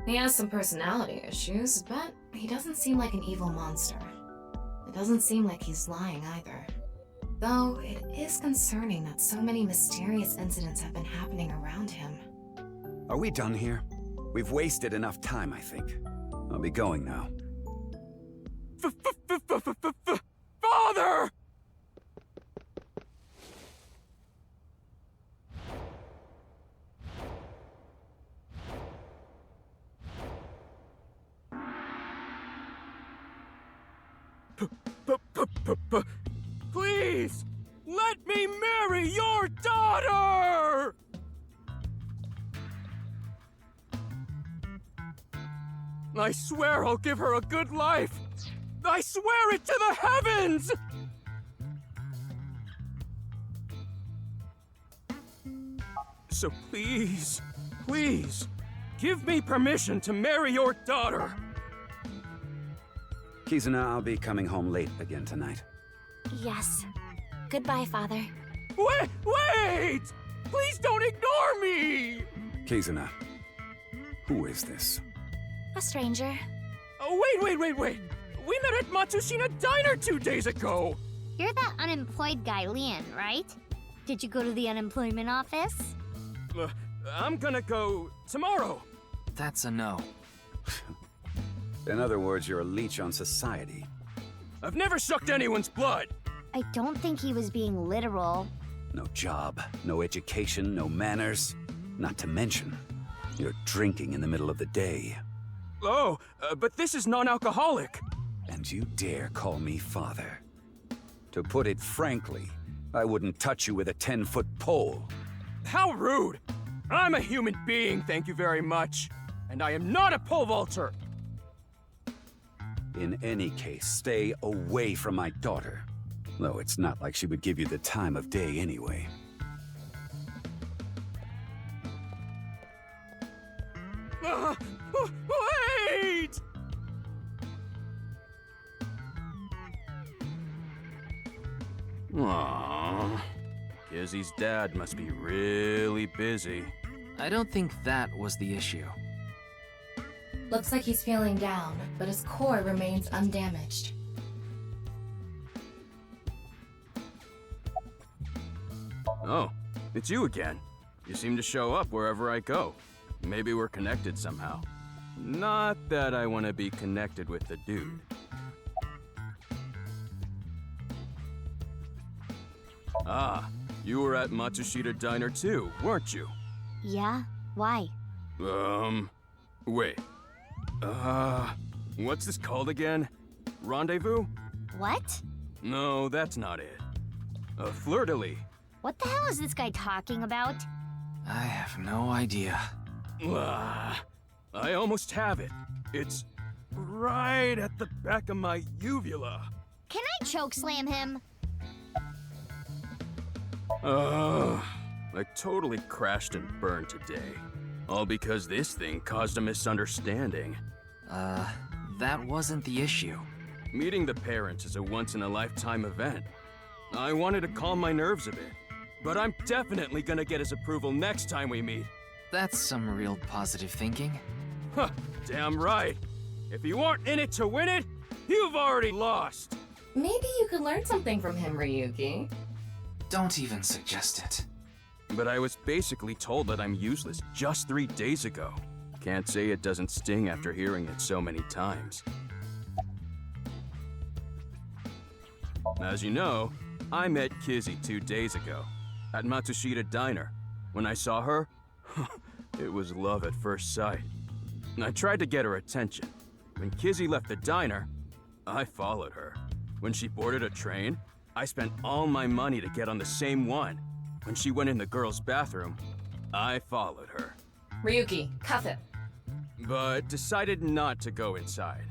He has some personality issues, but he doesn't seem like an evil monster. It doesn't seem like he's lying either. Though, it is concerning that so many mysterious incidents have been happening around him. Are we done here? We've wasted enough time, I think. I'll be going now. Father! Please, let me marry your daughter! I swear I'll give her a good life! I swear it to the heavens! So please, please, give me permission to marry your daughter! Kizuna, I'll be coming home late again tonight. Yes. Goodbye, Father. Wait! Please don't ignore me! Kizuna, who is this? A stranger. Oh, wait! We met at Matsushita Diner 2 days ago! You're that unemployed guy, Leon, right? Did you go to the unemployment office? I'm gonna go tomorrow. That's a no. In other words, you're a leech on society. I've never sucked anyone's blood! I don't think he was being literal. No job, no education, no manners. Not to mention, you're drinking in the middle of the day. Oh, but this is non-alcoholic. And you dare call me father. To put it frankly, I wouldn't touch you with a 10-foot pole. How rude! I'm a human being, thank you very much. And I am not a pole vaulter! In any case, stay away from my daughter. Though it's not like she would give you the time of day anyway. Wait! Aww. Kizzy's dad must be really busy. I don't think that was the issue. Looks like he's feeling down, but his core remains undamaged. Oh, it's you again. You seem to show up wherever I go. Maybe we're connected somehow. Not that I want to be connected with the dude. Ah, you were at Matsushita Diner too, weren't you? Yeah? Why? Wait. What's this called again? Rendezvous? What? No, that's not it. Fleur-de-lis. What the hell is this guy talking about? I have no idea. I almost have it. It's right at the back of my uvula. Can I chokeslam him? I totally crashed and burned today. All because this thing caused a misunderstanding. That wasn't the issue. Meeting the parents is a once-in-a-lifetime event. I wanted to calm my nerves a bit, but I'm definitely gonna get his approval next time we meet. That's some real positive thinking. Huh, damn right. If you aren't in it to win it, you've already lost. Maybe you could learn something from him, Ryuki. Don't even suggest it. But I was basically told that I'm useless just 3 days ago. Can't say it doesn't sting after hearing it so many times. As you know, I met Kizzy 2 days ago, at Matsushita Diner. When I saw her, it was love at first sight. I tried to get her attention. When Kizzy left the diner, I followed her. When she boarded a train, I spent all my money to get on the same one. When she went in the girls' bathroom, I followed her. Ryuki, cuff it. But decided not to go inside.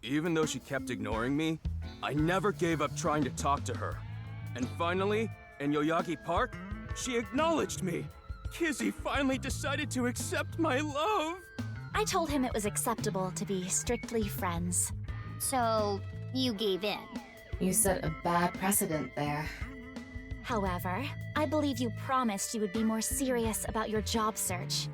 Even though she kept ignoring me, I never gave up trying to talk to her. And finally, in Yoyagi Park, she acknowledged me. Kizzy finally decided to accept my love. I told him it was acceptable to be strictly friends. So, you gave in? You set a bad precedent there. However, I believe you promised you would be more serious about your job search.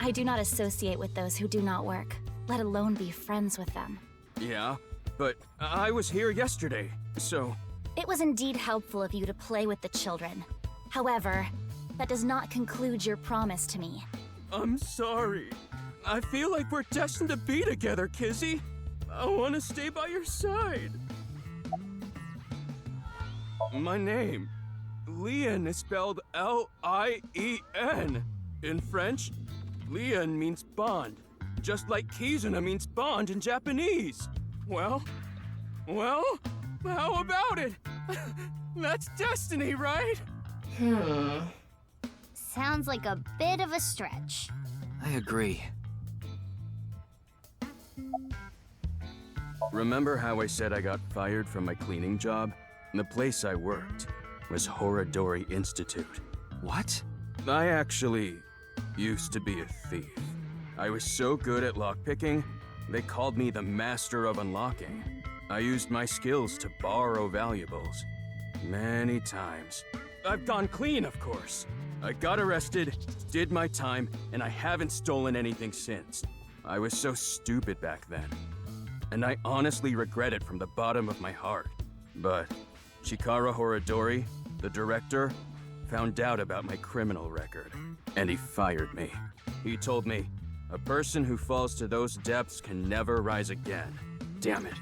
I do not associate with those who do not work, let alone be friends with them. Yeah, but I was here yesterday, so... It was indeed helpful of you to play with the children. However, that does not conclude your promise to me. I'm sorry. I feel like we're destined to be together, Kizzy. I want to stay by your side. My name, Leon, is spelled L-I-E-N. In French, Leon means bond, just like Kizuna means bond in Japanese. Well, How about it? That's destiny, right? Sounds like a bit of a stretch. I agree. Remember how I said I got fired from my cleaning job? The place I worked was Horadori Institute. What? I actually used to be a thief. I was so good at lockpicking, they called me the Master of Unlocking. I used my skills to borrow valuables. Many times. I've gone clean, of course. I got arrested, did my time, and I haven't stolen anything since. I was so stupid back then. And I honestly regret it from the bottom of my heart. But Chikara Horadori, the director, found out about my criminal record, and he fired me. He told me, a person who falls to those depths can never rise again. Damn it.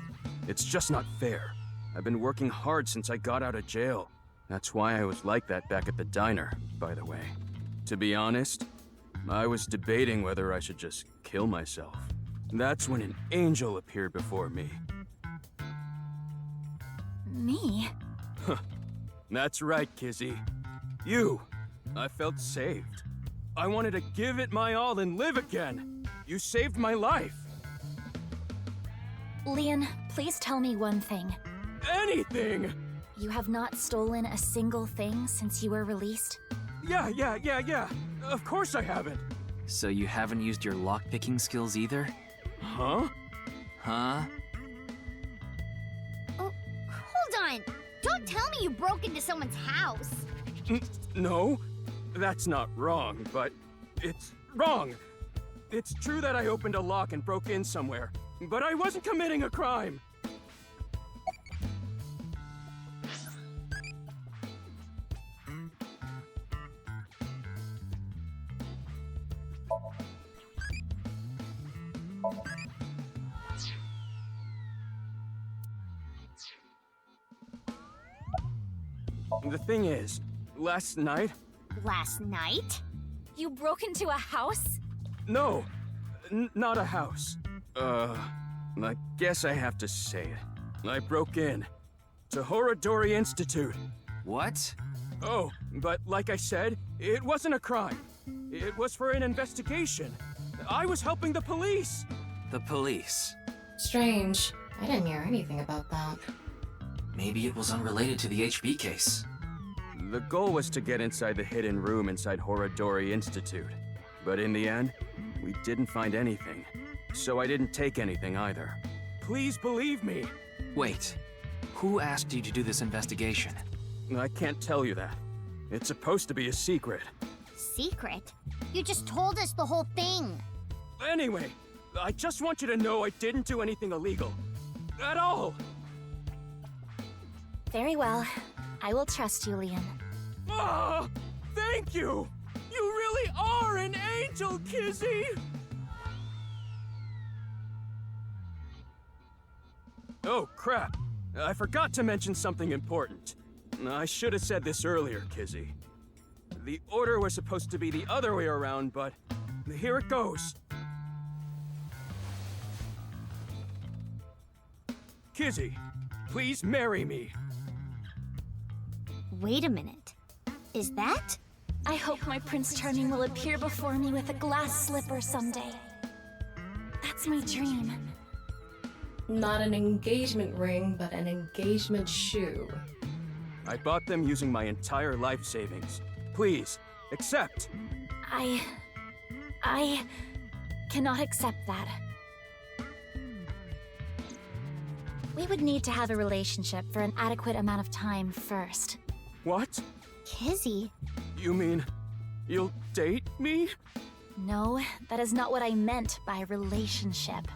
It's just not fair. I've been working hard since I got out of jail. That's why I was like that back at the diner, by the way. To be honest, I was debating whether I should just kill myself. That's when an angel appeared before me. Me? That's right, Kizzy. You. I felt saved. I wanted to give it my all and live again. You saved my life. Leon, please tell me one thing. Anything! You have not stolen a single thing since you were released? Yeah. Of course I haven't. So you haven't used your lockpicking skills either? Huh? Huh? Oh, hold on! Don't tell me you broke into someone's house! No, that's not wrong, but it's wrong. It's true that I opened a lock and broke in somewhere, but I wasn't committing a crime. The thing is, last night... Last night? You broke into a house? No, not a house. I guess I have to say it. I broke in to Horadori Institute. What? Oh, but like I said, it wasn't a crime. It was for an investigation. I was helping the police. The police? Strange. I didn't hear anything about that. Maybe it was unrelated to the HB case. The goal was to get inside the hidden room inside Horadori Institute. But in the end, we didn't find anything. So I didn't take anything either. Please believe me. Wait. Who asked you to do this investigation? I can't tell you that. It's supposed to be a secret. Secret? You just told us the whole thing! Anyway, I just want you to know I didn't do anything illegal. At all! Very well. I will trust you, Leon. Ah! Thank you! You really are an angel, Kizzy! Oh, crap. I forgot to mention something important. I should have said this earlier, Kizzy. The order was supposed to be the other way around, but here it goes. Kizzy, please marry me. Wait a minute. Is that? I hope my Prince Charming will appear before me with a glass slipper someday. That's my dream. Not an engagement ring, but an engagement shoe. I bought them using my entire life savings. Please, accept. I cannot accept that. We would need to have a relationship for an adequate amount of time first. What? Kizzy? You mean you'll date me? No, that is not what I meant by relationship.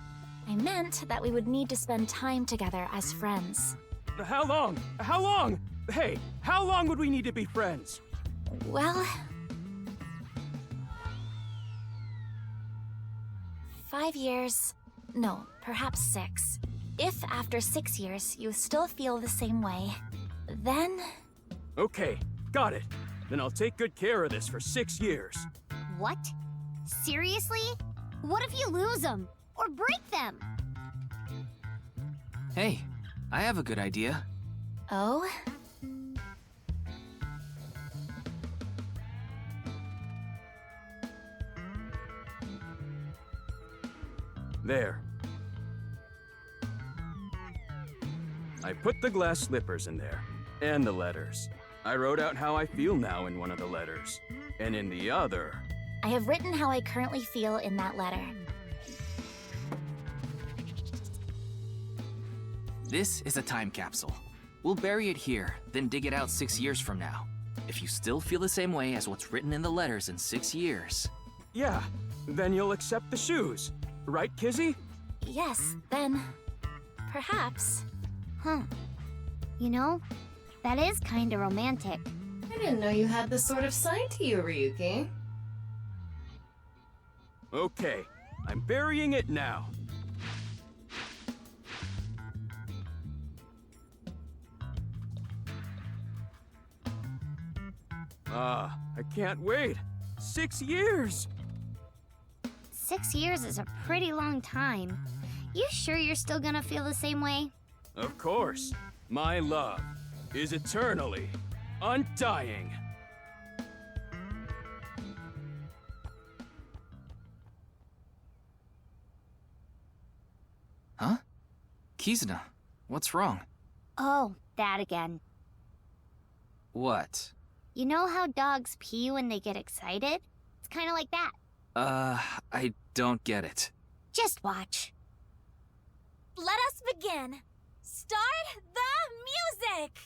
I meant that we would need to spend time together as friends. How long? How long? Hey, how long would we need to be friends? Well... 5 years... No, perhaps 6. If after 6 years you still feel the same way, then... Okay, got it. Then I'll take good care of this for 6 years. What? Seriously? What if you lose them? Or break them? Hey, I have a good idea. Oh? There. I put the glass slippers in there, and the letters. I wrote out how I feel now in one of the letters, and in the other... I have written how I currently feel in that letter. This is a time capsule. We'll bury it here, then dig it out 6 years from now. If you still feel the same way as what's written in the letters in 6 years... Yeah, then you'll accept the shoes. Right, Kizzy? Yes, then... perhaps. Huh. You know, that is kinda romantic. I didn't know you had this sort of side to you, Ryuki. Okay, I'm burying it now. I can't wait. 6 years! 6 years is a pretty long time. You sure you're still gonna feel the same way? Of course. My love is eternally undying. Huh? Kizuna, what's wrong? Oh, that again. What? You know how dogs pee when they get excited? It's kinda like that. I don't get it. Just watch. Let us begin. Start the music!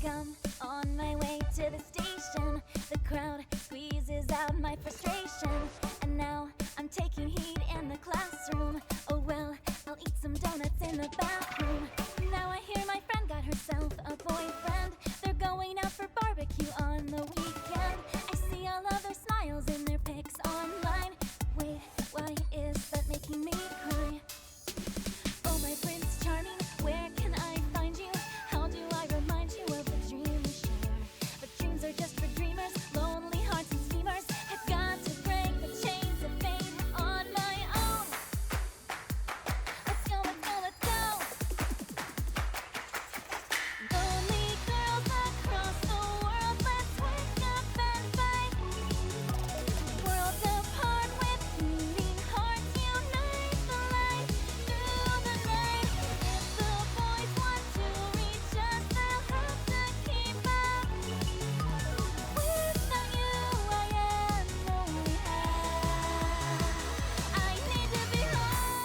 Gum on my way to the station. The crowd squeezes out my frustration. And now I'm taking heat in the classroom. Oh well, I'll eat some donuts in the bathroom. Now I hear my friend got herself a boyfriend. They're going out for barbecue on the weekend. I see all of their smiles in their pics online. Wait, why is that making me cry? Oh my Prince Charming, where can I find you? How do I remind you of the dream we share? But dreams are just for dreamers, lonely hearts and schemers. I've got to break the chains of fate on my own. Let's go, let's go, let's go. Lonely girls across the world, let's wake up and fight. Worlds apart with beating hearts, unite the light through the night. If the boys want to reach us, they'll have to keep up. Without you, I am lonely. I need to be home.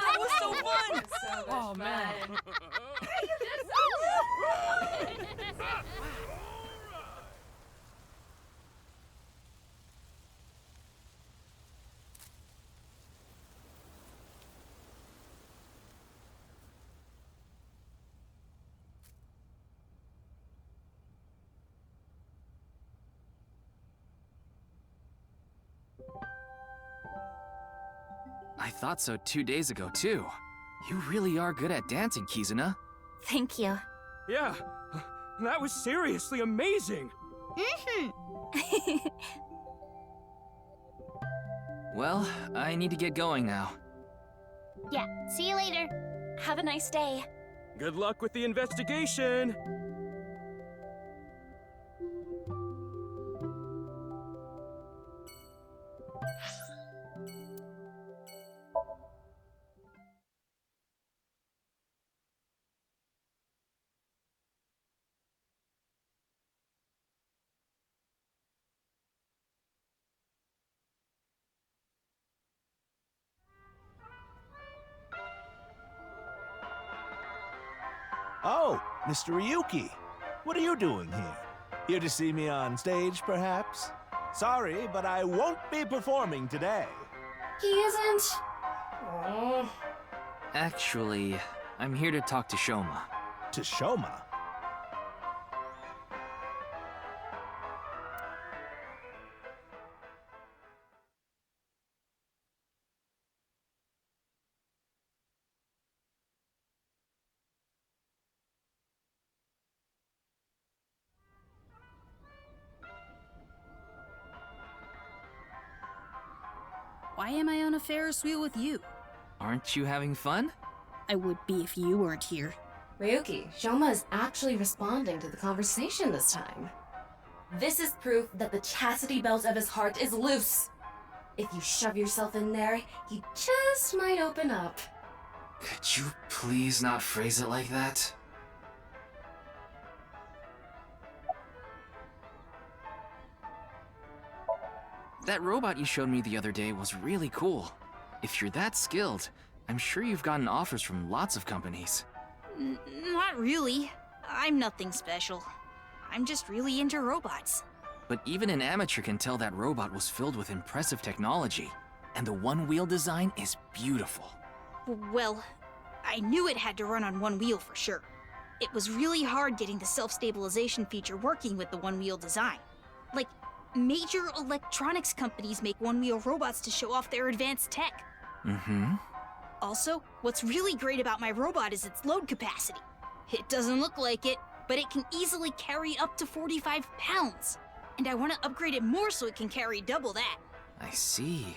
That was so fun! Oh, man. I thought so 2 days ago, too. You really are good at dancing, Kizuna. Thank you. Yeah, that was seriously amazing. Well, I need to get going now. Yeah, see you later. Have a nice day. Good luck with the investigation. Oh, Mr. Ryuki. What are you doing here? Here to see me on stage, perhaps? Sorry, but I won't be performing today. He isn't. Oh. Actually, I'm here to talk to Shoma. To Shoma? Why am I on a Ferris wheel with you? Aren't you having fun? I would be if you weren't here. Ryuki, Shoma is actually responding to the conversation this time. This is proof that the chastity belt of his heart is loose. If you shove yourself in there, he just might open up. Could you please not phrase it like that? That robot you showed me the other day was really cool. If you're that skilled, I'm sure you've gotten offers from lots of companies. Not really. I'm nothing special. I'm just really into robots. But even an amateur can tell that robot was filled with impressive technology, and the one-wheel design is beautiful. Well, I knew it had to run on one wheel for sure. It was really hard getting the self-stabilization feature working with the one-wheel design. Like, major electronics companies make one-wheel robots to show off their advanced tech. Mm-hmm. Also, what's really great about my robot is its load capacity. It doesn't look like it, but it can easily carry up to 45 pounds. And I want to upgrade it more so it can carry double that. I see.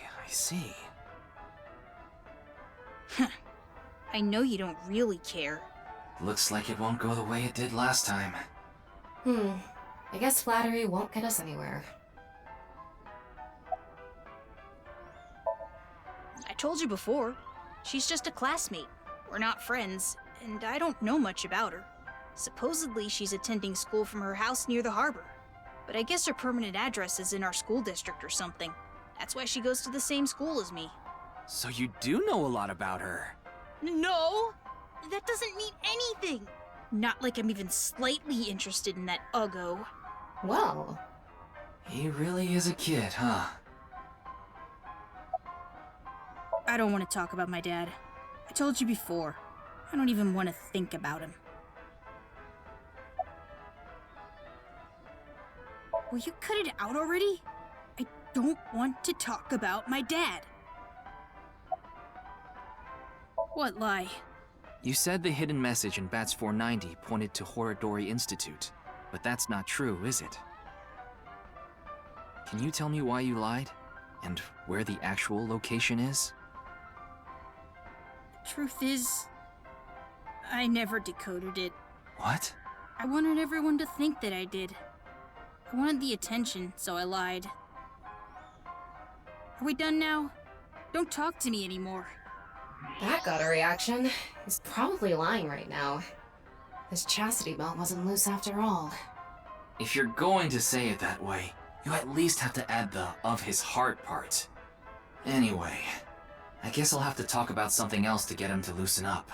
I know you don't really care. Looks like it won't go the way it did last time. I guess flattery won't get us anywhere. I told you before, she's just a classmate. We're not friends, and I don't know much about her. Supposedly, she's attending school from her house near the harbor. But I guess her permanent address is in our school district or something. That's why she goes to the same school as me. So you do know a lot about her. No! That doesn't mean anything! Not like I'm even slightly interested in that Uggo. Well... He really is a kid, huh? I don't want to talk about my dad. I told you before. I don't even want to think about him. Will you cut it out already? I don't want to talk about my dad. What lie? You said the hidden message in Bats 490 pointed to Horodori Institute, but that's not true, is it? Can you tell me why you lied? And where the actual location is? The truth is, I never decoded it. What? I wanted everyone to think that I did. I wanted the attention, so I lied. Are we done now? Don't talk to me anymore. That got a reaction. He's probably lying right now. This chastity belt wasn't loose after all. If you're going to say it that way, you at least have to add the "of his heart" part. Anyway, I guess I'll have to talk about something else to get him to loosen up.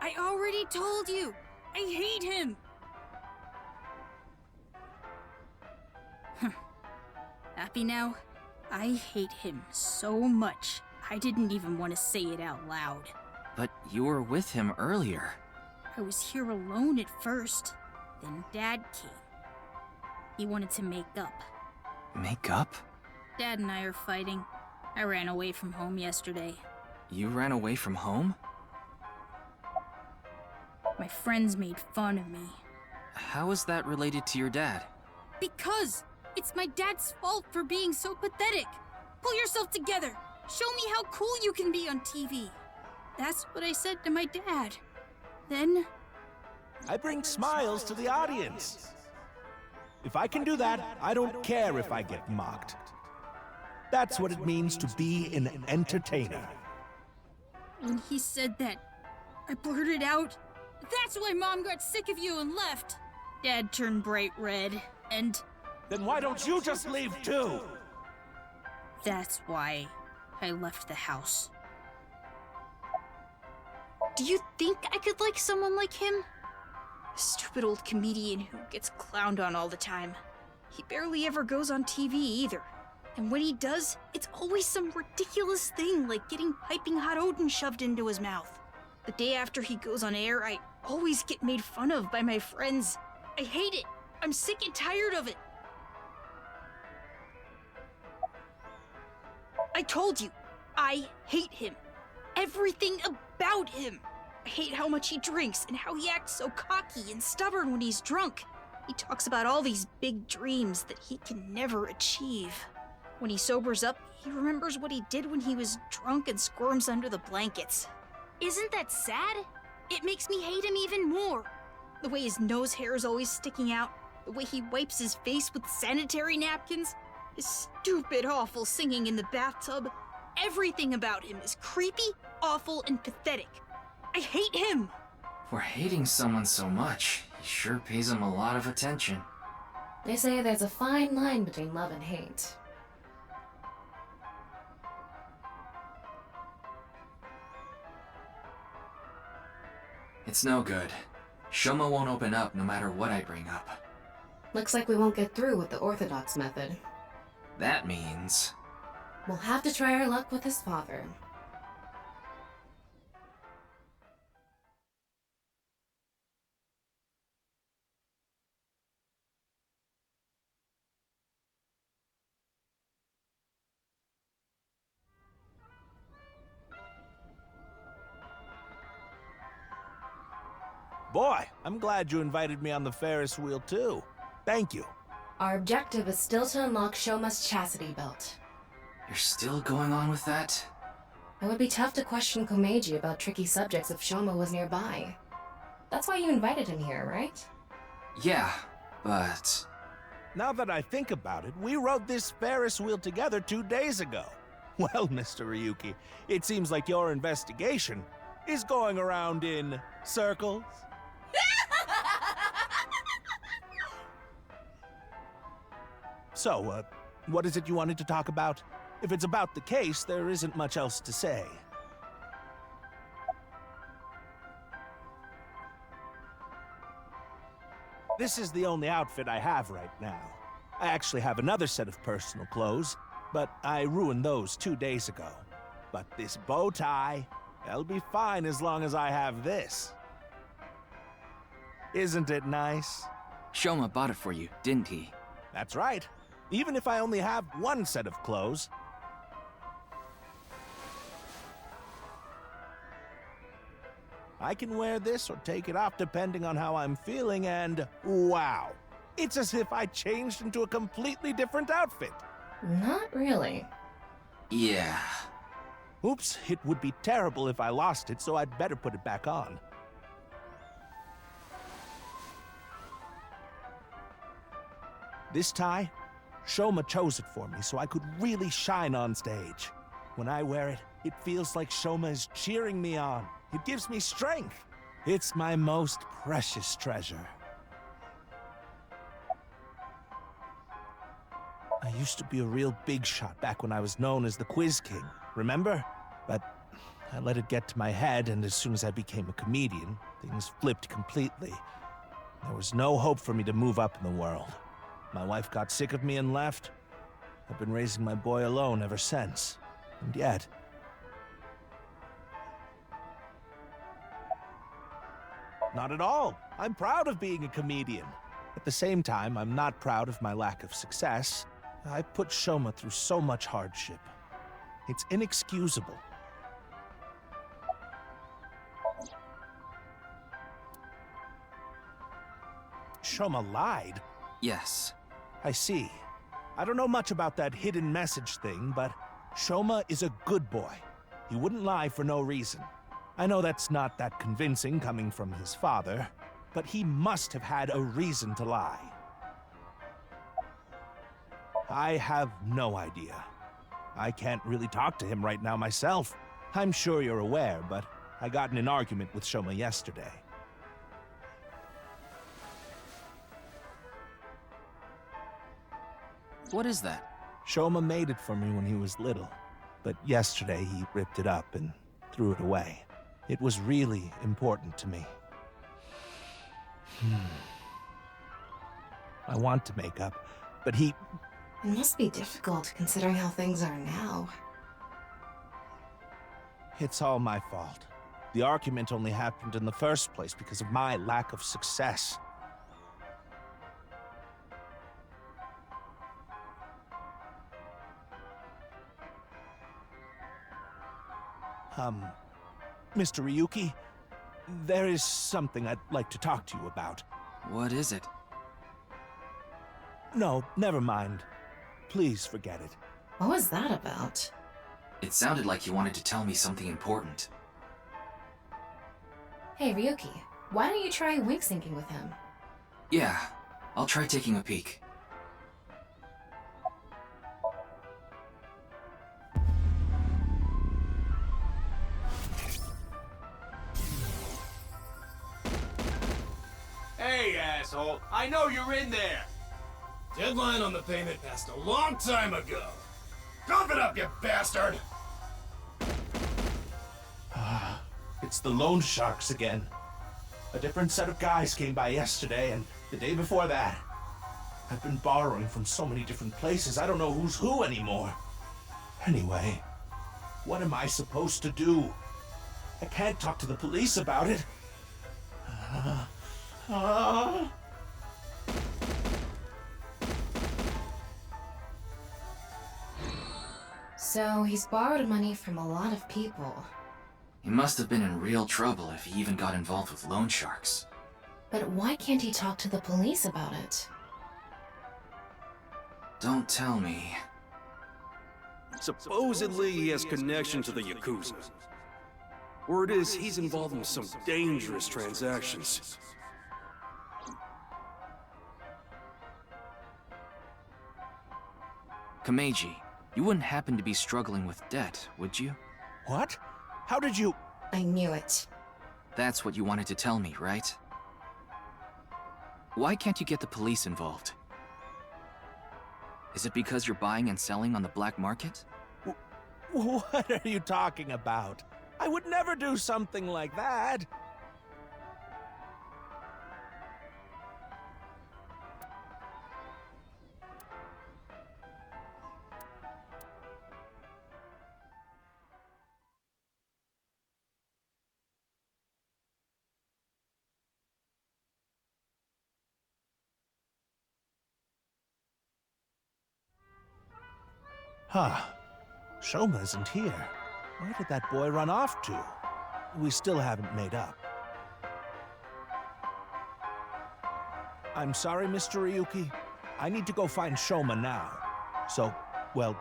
I already told you! I hate him! Happy now? I hate him so much, I didn't even want to say it out loud. But you were with him earlier. I was here alone at first, then Dad came. He wanted to make up. Make up? Dad and I are fighting. I ran away from home yesterday. You ran away from home? My friends made fun of me. How is that related to your dad? Because! It's my dad's fault for being so pathetic! Pull yourself together! Show me how cool you can be on TV! That's what I said to my dad. Then... I bring smiles to the audience. If I can do that, I don't care if I get mocked. That's what it means to be an entertainer. When he said that, I blurted out, "That's why Mom got sick of you and left!" Dad turned bright red, and... Then why don't you just leave too? That's why I left the house. Do you think I could like someone like him? A stupid old comedian who gets clowned on all the time. He barely ever goes on TV either. And when he does, it's always some ridiculous thing like getting piping hot Odin shoved into his mouth. The day after he goes on air, I always get made fun of by my friends. I hate it. I'm sick and tired of it. I told you, I hate him. Everything about him. I hate how much he drinks and how he acts so cocky and stubborn when he's drunk. He talks about all these big dreams that he can never achieve. When he sobers up, he remembers what he did when he was drunk and squirms under the blankets. Isn't that sad? It makes me hate him even more. The way his nose hair is always sticking out, the way he wipes his face with sanitary napkins, his stupid, awful singing in the bathtub. Everything about him is creepy, awful, and pathetic. I hate him! For hating someone so much, he sure pays him a lot of attention. They say there's a fine line between love and hate. It's no good. Shoma won't open up no matter what I bring up. Looks like we won't get through with the orthodox method. That means... we'll have to try our luck with his father. Boy, I'm glad you invited me on the Ferris wheel too. Thank you. Our objective is still to unlock Shoma's chastity belt. You're still going on with that? It would be tough to question Komeji about tricky subjects if Shoma was nearby. That's why you invited him here, right? Yeah, but... Now that I think about it, we rode this Ferris wheel together 2 days ago. Well, Mr. Ryuki, it seems like your investigation is going around in circles. So, what is it you wanted to talk about? If it's about the case, there isn't much else to say. This is the only outfit I have right now. I actually have another set of personal clothes, but I ruined those 2 days ago. But this bow tie, that'll be fine as long as I have this. Isn't it nice? Shoma bought it for you, didn't he? That's right. Even if I only have one set of clothes. I can wear this or take it off depending on how I'm feeling, and wow! It's as if I changed into a completely different outfit. Not really. Yeah. Oops, it would be terrible if I lost it, so I'd better put it back on. This tie, Shoma chose it for me so I could really shine on stage. When I wear it, it feels like Shoma is cheering me on. It gives me strength. It's my most precious treasure. I used to be a real big shot back when I was known as the Quiz King, remember? But I let it get to my head, and as soon as I became a comedian, things flipped completely. There was no hope for me to move up in the world. My wife got sick of me and left. I've been raising my boy alone ever since. And yet... Not at all. I'm proud of being a comedian. At the same time, I'm not proud of my lack of success. I put Shoma through so much hardship. It's inexcusable. Shoma lied? Yes. I see. I don't know much about that hidden message thing, but Shoma is a good boy. He wouldn't lie for no reason. I know that's not that convincing coming from his father, but he must have had a reason to lie. I have no idea. I can't really talk to him right now myself. I'm sure you're aware, but I got in an argument with Shoma yesterday. What is that? Shoma made it for me when he was little, but yesterday he ripped it up and threw it away. It was really important to me. I want to make up, but he It must be difficult considering how things are now. It's all my fault. The argument only happened in the first place because of my lack of success. Mr. Ryuki, there is something I'd like to talk to you about. What is it? No, never mind. Please forget it. What was that about? It sounded like you wanted to tell me something important. Hey, Ryuki, why don't you try wink syncing with him? Yeah, I'll try taking a peek. Hey, asshole! I know you're in there! Deadline on the payment passed a long time ago. Cough it up, you bastard! It's the loan sharks again. A different set of guys came by yesterday and the day before that. I've been borrowing from so many different places, I don't know who's who anymore. Anyway, what am I supposed to do? I can't talk to the police about it. So, he's borrowed money from a lot of people. He must have been in real trouble if he even got involved with loan sharks. But why can't he talk to the police about it? Don't tell me. Supposedly he has connection to the Yakuza. Word is he's involved in some dangerous transactions. Komeji, you wouldn't happen to be struggling with debt, would you? What? How did you... I knew it. That's what you wanted to tell me, right? Why can't you get the police involved? Is it because you're buying and selling on the black market? What are you talking about? I would never do something like that. Huh. Shoma isn't here. Where did that boy run off to? We still haven't made up. I'm sorry, Mr. Ryuki. I need to go find Shoma now. So, well,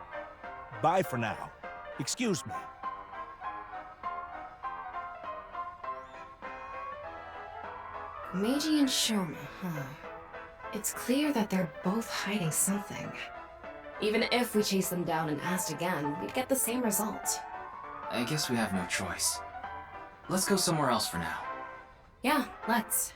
bye for now. Excuse me. Meiji and Shoma, huh? It's clear that they're both hiding something. Even if we chased them down and asked again, we'd get the same result. I guess we have no choice. Let's go somewhere else for now. Yeah, let's.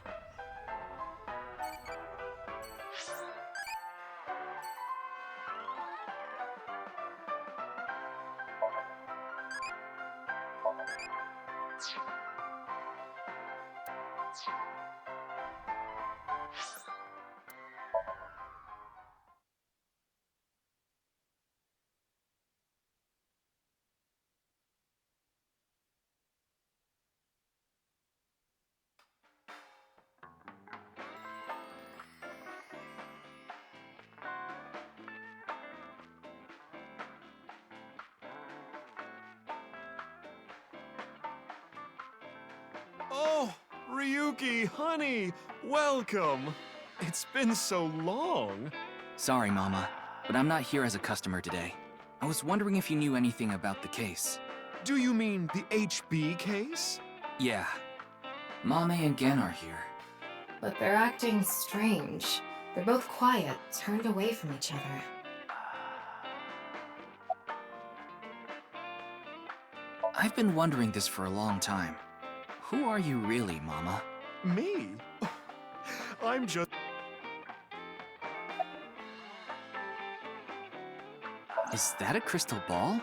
Oh, Ryuki, honey, welcome. It's been so long. Sorry, Mama, but I'm not here as a customer today. I was wondering if you knew anything about the case. Do you mean the HB case? Yeah. Mame and Gen are here. But they're acting strange. They're both quiet, turned away from each other. I've been wondering this for a long time. Who are you really, Mama? Me? I'm just... Is that a crystal ball?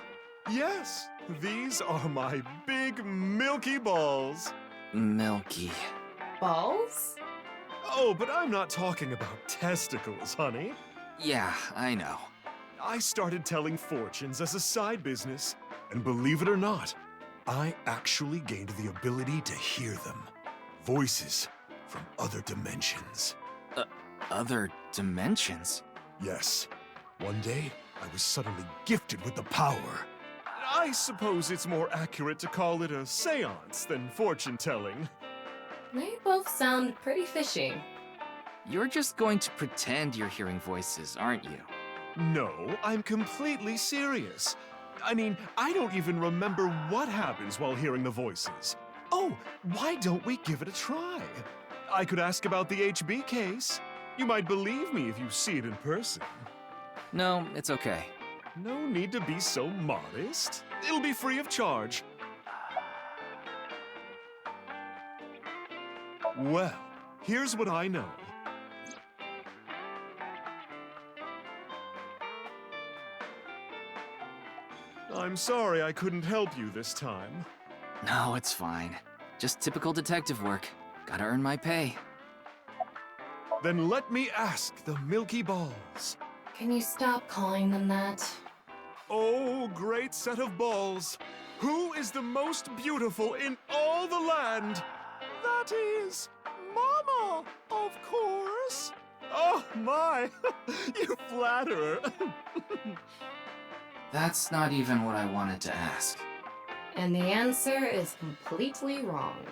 Yes, these are my big milky balls. Milky. Balls? Oh, but I'm not talking about testicles, honey. Yeah, I know. I started telling fortunes as a side business, and believe it or not, I actually gained the ability to hear them. Voices from other dimensions. Other dimensions? Yes. One day, I was suddenly gifted with the power. I suppose it's more accurate to call it a seance than fortune-telling. They both sound pretty fishy. You're just going to pretend you're hearing voices, aren't you? No, I'm completely serious. I mean, I don't even remember what happens while hearing the voices. Oh, why don't we give it a try? I could ask about the HB case. You might believe me if you see it in person. No, it's okay. No need to be so modest. It'll be free of charge. Well, here's what I know. I'm sorry I couldn't help you this time. No, it's fine. Just typical detective work. Gotta earn my pay. Then let me ask the Milky Balls. Can you stop calling them that? Oh, great set of balls. Who is the most beautiful in all the land? That is Mama, of course. Oh my, you flatterer. That's not even what I wanted to ask. And the answer is completely wrong.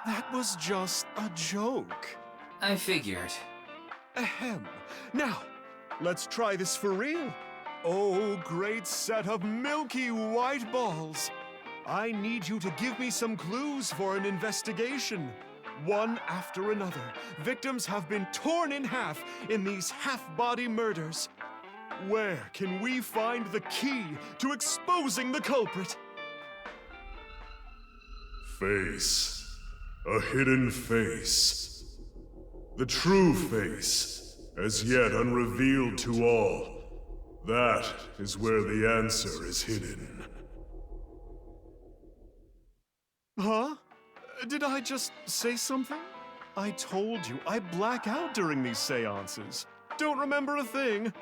That was just a joke. I figured. Ahem. Now, let's try this for real. Oh, great set of milky white balls. I need you to give me some clues for an investigation. One after another, victims have been torn in half in these half-body murders. Where can we find the key to exposing the culprit? Face. A hidden face. The true face, as yet unrevealed to all. That is where the answer is hidden. Huh? Did I just say something? I told you, I black out during these seances. Don't remember a thing.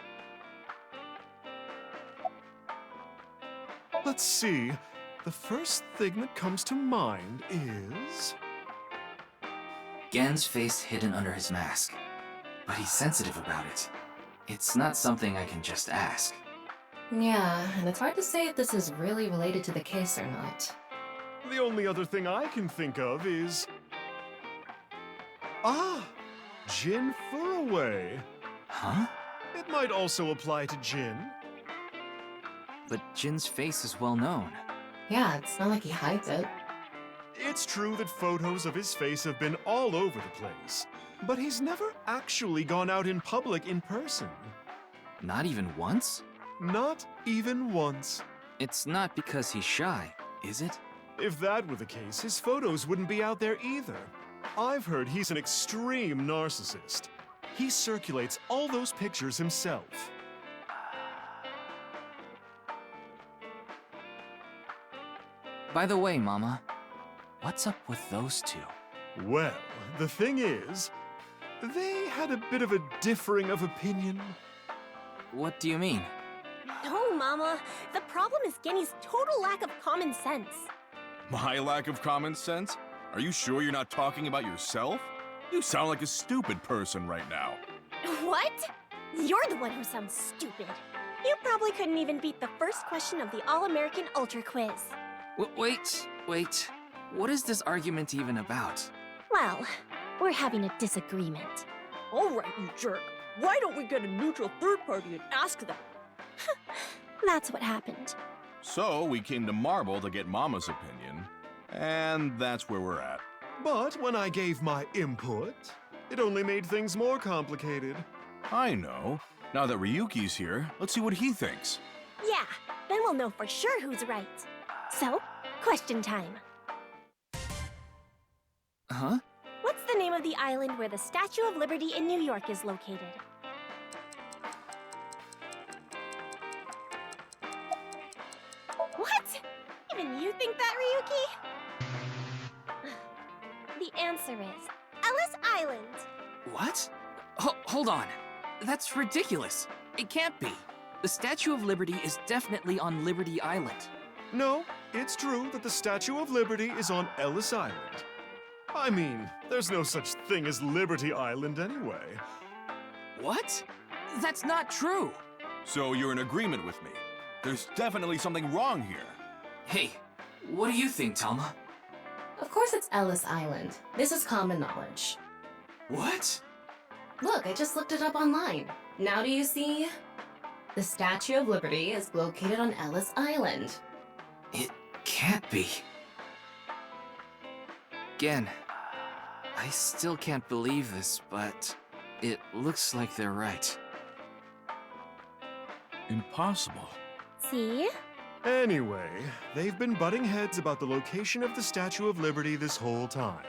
Let's see. The first thing that comes to mind is... Gen's face hidden under his mask. But he's sensitive about it. It's not something I can just ask. Yeah, and it's hard to say if this is really related to the case or not. The only other thing I can think of is... Ah! Jin Furaway. Huh? It might also apply to Jin. But Jin's face is well known. Yeah, it's not like he hides it. It's true that photos of his face have been all over the place, but he's never actually gone out in public in person. Not even once? Not even once. It's not because he's shy, is it? If that were the case, his photos wouldn't be out there either. I've heard he's an extreme narcissist. He circulates all those pictures himself. By the way, Mama, what's up with those two? Well, the thing is, they had a bit of a differing of opinion. What do you mean? No, Mama. The problem is Genny's total lack of common sense. My lack of common sense? Are you sure you're not talking about yourself? You sound like a stupid person right now. What? You're the one who sounds stupid. You probably couldn't even beat the first question of the All-American Ultra Quiz. Wait. What is this argument even about? Well, we're having a disagreement. All right, you jerk. Why don't we get a neutral third party and ask them? That's what happened. So, we came to Marble to get Mama's opinion, and that's where we're at. But when I gave my input, it only made things more complicated. I know. Now that Ryuki's here, let's see what he thinks. Yeah, then we'll know for sure who's right. So, question time. Huh? What's the name of the island where the Statue of Liberty in New York is located? What? Even you think that, Ryuki? The answer is Ellis Island. What? Hold on. That's ridiculous. It can't be. The Statue of Liberty is definitely on Liberty Island. No, it's true that the Statue of Liberty is on Ellis Island. I mean, there's no such thing as Liberty Island anyway. What? That's not true. So you're in agreement with me. There's definitely something wrong here. Hey, what do you think, Talma? Of course it's Ellis Island. This is common knowledge. What? Look, I just looked it up online. Now do you see? The Statue of Liberty is located on Ellis Island. It can't be. Again, I still can't believe this, but it looks like they're right. Impossible. See? Anyway, they've been butting heads about the location of the Statue of Liberty this whole time.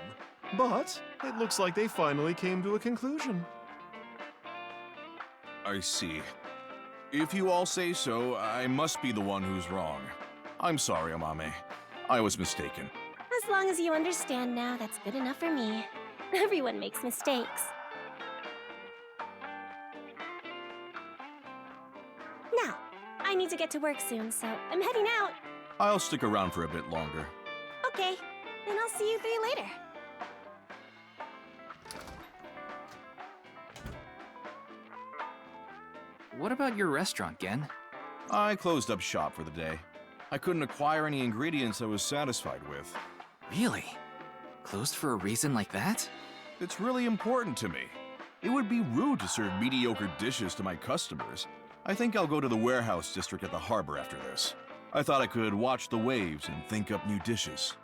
But it looks like they finally came to a conclusion. I see. If you all say so, I must be the one who's wrong. I'm sorry, Amame. I was mistaken. As long as you understand now, that's good enough for me. Everyone makes mistakes. Now, I need to get to work soon, so I'm heading out. I'll stick around for a bit longer. Okay, then I'll see you three later. What about your restaurant, Gen? I closed up shop for the day. I couldn't acquire any ingredients I was satisfied with. Really? Closed for a reason like that? It's really important to me. It would be rude to serve mediocre dishes to my customers. I think I'll go to the warehouse district at the harbor after this. I thought I could watch the waves and think up new dishes.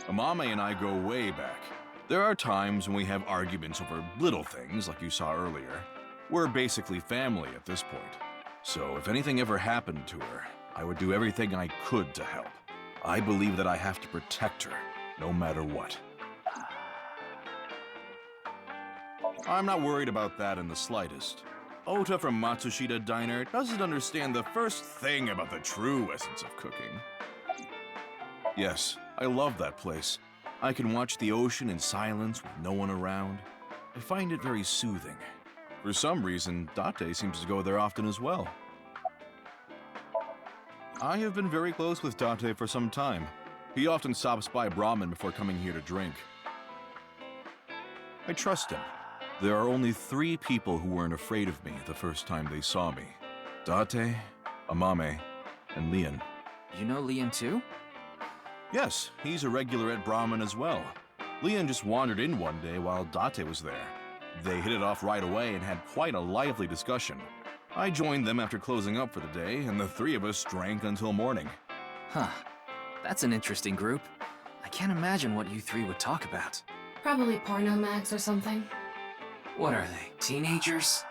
Amame and I go way back. There are times when we have arguments over little things like you saw earlier. We're basically family at this point. So if anything ever happened to her, I would do everything I could to help. I believe that I have to protect her, no matter what. I'm not worried about that in the slightest. Ota from Matsushita Diner doesn't understand the first thing about the true essence of cooking. Yes, I love that place. I can watch the ocean in silence with no one around. I find it very soothing. For some reason, Date seems to go there often as well. I have been very close with Date for some time. He often stops by Brahmin before coming here to drink. I trust him. There are only 3 people who weren't afraid of me the first time they saw me. Date, Amame, and Leon. You know Leon too? Yes, he's a regular at Brahmin as well. Leon just wandered in one day while Date was there. They hit it off right away and had quite a lively discussion. I joined them after closing up for the day, and the 3 of us drank until morning. Huh. That's an interesting group. I can't imagine what you 3 would talk about. Probably porno mags or something. What are they, teenagers?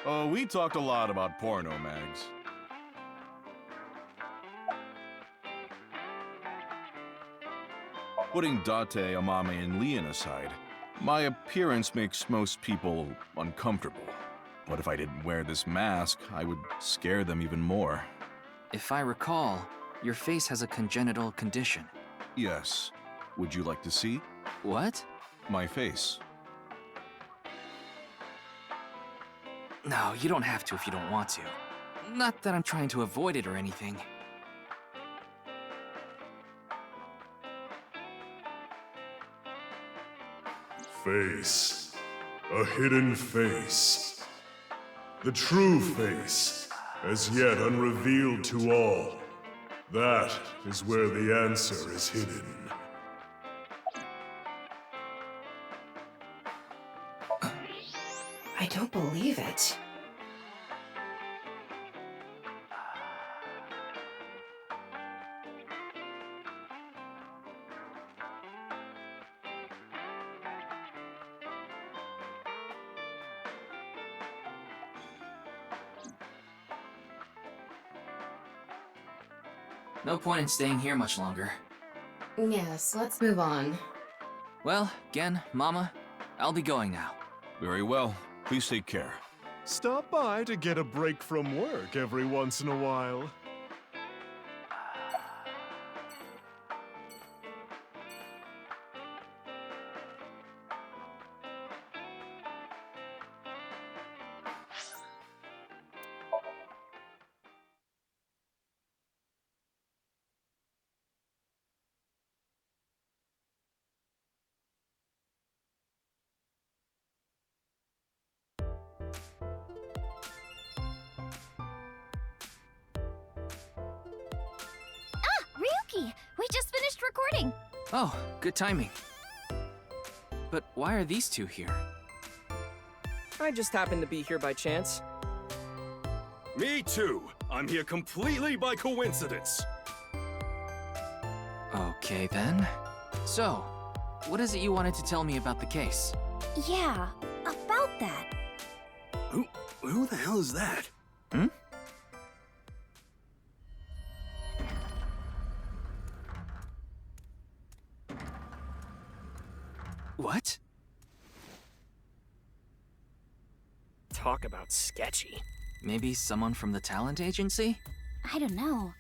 Oh, we talked a lot about porno mags. Putting Date, Amame, and Leon aside, my appearance makes most people uncomfortable. But if I didn't wear this mask, I would scare them even more. If I recall, your face has a congenital condition. Yes. Would you like to see? What? My face. No, you don't have to if you don't want to. Not that I'm trying to avoid it or anything. Face. A hidden face. The true face, as yet unrevealed to all. That is where the answer is hidden. I don't believe it. No point in staying here much longer. Yes, let's move on. Well, Gen, Mama, I'll be going now. Very well. Please take care. Stop by to get a break from work every once in a while. finished recording. Oh, good timing. But why are these two here? I just happened to be here by chance. Me too. I'm here completely by coincidence. Okay then. So, what is it you wanted to tell me about the case? Yeah, about that. Who the hell is that? Hmm? What? Talk about sketchy. Maybe someone from the talent agency? I don't know.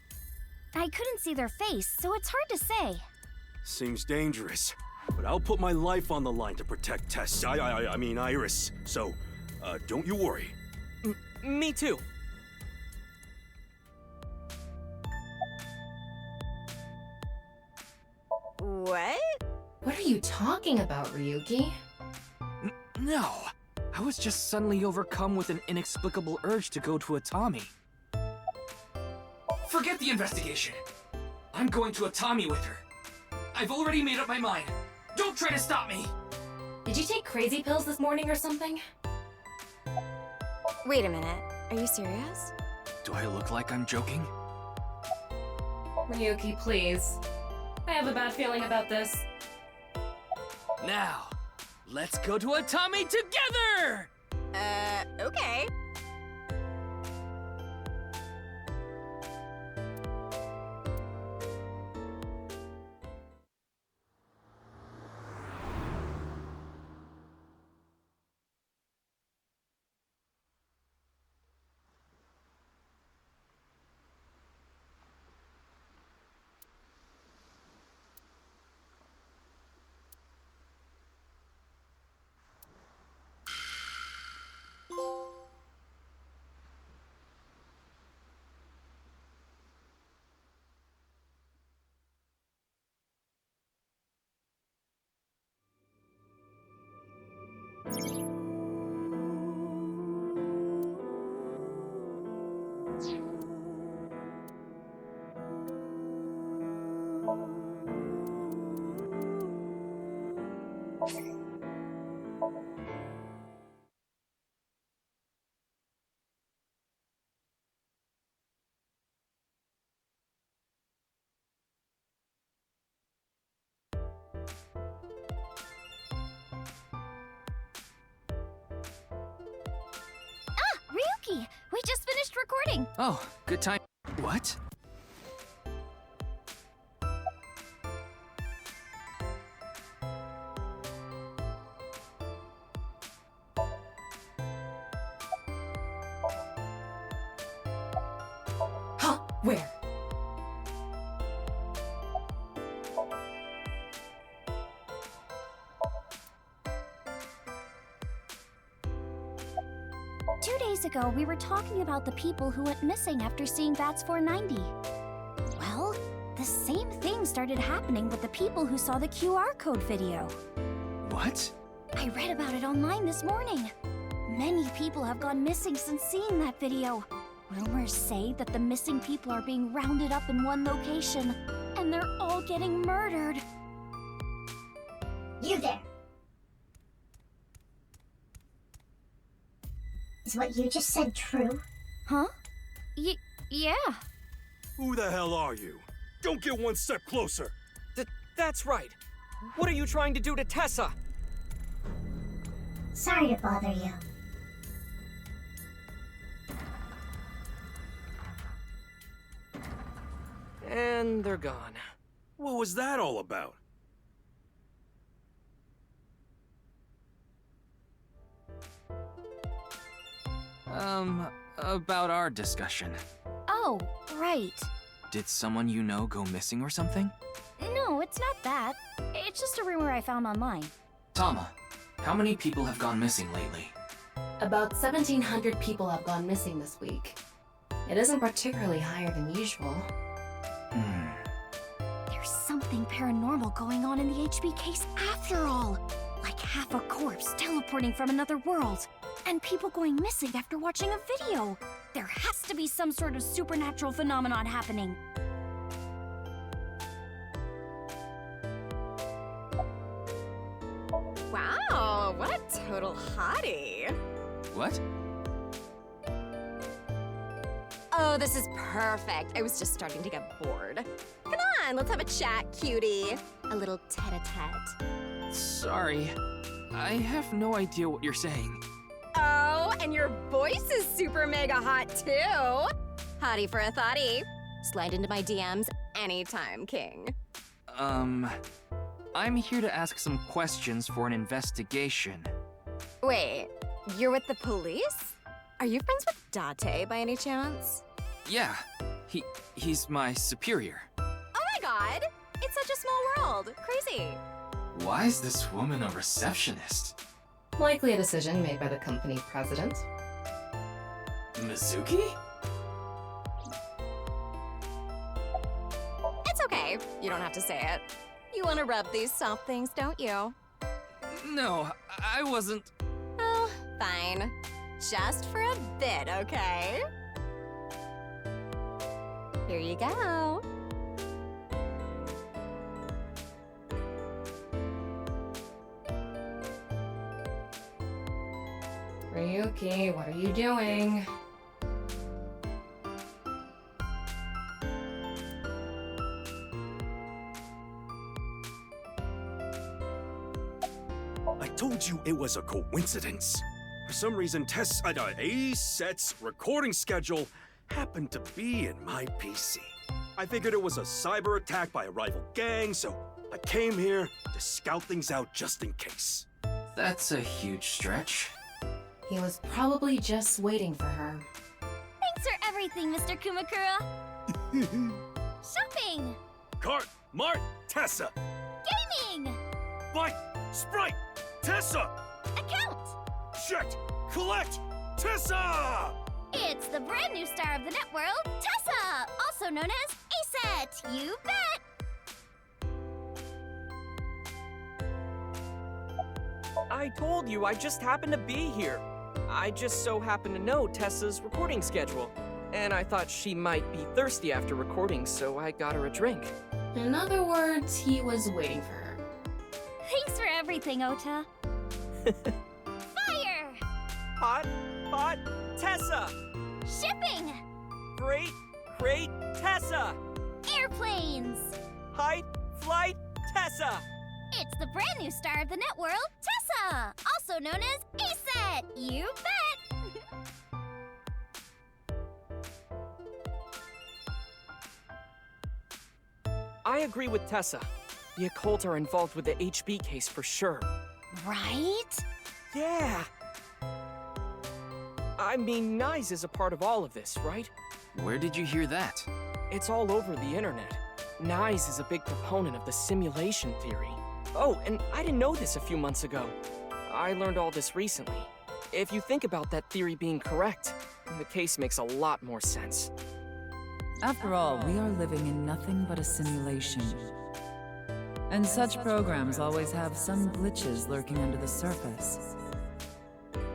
I couldn't see their face, so it's hard to say. Seems dangerous, but I'll put my life on the line to protect Tess. I mean Iris. So, don't you worry. Me too. What? What are you talking about, Ryuki? No. I was just suddenly overcome with an inexplicable urge to go to Atami. Forget the investigation. I'm going to Atami with her. I've already made up my mind. Don't try to stop me! Did you take crazy pills this morning or something? Wait a minute. Are you serious? Do I look like I'm joking? Ryuki, please. I have a bad feeling about this. Now, let's go to Atami together! Okay. Ryuki, we just finished recording. Oh, good time. What? Huh? Where? Two days ago, we were talking about the people who went missing after seeing Bats 490. Well, the same thing started happening with the people who saw the QR code video. What? I read about it online this morning. Many people have gone missing since seeing that video. Rumors say that the missing people are being rounded up in one location, and they're all getting murdered. You there. Is what you just said true? Huh? Yeah. Who the hell are you? Don't get one step closer. That's right. What are you trying to do to Tessa? Sorry to bother you. And they're gone. What was that all about? About our discussion. Oh, right. Did someone you know go missing or something? No, it's not that. It's just a rumor I found online. Tama, how many people have gone missing lately? About 1,700 people have gone missing this week. It isn't particularly higher than usual. There's something paranormal going on in the HB case after all. Like half a corpse teleporting from another world. And people going missing after watching a video. There has to be some sort of supernatural phenomenon happening. hottie. What? Oh, this is perfect. I was just starting to get bored. Come on, let's have a chat, cutie. A little tete-a-tete. Sorry. I have no idea what you're saying. Oh, and your voice is super mega hot too. Hottie for a thottie. Slide into my DMs anytime, King. I'm here to ask some questions for an investigation. Wait, you're with the police? Are you friends with Date by any chance? Yeah, he's my superior. Oh my god! It's such a small world. Crazy. Why is this woman a receptionist? Likely a decision made by the company president. Mizuki? It's okay. You don't have to say it. You want to rub these soft things, don't you? No, I wasn't. Oh, fine. Just for a bit, okay? Here you go. Ryuki, what are you doing? I told you it was a coincidence. For some reason, A-Set's recording schedule happened to be in my PC. I figured it was a cyber attack by a rival gang, so I came here to scout things out just in case. That's a huge stretch. He was probably just waiting for her. Thanks for everything, Mr. Kumakura. Shopping! Cart, Mart, Tessa! Gaming! Bite, Sprite, Tessa! Account! Checked, collect, Tessa! It's the brand new star of the networld, Tessa! Also known as A-Set, you bet! I told you I just happened to be here. I just so happen to know Tessa's recording schedule. And I thought she might be thirsty after recording, so I got her a drink. In other words, he was waiting for her. Thanks for everything, Ota. Fire! Hot, Tessa! Shipping! Great, Tessa! Airplanes! Height, flight, Tessa! It's the brand new star of the networld, Tessa! Also known as A-Set, you bet! I agree with Tessa. The occult are involved with the HB case for sure. Right? Yeah! I mean, Nyes is a part of all of this, right? Where did you hear that? It's all over the internet. Nyes is a big proponent of the simulation theory. Oh, and I didn't know this a few months ago. I learned all this recently. If you think about that theory being correct, the case makes a lot more sense. After all, we are living in nothing but a simulation. And such programs always have some glitches lurking under the surface.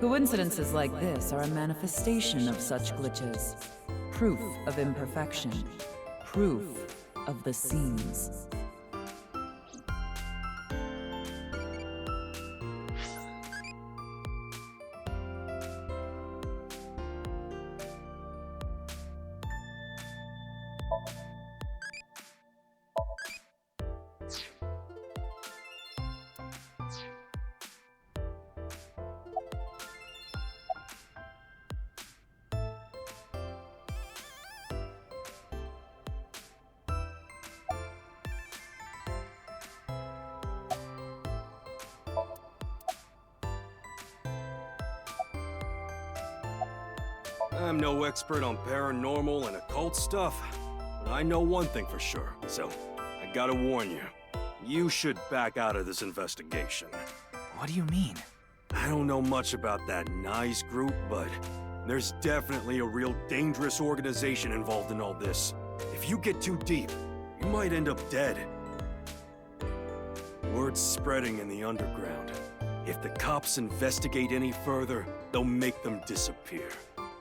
Coincidences like this are a manifestation of such glitches. Proof of imperfection. Proof of the seams. I'm no expert on paranormal and occult stuff, but I know one thing for sure, so I gotta warn you. You should back out of this investigation. What do you mean? I don't know much about that Nyes group, but there's definitely a real dangerous organization involved in all this. If you get too deep, you might end up dead. Word's spreading in the underground. If the cops investigate any further, they'll make them disappear.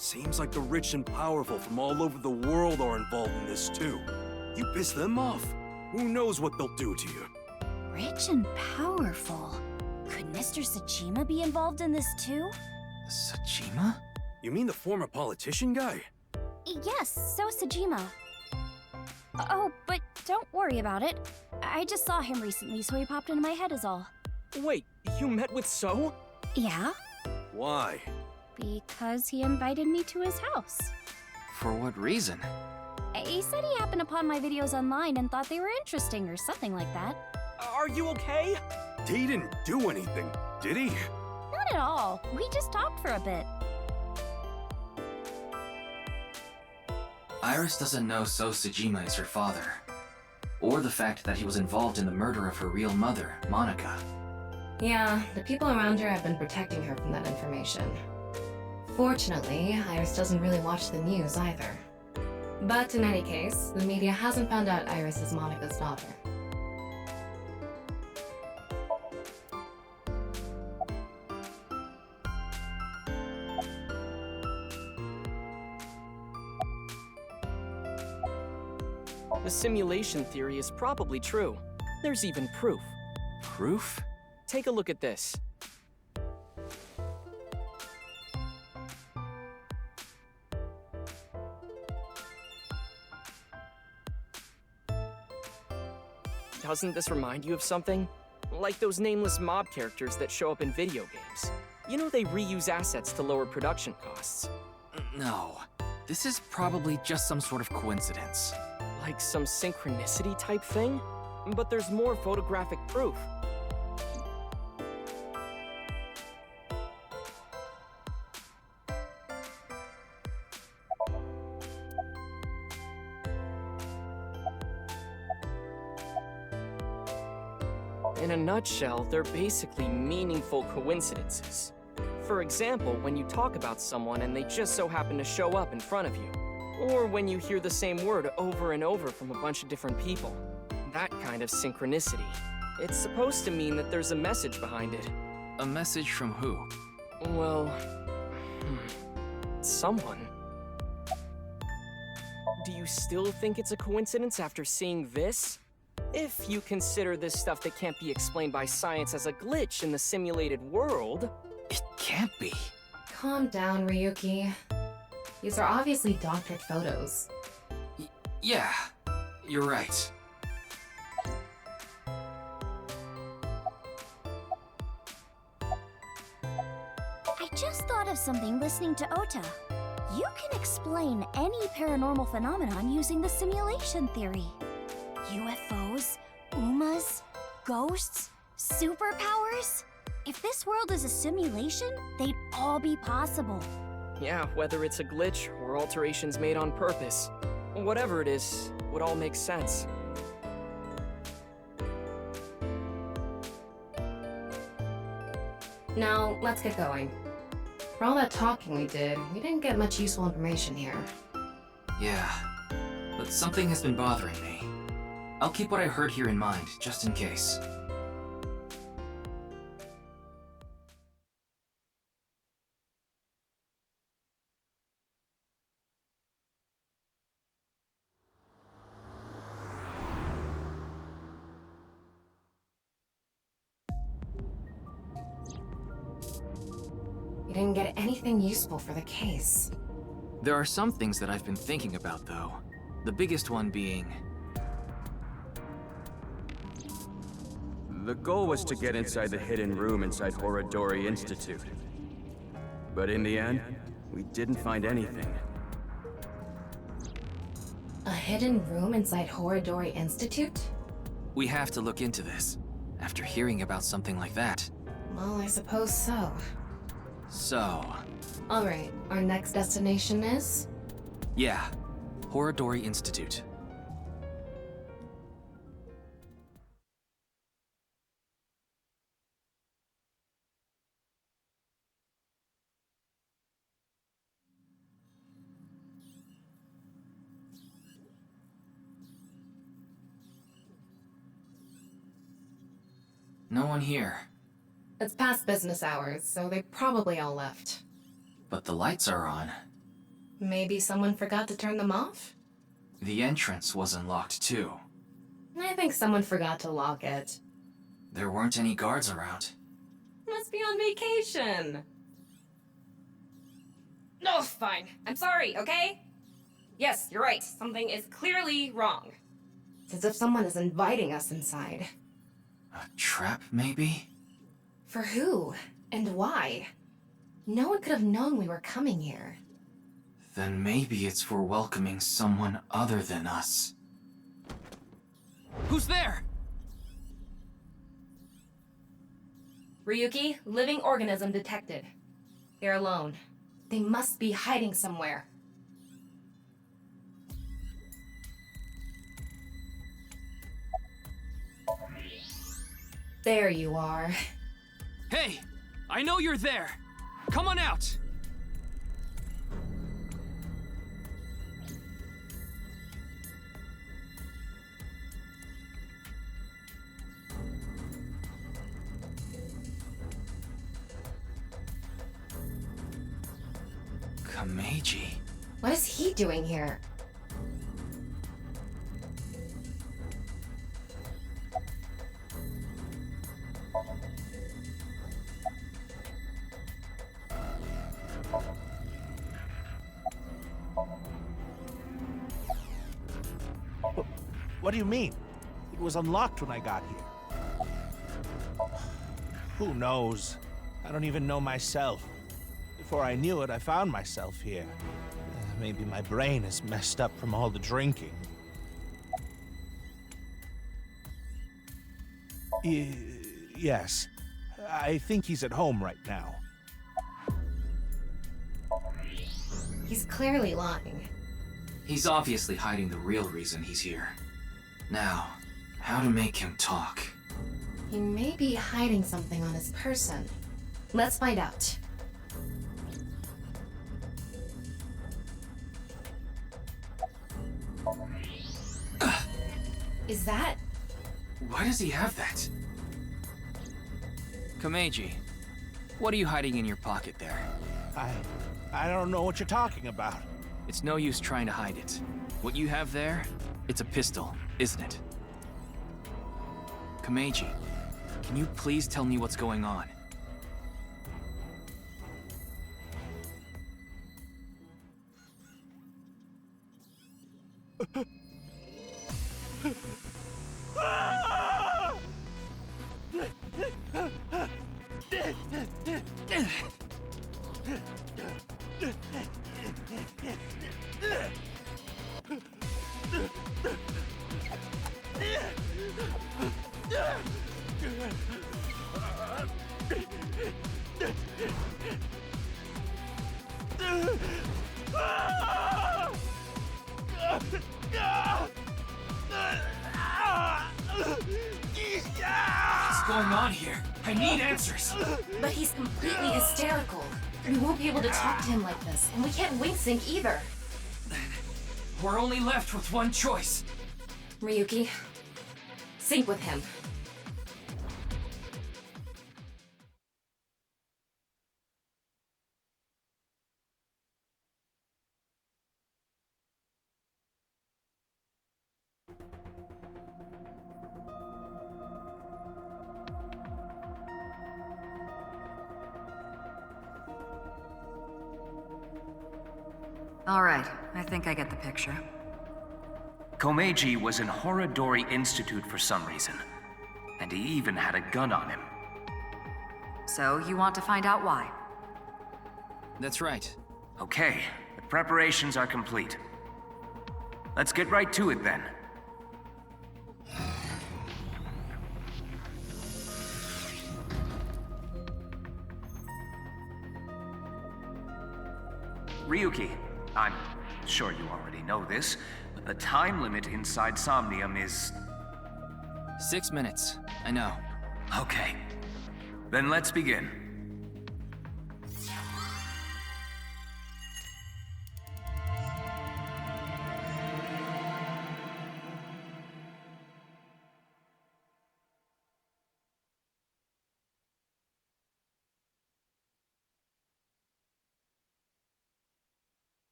Seems like the rich and powerful from all over the world are involved in this too. You piss them off, who knows what they'll do to you? Rich and powerful. Could Mr. Sajima be involved in this too? Sajima? You mean the former politician guy? Yes, so Sajima. Oh, but don't worry about it. I just saw him recently, so he popped into my head is all. Wait, you met with So? Yeah? Why? Because he invited me to his house. For what reason? He said he happened upon my videos online and thought they were interesting or something like that. Are you okay? He didn't do anything, did he? Not at all. We just talked for a bit. Iris doesn't know So Sajima is her father, or the fact that he was involved in the murder of her real mother, Monica. Yeah, the people around her have been protecting her from that information. Fortunately, Iris doesn't really watch the news either. But in any case, the media hasn't found out Iris is Monica's daughter. The simulation theory is probably true. There's even proof. Proof? Take a look at this. Doesn't this remind you of something? Like those nameless mob characters that show up in video games. You know they reuse assets to lower production costs. No. This is probably just some sort of coincidence. Like some synchronicity type thing? But there's more photographic proof. In a nutshell, they're basically meaningful coincidences. For example, when you talk about someone and they just so happen to show up in front of you. Or when you hear the same word over and over from a bunch of different people. That kind of synchronicity. It's supposed to mean that there's a message behind it. A message from who? Well... someone. Do you still think it's a coincidence after seeing this? If you consider this stuff that can't be explained by science as a glitch in the simulated world... It can't be. Calm down, Ryuki. These are obviously doctored photos. Yeah, you're right. I just thought of something listening to Ota. You can explain any paranormal phenomenon using the simulation theory. UFOs, UMAs, ghosts, superpowers? If this world is a simulation, they'd all be possible. Yeah, whether it's a glitch or alterations made on purpose. Whatever it is, would all make sense. Now, let's get going. For all that talking we did, we didn't get much useful information here. Yeah, but something has been bothering me. I'll keep what I heard here in mind, just in case. We didn't get anything useful for the case. There are some things that I've been thinking about, though. The biggest one being... The goal was to get inside the hidden room inside Horodori Institute. But in the end, we didn't find anything. A hidden room inside Horodori Institute? We have to look into this, after hearing about something like that. Well, I suppose so. So... Alright, our next destination is? Yeah, Horodori Institute. No one here. It's past business hours, so they probably all left. But the lights are on. Maybe someone forgot to turn them off? The entrance wasn't locked too. I think someone forgot to lock it. There weren't any guards around. Must be on vacation. No, fine. I'm sorry, okay? Yes, you're right. Something is clearly wrong. It's as if someone is inviting us inside. A trap, maybe? For who? And why? No one could have known we were coming here. Then maybe it's for welcoming someone other than us. Who's there? Ryuki, living organism detected. They're alone. They must be hiding somewhere. There you are. Hey! I know you're there! Come on out! Komeji? What is he doing here? What do you mean? It was unlocked when I got here. Who knows? I don't even know myself. Before I knew it, I found myself here. Maybe my brain is messed up from all the drinking. Yes. I think he's at home right now. He's clearly lying. He's obviously hiding the real reason he's here. Now, how to make him talk? He may be hiding something on his person. Let's find out. Is that... Why does he have that? Komeji, what are you hiding in your pocket there? I don't know what you're talking about. It's no use trying to hide it. What you have there, it's a pistol, isn't it? Komeji, can you please tell me what's going on? What's going on here? I need answers! But he's completely hysterical. We won't be able to talk to him like this, and we can't wing sync either. We're only left with one choice. Ryuki, sync with him. All right, I think I get the picture. Komeji was in Horodori Institute for some reason, and he even had a gun on him. So, you want to find out why? That's right. Okay, the preparations are complete. Let's get right to it then. Ryuki, I'm sure you already know this, but the time limit inside Somnium is... 6 minutes. I know. Okay. Then let's begin.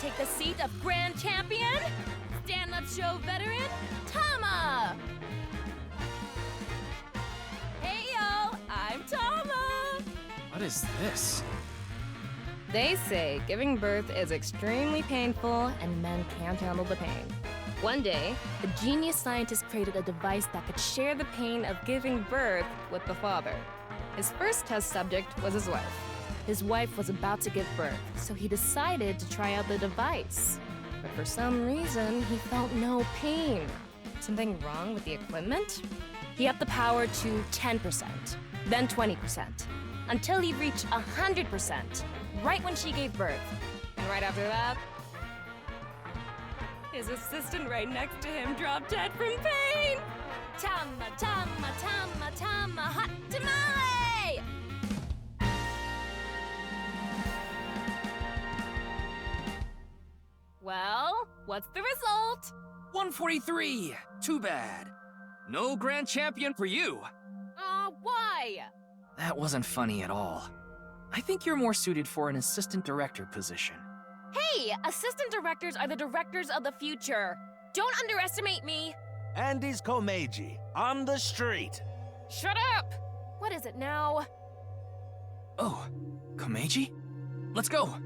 take the seat of Grand Champion, stand-up show veteran, Tama! Hey yo, I'm Tama! What is this? They say giving birth is extremely painful and men can't handle the pain. One day, a genius scientist created a device that could share the pain of giving birth with the father. His first test subject was his wife. His wife was about to give birth, so he decided to try out the device. But for some reason, he felt no pain. Something wrong with the equipment? He upped the power to 10%, then 20%, until he reached 100%, right when she gave birth. And right after that, his assistant right next to him dropped dead from pain! Tama, Tama, Tama, Tama, hot tamale! Well, what's the result? 143! Too bad. No grand champion for you. Why? That wasn't funny at all. I think you're more suited for an assistant director position. Hey, assistant directors are the directors of the future. Don't underestimate me. Andy's Komeji, on the street. Shut up! What is it now? Oh, Komeji? Let's go!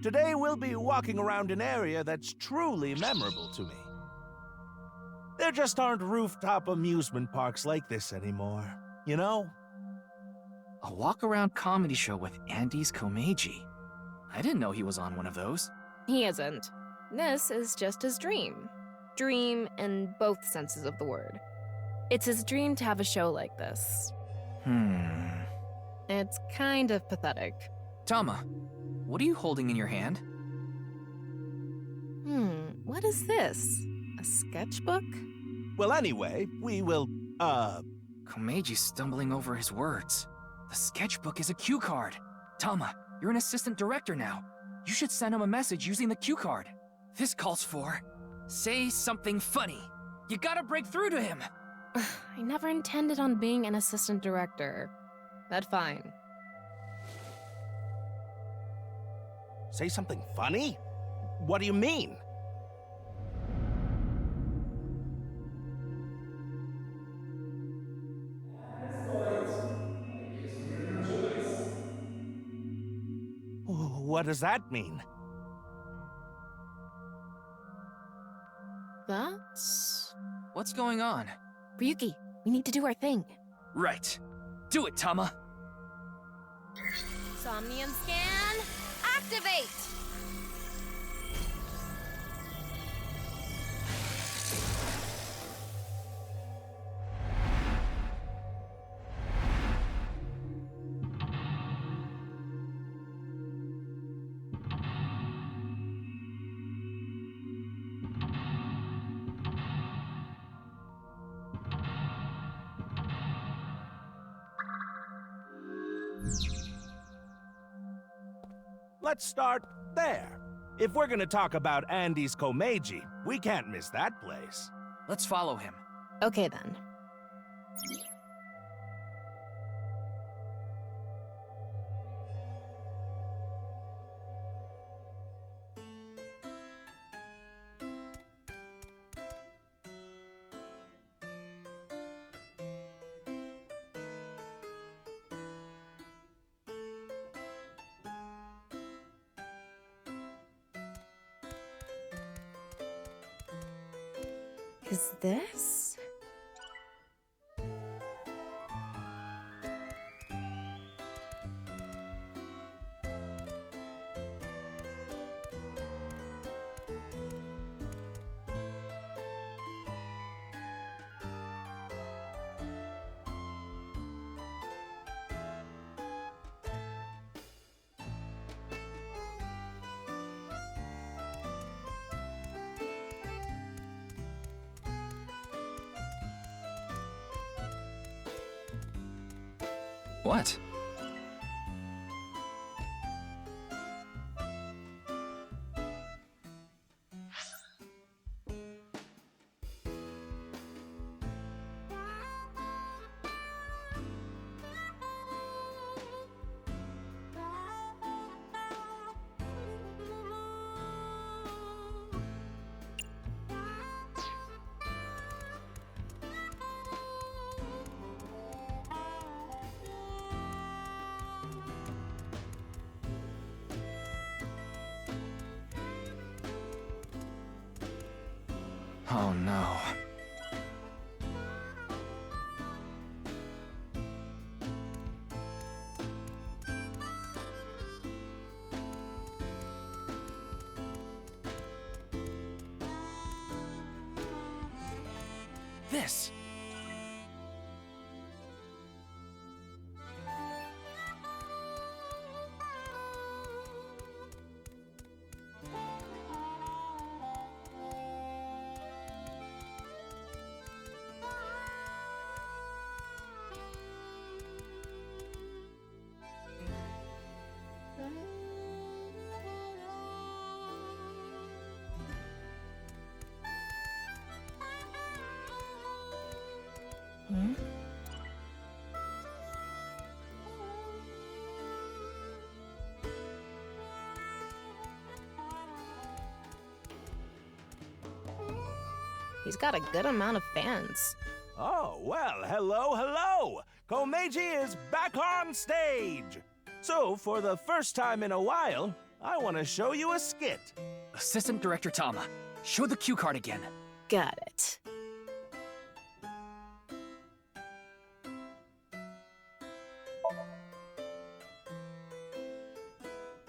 Today we'll be walking around an area that's truly memorable to me. There just aren't rooftop amusement parks like this anymore, you know? A walk-around comedy show with Andy's Komeji. I didn't know he was on one of those. He isn't. This is just his dream. Dream in both senses of the word. It's his dream to have a show like this. It's kind of pathetic. Tama, what are you holding in your hand? What is this? A sketchbook? Well, anyway, we will, Komeji's stumbling over his words. The sketchbook is a cue card. Tama, you're an assistant director now. You should send him a message using the cue card. This calls for, say something funny. You gotta break through to him. I never intended on being an assistant director. But fine. Say something funny? What do you mean? What does that mean? That's... What's going on? Ryuki, we need to do our thing. Right. Do it, Tama. Somnium scan, activate! Let's start there. If we're gonna talk about Andy's Komeji, we can't miss that place. Let's follow him. Okay then. Is this? What? Oh no. This. Hmm? He's got a good amount of fans. Oh, well, hello, hello! Komeji is back on stage! So, for the first time in a while, I want to show you a skit. Assistant Director Tama, show the cue card again. Got it.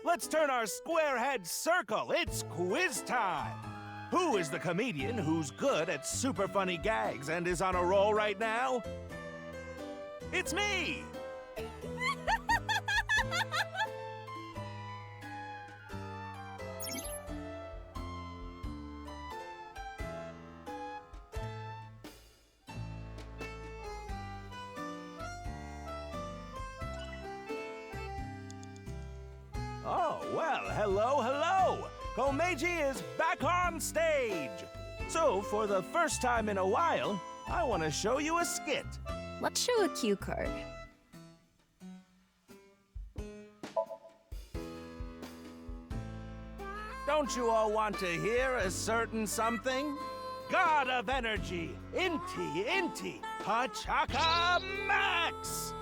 Let's turn our square head circle. It's quiz time. Who is the comedian who's good at super funny gags and is on a roll right now? It's me! Oh, well, hello, hello! Komeji is back on stage! So, for the first time in a while, I want to show you a skit. Let's show a cue card. Don't you all want to hear a certain something? God of energy, Inti, Pachaka Max!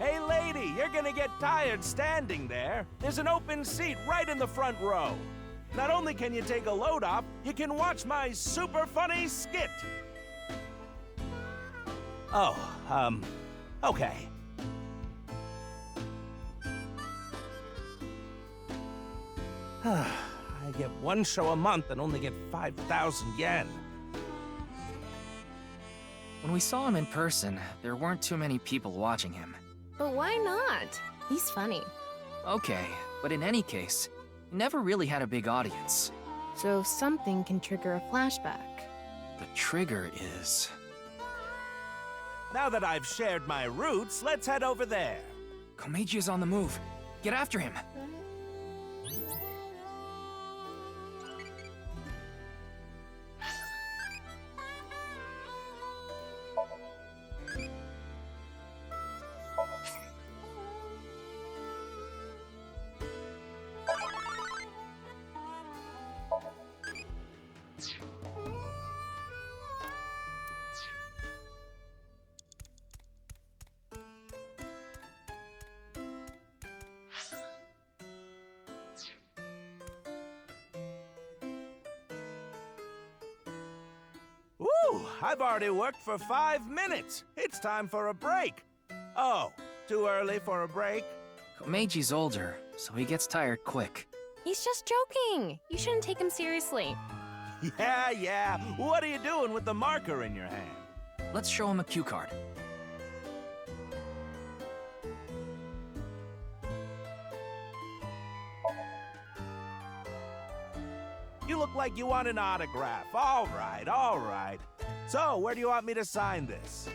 Hey lady, you're gonna get tired standing there. There's an open seat right in the front row. Not only can you take a load off, you can watch my super funny skit. Oh, okay. I get one show a month and only get 5,000 yen. When we saw him in person, there weren't too many people watching him. But why not? He's funny. Okay, but in any case, he never really had a big audience. So something can trigger a flashback. The trigger is... Now that I've shared my roots, let's head over there. Komeji is on the move. Get after him. Ooh, I've already worked for 5 minutes. It's time for a break. Oh, too early for a break? Komeji's older, so he gets tired quick. He's just joking. You shouldn't take him seriously. Yeah. What are you doing with the marker in your hand? Let's show him a cue card. You look like you want an autograph. All right. So, where do you want me to sign this?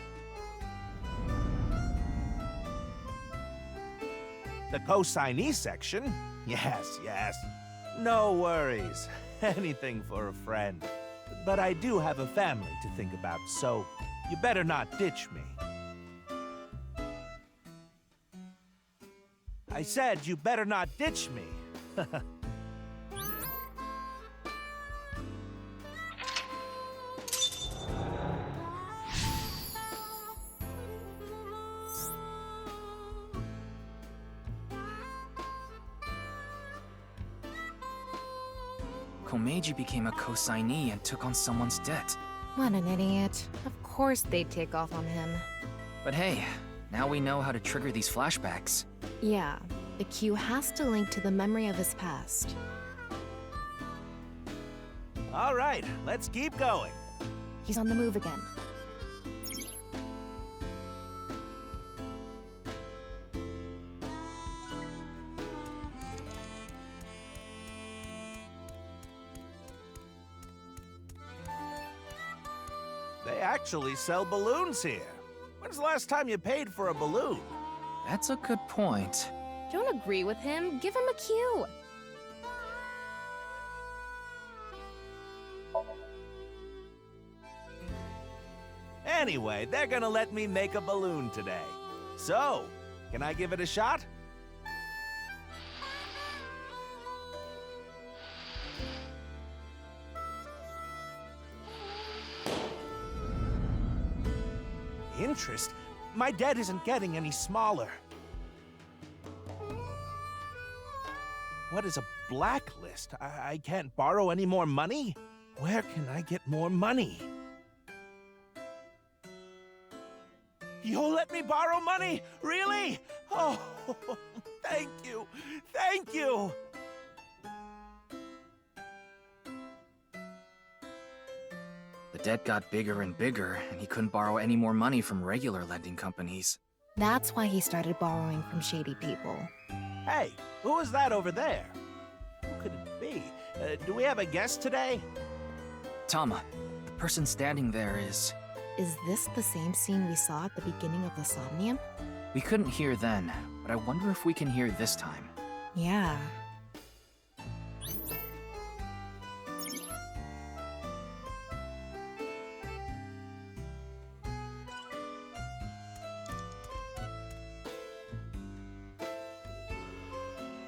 The co-signee section? Yes. No worries. Anything for a friend. But I do have a family to think about, so you better not ditch me. I said you better not ditch me. Komeji became a co-signee and took on someone's debt. What an idiot. Of course they'd take off on him. But hey, now we know how to trigger these flashbacks. Yeah, the cue has to link to the memory of his past. All right, let's keep going. He's on the move again. They actually sell balloons here. When's the last time you paid for a balloon? That's a good point. Don't agree with him. Give him a cue. Anyway, they're gonna let me make a balloon today. So, can I give it a shot? Interest? My debt isn't getting any smaller. What is a blacklist? I can't borrow any more money? Where can I get more money? You'll let me borrow money? Really? Oh, thank you. Thank you. The debt got bigger and bigger, and he couldn't borrow any more money from regular lending companies. That's why he started borrowing from shady people. Hey, who is that over there? Who could it be? Do we have a guest today? Tama, the person standing there is... Is this the same scene we saw at the beginning of the Somnium? We couldn't hear then, but I wonder if we can hear this time. Yeah.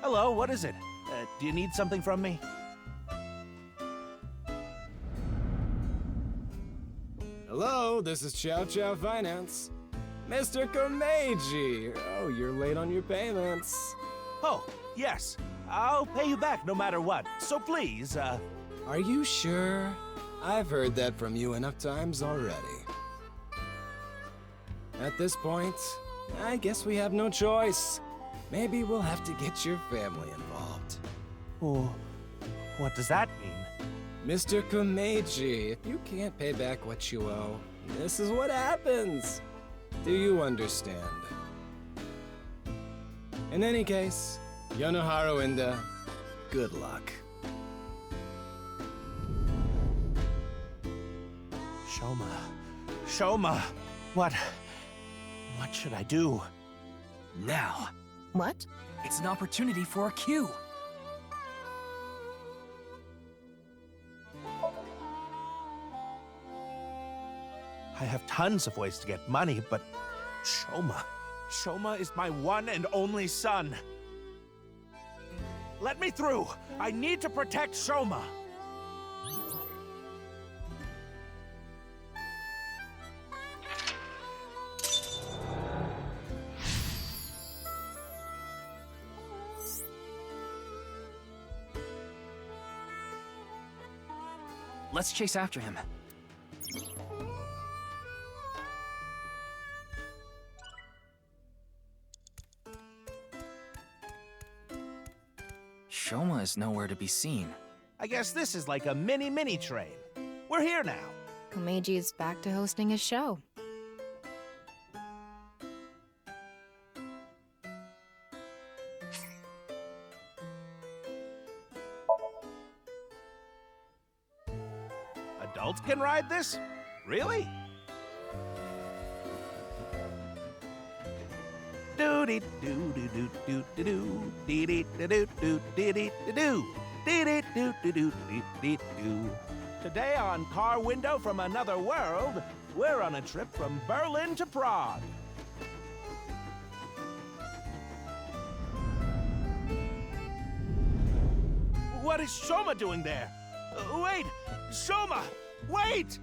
Hello, what is it? Do you need something from me? Hello, this is Chow Chow Finance. Mr. Komeji! Oh, you're late on your payments. Oh, yes. I'll pay you back no matter what. So please, Are you sure? I've heard that from you enough times already. At this point, I guess we have no choice. Maybe we'll have to get your family involved. Oh, what does that mean? Mr. Komeji, if you can't pay back what you owe, this is what happens. Do you understand? In any case, Yonohara Inda, good luck. Shoma, what should I do? Now. What? It's an opportunity for a cue. I have tons of ways to get money, but Shoma is my one and only son. Let me through. I need to protect Shoma. Let's chase after him. Shoma is nowhere to be seen. I guess this is like a mini train. We're here now. Komeji is back to hosting his show. Adults can ride this? Really? Today on Car Window from Another World, we're on a trip from Berlin to Prague. What is Shoma doing there? Wait! Shoma! Wait!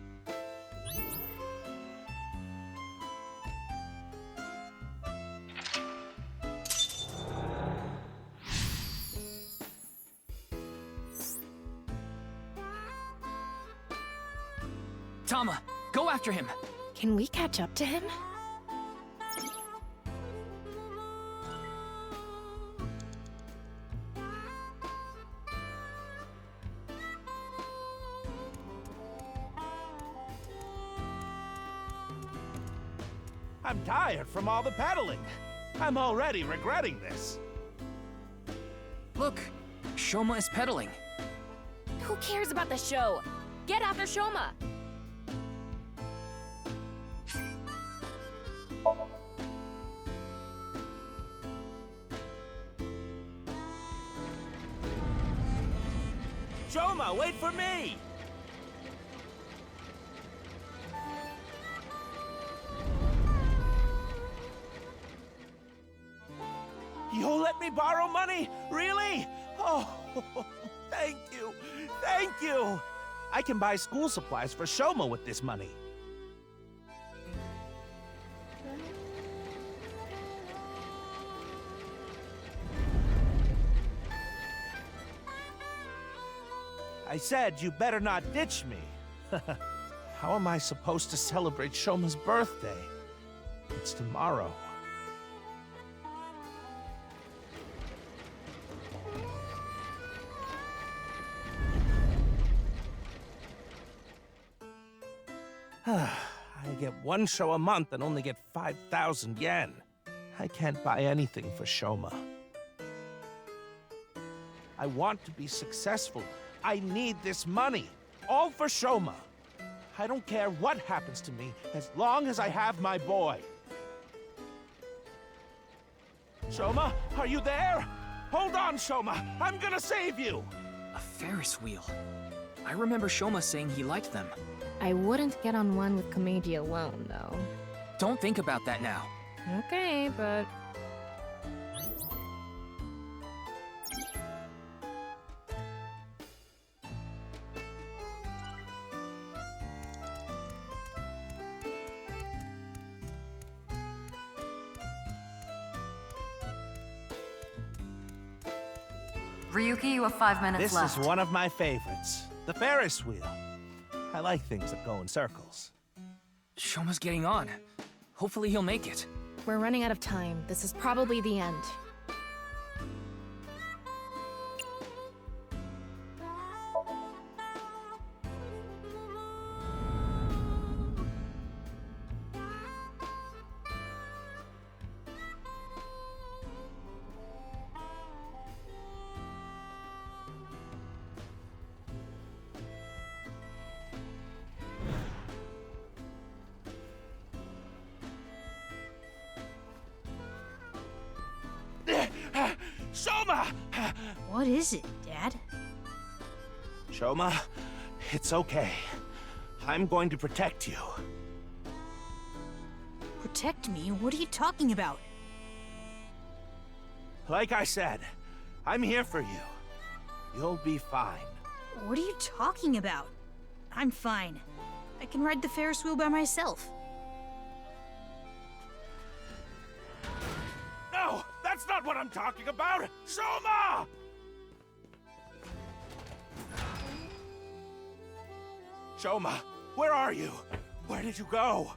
Tama, go after him. Can we catch up to him? I'm tired from all the pedaling. I'm already regretting this. Look, Shoma is pedaling. Who cares about the show? Get after Shoma! Shoma, wait for me! You'll let me borrow money? Really? Oh, thank you. Thank you. I can buy school supplies for Shoma with this money. I said you better not ditch me. How am I supposed to celebrate Shoma's birthday? It's tomorrow. I get one show a month and only get 5,000 yen. I can't buy anything for Shoma. I want to be successful. I need this money. All for Shoma. I don't care what happens to me as long as I have my boy. Shoma, are you there? Hold on, Shoma. I'm gonna save you. A Ferris wheel. I remember Shoma saying he liked them. I wouldn't get on one with Komeji alone, though. Don't think about that now. Okay, but... Ryuki, you have 5 minutes left. This is one of my favorites. The Ferris wheel. I like things that go in circles. Shoma's getting on. Hopefully he'll make it. We're running out of time. This is probably the end. Shoma! What is it, Dad? Shoma, it's okay. I'm going to protect you. Protect me? What are you talking about? Like I said, I'm here for you. You'll be fine. What are you talking about? I'm fine. I can ride the Ferris wheel by myself. No! That's not what I'm talking about! Shoma! Shoma, where are you? Where did you go?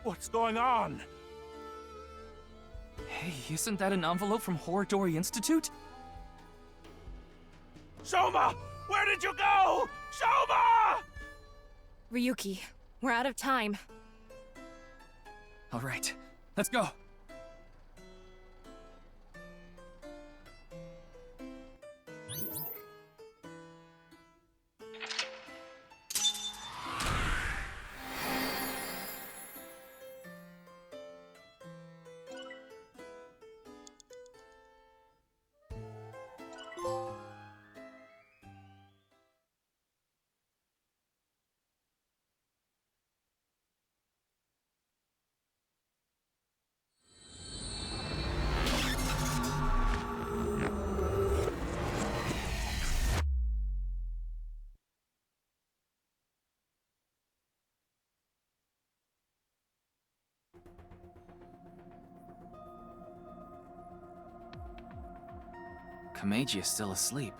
What's going on? Hey, isn't that an envelope from Horridori Institute? Shoma! Where did you go? Shoma! Ryuki, we're out of time. All right, let's go. Komeji is still asleep.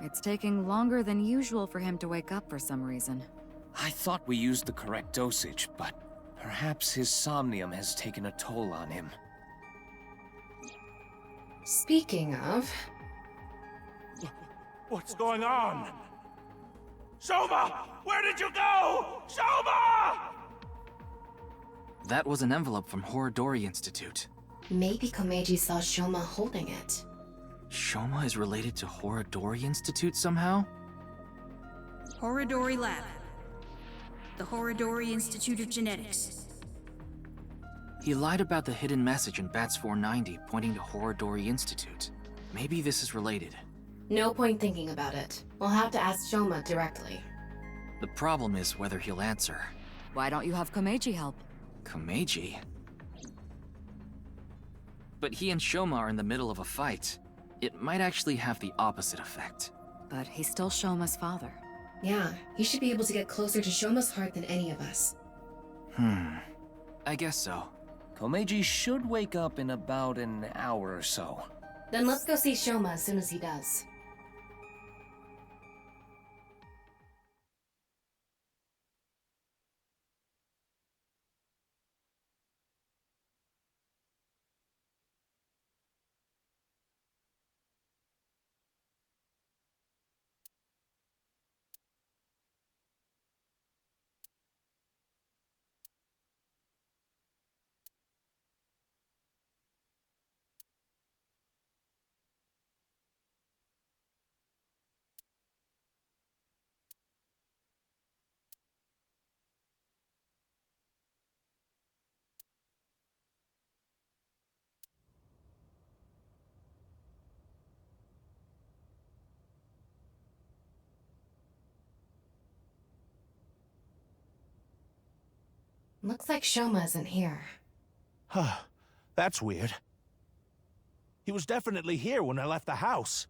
It's taking longer than usual for him to wake up for some reason. I thought we used the correct dosage, but perhaps his somnium has taken a toll on him. Speaking of... What's going on? Shoma! Where did you go? Shoma! That was an envelope from Horodori Institute. Maybe Komeji saw Shoma holding it. Shoma is related to Horodori Institute somehow? Horodori Lab. The Horodori Institute of Genetics. He lied about the hidden message in Bats 490 pointing to Horodori Institute. Maybe this is related. No point thinking about it. We'll have to ask Shoma directly. The problem is whether he'll answer. Why don't you have Komeji help? Komeji? But he and Shoma are in the middle of a fight. It might actually have the opposite effect. But he's still Shoma's father. Yeah, he should be able to get closer to Shoma's heart than any of us. I guess so. Komeji should wake up in about an hour or so. Then let's go see Shoma as soon as he does. Looks like Shoma isn't here. Huh. That's weird. He was definitely here when I left the house.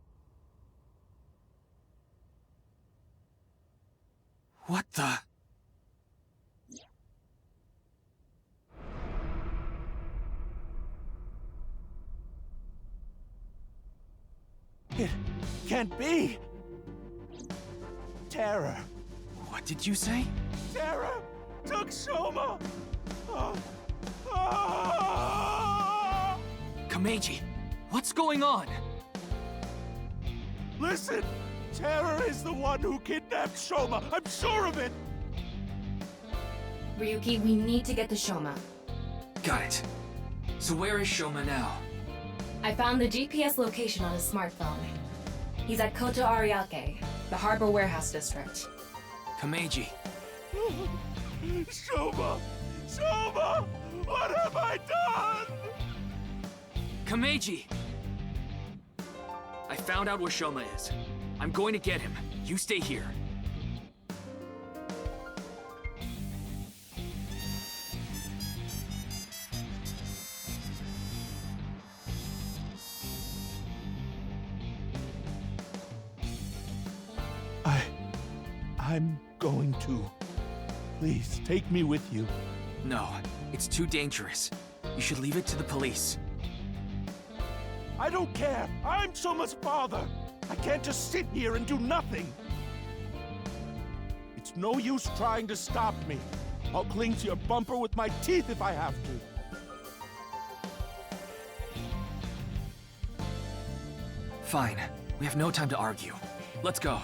What the? It can't be! Terror. What did you say? Terror took Shoma! Komeji, what's going on? Listen! Terror is the one who kidnapped Shoma! I'm sure of it! Ryuki, we need to get to Shoma. Got it. So where is Shoma now? I found the GPS location on his smartphone. He's at Koto Ariake, the harbor warehouse district. Komeji. Shoma! Shoma! What have I done? Komeji! I found out where Shoma is. I'm going to get him. You stay here. I'm going to. Please, take me with you. No, it's too dangerous. You should leave it to the police. I don't care. I'm Shoma's father. I can't just sit here and do nothing. It's no use trying to stop me. I'll cling to your bumper with my teeth if I have to. Fine. We have no time to argue. Let's go.